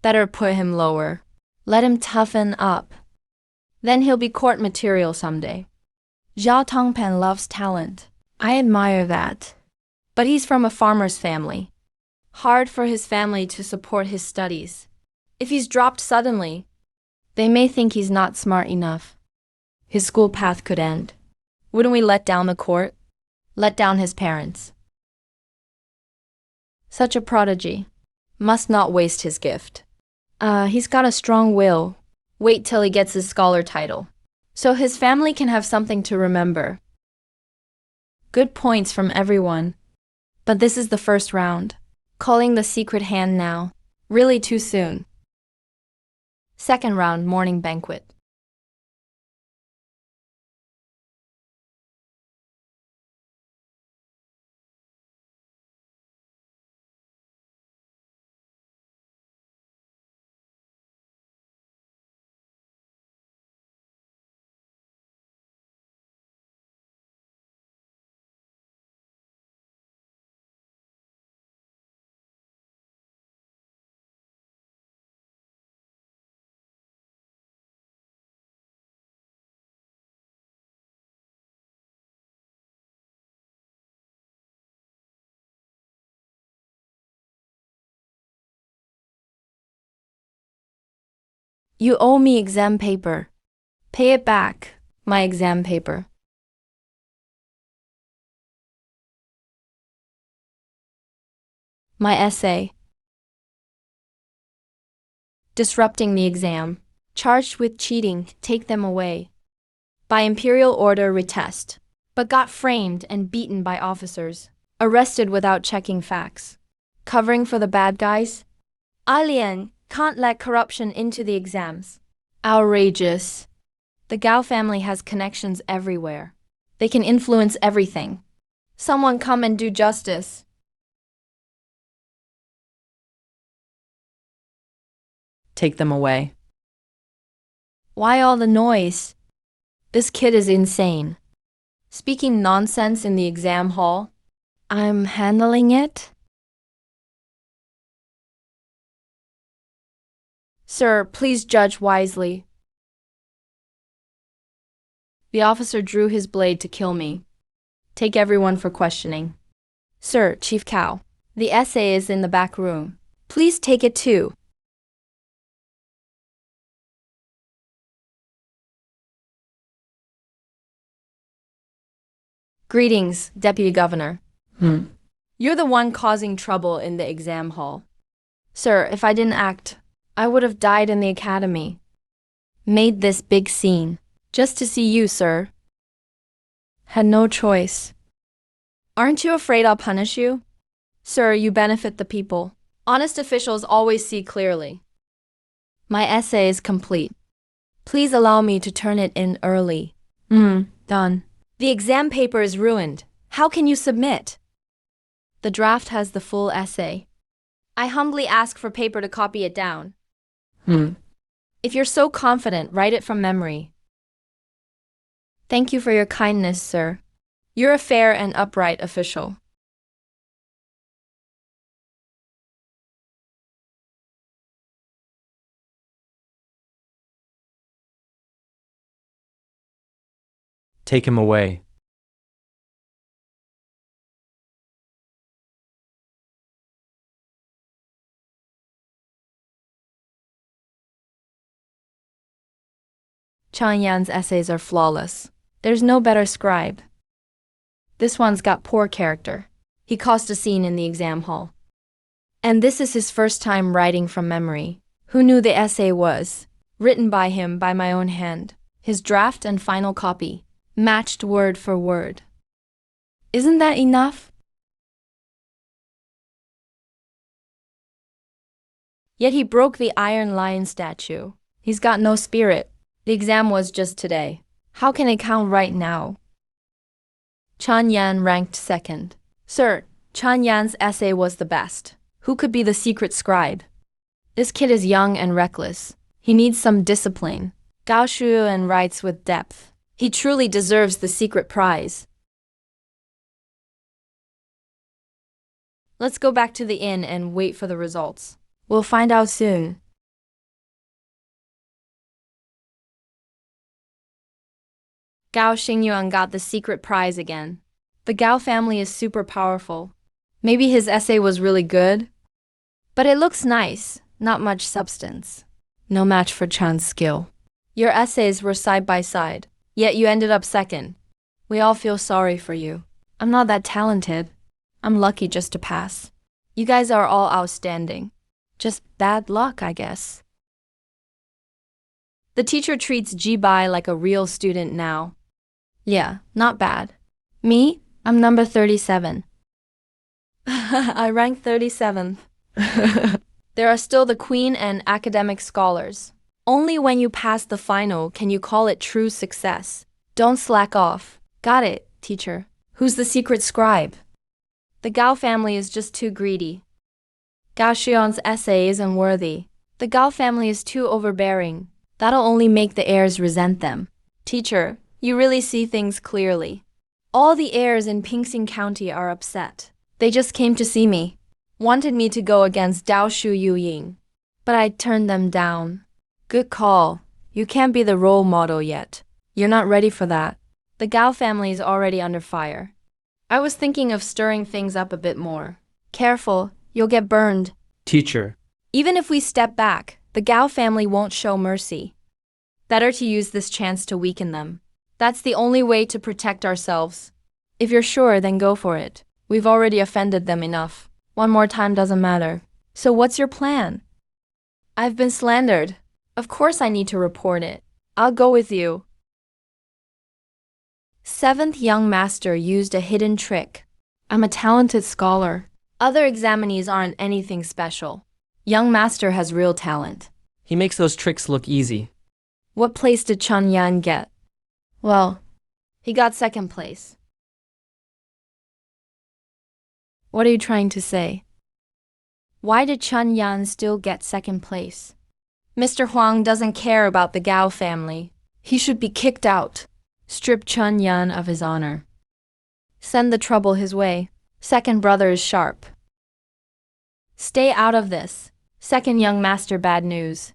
Speaker 1: Better put him lower. Let him toughen up. Then he'll be court material someday. Zhao Tongpan loves talent. I admire that. But he's from a farmer's family. Hard for his family to support his studies. If he's dropped suddenly, they may think he's not smart enough. His school path could end. Wouldn't we let down the court? Let down his parents. Such a prodigy. Must not waste his gift. He's got a strong will. Wait till he gets his scholar title. So his family can have something to remember. Good points from everyone. But this is the first round. Calling the secret hand now. Really too soon. Second round, morning banquet. You owe me exam paper. Pay it back, my exam paper. My essay. Disrupting the exam. Charged with cheating, take them away. By imperial order, retest. But got framed and beaten by officers. Arrested without checking facts. Covering for the bad guys? Alien can't let corruption into the exams. Outrageous. The Gao family has connections everywhere. They can influence everything. Someone come and do justice.
Speaker 2: Take them away.
Speaker 1: Why all the noise? This kid is insane. Speaking nonsense in the exam hall. I'm handling it. Sir, please judge wisely. The officer drew his blade to kill me. Take everyone for questioning. Sir, Chief Cow, the essay is in the back room. Please take it too. Greetings, Deputy Governor. You're the one causing trouble in the exam hall. Sir, if I didn't act, I would have died in the academy. Made this big scene, just to see you, sir. Had no choice. Aren't you afraid I'll punish you? Sir, you benefit the people. Honest officials always see clearly. My essay is complete. Please allow me to turn it in early. Done. The exam paper is ruined. How can you submit? The draft has the full essay. I humbly ask for paper to copy it down. If you're so confident, write it from memory. Thank you for your kindness, sir. You're a fair and upright official.
Speaker 2: Take him away.
Speaker 1: Chang Yan's essays are flawless. There's no better scribe. This one's got poor character. He caused a scene in the exam hall. And this is his first time writing from memory. Who knew the essay was written by him by my own hand? His draft and final copy matched word for word. Isn't that enough? Yet he broke the Iron Lion statue. He's got no spirit. The exam was just today. How can it count right now? Chan Yan ranked second. Sir, Chan Yan's essay was the best. Who could be the secret scribe? This kid is young and reckless. He needs some discipline. Gao Shuyan writes with depth. He truly deserves the secret prize. Let's go back to the inn and wait for the results. We'll find out soon. Gao Xingyuan got the secret prize again. The Gao family is super powerful. Maybe his essay was really good, but it looks nice, not much substance. No match for Chan's skill. Your essays were side by side, yet you ended up second. We all feel sorry for you. I'm not that talented. I'm lucky just to pass. You guys are all outstanding. Just bad luck, I guess. The teacher treats Ji-bai like a real student now. Yeah, not bad. Me? I'm number 37. I rank 37th. There are still the queen and academic scholars. Only when you pass the final can you call it true success. Don't slack off. Got it, teacher. Who's the secret scribe? The Gao family is just too greedy. Gao Xuan's essay isn't worthy. The Gao family is too overbearing. That'll only make the heirs resent them. Teacher, you really see things clearly. All the heirs in Pingsing County are upset. They just came to see me. Wanted me to go against Dao Shu Yuying. But I turned them down. Good call. You can't be the role model yet. You're not ready for that. The Gao family is already under fire. I was thinking of stirring things up a bit more. Careful, you'll get burned.
Speaker 2: Teacher.
Speaker 1: Even if we step back, the Gao family won't show mercy. Better to use this chance to weaken them. That's the only way to protect ourselves. If you're sure, then go for it. We've already offended them enough. One more time doesn't matter. So what's your plan? I've been slandered. Of course I need to report it. I'll go with you. Seventh young master used a hidden trick. I'm a talented scholar. Other examinees aren't anything special. Young master has real talent.
Speaker 2: He makes those tricks look easy.
Speaker 1: What place did Chun Yan get? Well, he got second place. What are you trying to say? Why did Chun Yan still get second place? Mr. Huang doesn't care about the Gao family. He should be kicked out. Strip Chun Yan of his honor. Send the trouble his way. Second brother is sharp. Stay out of this. Second young master bad news.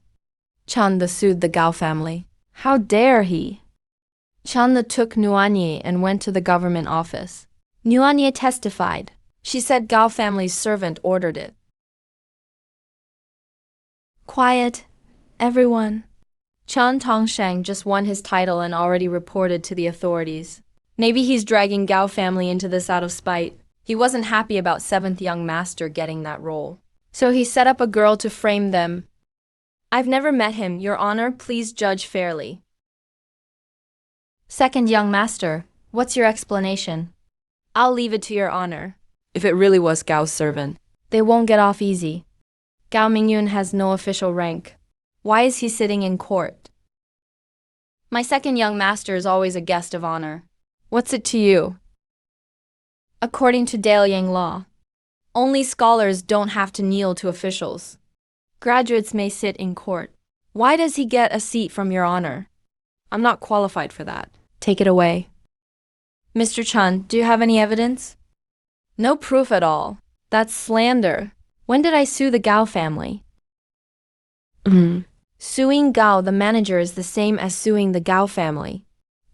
Speaker 1: Chanda sued the Gao family. How dare he? Chanda took Nuanye and went to the government office. Nuanye testified. She said Gao family's servant ordered it. Quiet, everyone. Chan Tongsheng just won his title and already reported to the authorities. Maybe he's dragging Gao family into this out of spite. He wasn't happy about 7th young master getting that role. So he set up a girl to frame them. I've never met him, Your Honor, please judge fairly. 2nd young master, what's your explanation? I'll leave it to Your Honor. If it really was Gao's servant, they won't get off easy. Gao Mingyun has no official rank. Why is he sitting in court? My 2nd young master is always a guest of honor. What's it to you? According to Dalian law, only scholars don't have to kneel to officials. Graduates may sit in court. Why does he get a seat from Your Honor? I'm not qualified for that. Take it away. Mr. Chun, do you have any evidence? No proof at all. That's slander. When did I sue the Gao family? Suing Gao, the manager, is the same as suing the Gao family.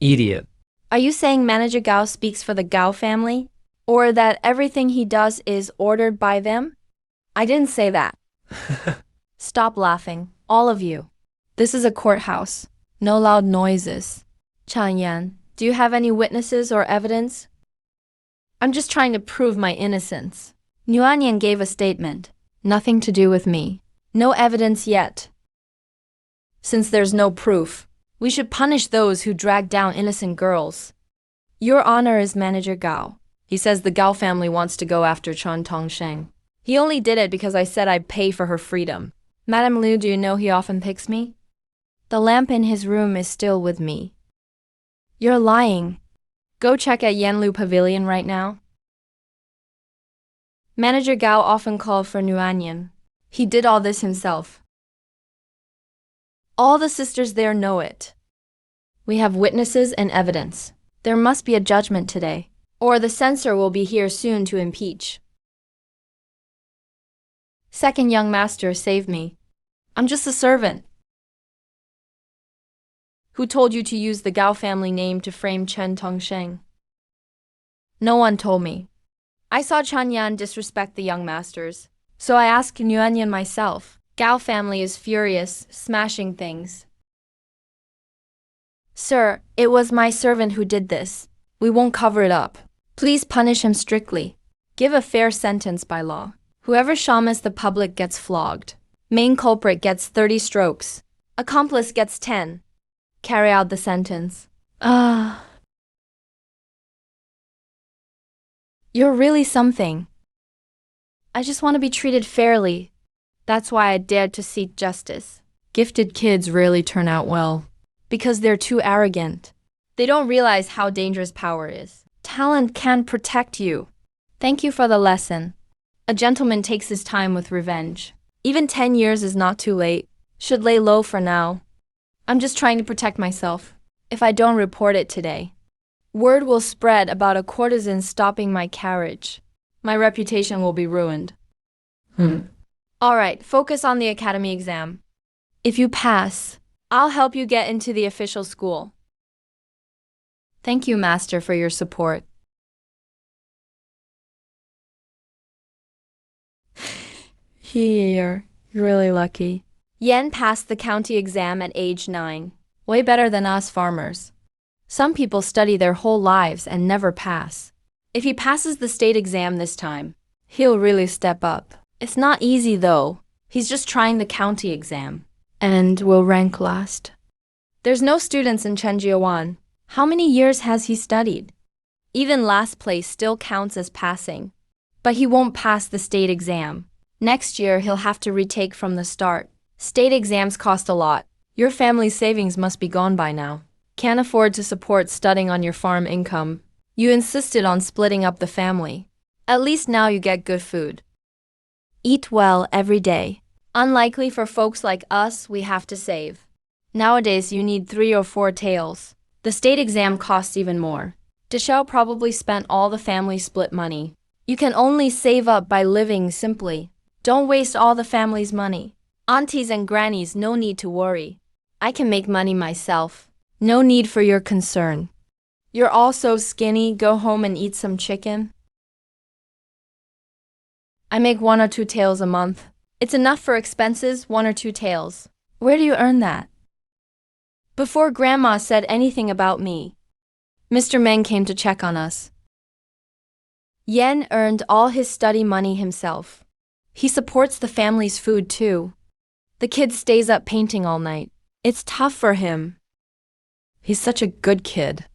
Speaker 2: Idiot.
Speaker 1: Are you saying Manager Gao speaks for the Gao family? Or that everything he does is ordered by them? I didn't say that. Stop laughing, all of you. This is a courthouse. No loud noises. Chan Yan, do you have any witnesses or evidence? I'm just trying to prove my innocence. Nuanyan gave a statement. Nothing to do with me. No evidence yet. Since there's no proof, we should punish those who drag down innocent girls. Your Honor is Manager Gao. He says the Gao family wants to go after Chun Tongsheng. He only did it because I said I'd pay for her freedom. Madame Liu, do you know he often picks me? The lamp in his room is still with me. You're lying. Go check at Yanlu Pavilion right now. Manager Gao often called for Nuanyan. He did all this himself. All the sisters there know it. We have witnesses and evidence. There must be a judgment today, or the censor will be here soon to impeach. Second young master, save me. I'm just a servant. Who told you to use the Gao family name to frame Chen Tongsheng? No one told me. I saw Chen Yan disrespect the young masters, so I asked Yuan Yan myself. Gao family is furious, smashing things. Sir, it was my servant who did this. We won't cover it up. Please punish him strictly. Give a fair sentence by law. Whoever shamas the public gets flogged. Main culprit gets 30 strokes. Accomplice gets 10. Carry out the sentence. You're really something. I just want to be treated fairly. That's why I dared to seek justice. Gifted kids rarely turn out well, because they're too arrogant. They don't realize how dangerous power is. Talent can protect you. Thank you for the lesson. A gentleman takes his time with revenge. Even 10 years is not too late. Should lay low for now. I'm just trying to protect myself. If I don't report it today, word will spread about a courtesan stopping my carriage. My reputation will be ruined. All right, focus on the academy exam. If you pass, I'll help you get into the official school. Thank you, Master, for your support. You're really lucky. Yan passed the county exam at age 9. Way better than us farmers. Some people study their whole lives and never pass. If he passes the state exam this time, he'll really step up. It's not easy though. He's just trying the county exam. And will rank last. There's no students in Chenjiawan. How many years has he studied? Even last place still counts as passing. But he won't pass the state exam. Next year he'll have to retake from the start. State exams cost a lot. Your family's savings must be gone by now. Can't afford to support studying on your farm income. You insisted on splitting up the family. At least now you get good food. Eat well every day. Unlikely for folks like us, we have to save. Nowadays you need 3 or 4 taels. The state exam costs even more. Deshao probably spent all the family split money. You can only save up by living simply. Don't waste all the family's money. Aunties and grannies, no need to worry. I can make money myself. No need for your concern. You're all so skinny, go home and eat some chicken. I make 1 or 2 taels a month. It's enough for expenses, 1 or 2 taels. Where do you earn that? Before Grandma said anything about me, Mr. Meng came to check on us. Yen earned all his study money himself. He supports the family's food too. The kid stays up painting all night. It's tough for him. He's such a good kid.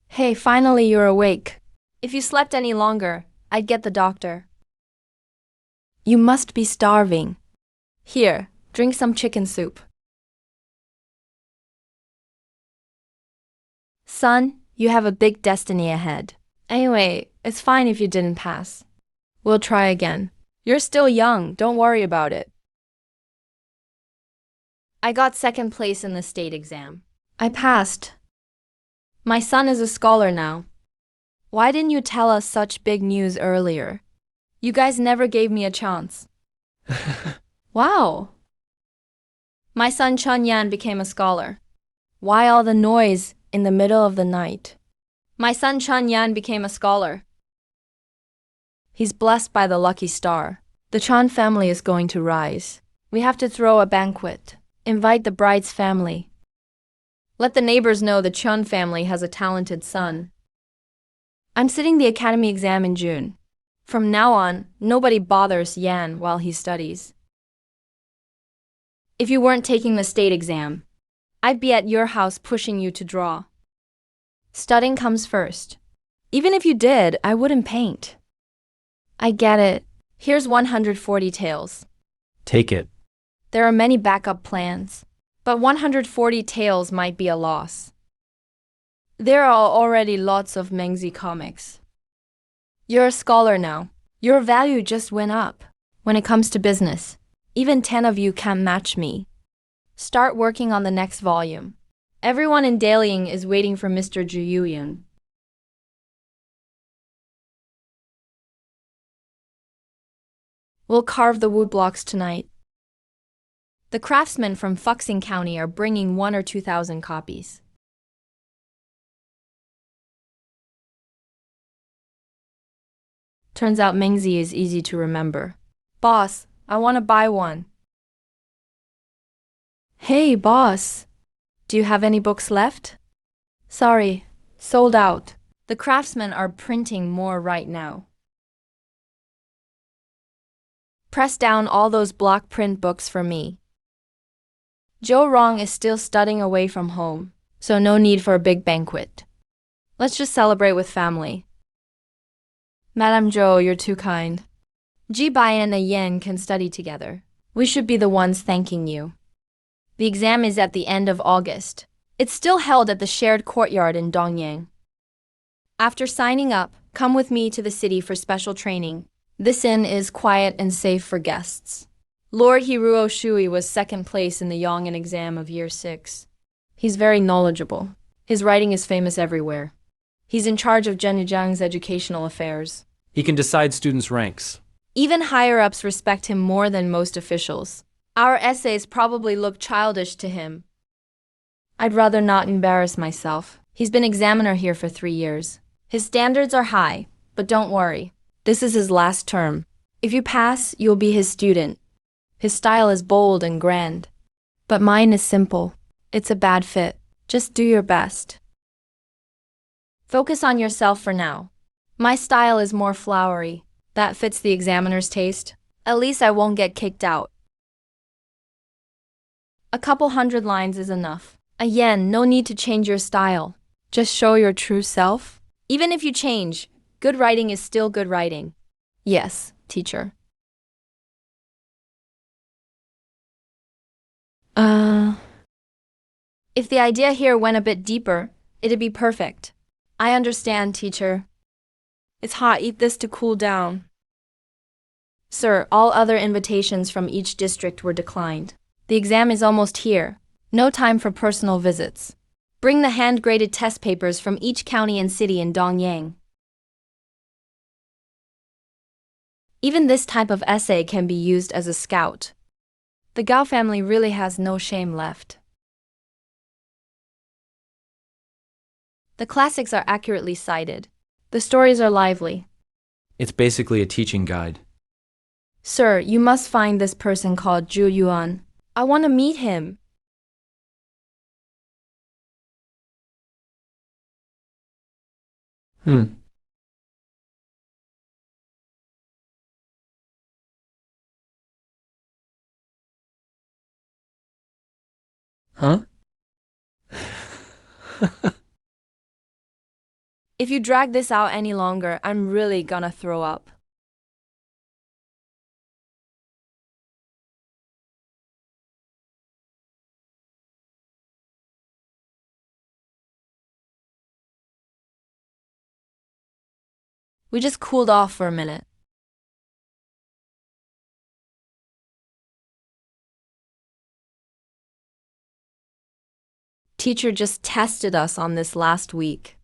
Speaker 1: Hey, finally you're awake. If you slept any longer, I'd get the doctor. You must be starving. Here, drink some chicken soup. Son, you have a big destiny ahead. Anyway, it's fine if you didn't pass. We'll try again. You're still young, don't worry about it. I got 2nd place in the state exam. I passed. My son is a scholar now. Why didn't you tell us such big news earlier? You guys never gave me a chance. Wow. My son Chun Yan became a scholar. Why all the noise in the middle of the night? My son Chun Yan became a scholar. He's blessed by the lucky star. The Chan family is going to rise. We have to throw a banquet. Invite the bride's family. Let the neighbors know the Chun family has a talented son. I'm sitting the academy exam in June. From now on, nobody bothers Yan while he studies. If you weren't taking the state exam, I'd be at your house pushing you to draw. Studying comes first. Even if you did, I wouldn't paint. I get it. Here's 140 taels.
Speaker 2: Take it.
Speaker 1: There are many backup plans. But 140 taels might be a loss. There are already lots of Mengzi comics. You're a scholar now. Your value just went up. When it comes to business, even 10 of you can't match me. Start working on the next volume. Everyone in Dalian is waiting for Mr. Zhu Yuyan. We'll carve the wood blocks tonight. The craftsmen from Fuxing County are bringing 1 or 2,000 copies. Turns out Mengzi is easy to remember. Boss, I want to buy one. Hey, boss. Do you have any books left? Sorry, sold out. The craftsmen are printing more right now. Press down all those block print books for me. Joe Rong is still studying away from home, so no need for a big banquet. Let's just celebrate with family. Madame Zhou, you're too kind. Ji Bai and Yan can study together. We should be the ones thanking you. The exam is at the end of August. It's still held at the shared courtyard in Dongyang. After signing up, come with me to the city for special training. This inn is quiet and safe for guests. Lord Hiruo Shui was second place in the Yong'an exam of year 6. He's very knowledgeable. His writing is famous everywhere. He's in charge of Zhenjiang's educational affairs.
Speaker 2: He can decide students' ranks.
Speaker 1: Even higher-ups respect him more than most officials. Our essays probably look childish to him. I'd rather not embarrass myself. He's been examiner here for 3 years. His standards are high, but don't worry. This is his last term. If you pass, you'll be his student. His style is bold and grand. But mine is simple. It's a bad fit. Just do your best. Focus on yourself for now. My style is more flowery. That fits the examiner's taste. At least I won't get kicked out. A couple 100 lines is enough. Again, no need to change your style. Just show your true self. Even if you change, good writing is still good writing. Yes, teacher. If the idea here went a bit deeper, it'd be perfect. I understand, teacher. It's hot, eat this to cool down. Sir, all other invitations from each district were declined. The exam is almost here. No time for personal visits. Bring the hand-graded test papers from each county and city in Dongyang. Even this type of essay can be used as a scout. The Gao family really has no shame left. The classics are accurately cited. The stories are lively.
Speaker 2: It's basically a teaching guide.
Speaker 1: Sir, you must find this person called Zhu Yuan. I want to meet him.
Speaker 2: Huh?
Speaker 1: If you drag this out any longer, I'm really gonna throw up. We just cooled off for a minute. Teacher just tested us on this last week.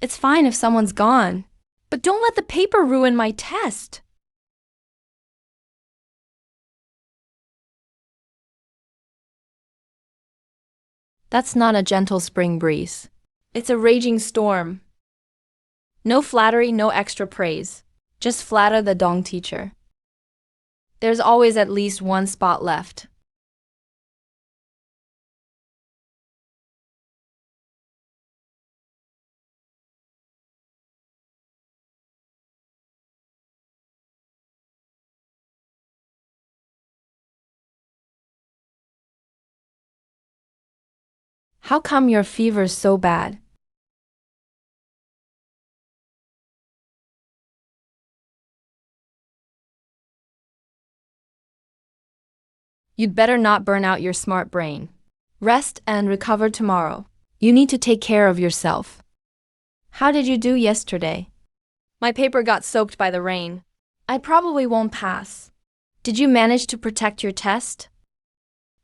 Speaker 1: It's fine if someone's gone, but don't let the paper ruin my test. That's not a gentle spring breeze. It's a raging storm. No flattery, no extra praise. Just flatter the Dong teacher. There's always at least one spot left. How come your fever's so bad? You'd better not burn out your smart brain. Rest and recover tomorrow. You need to take care of yourself. How did you do yesterday? My paper got soaked by the rain. I probably won't pass. Did you manage to protect your test?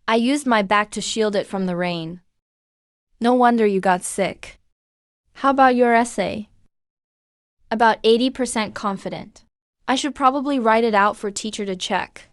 Speaker 1: I used my back to shield it from the rain. No wonder you got sick. How about your essay? About 80% confident. I should probably write it out for teacher to check.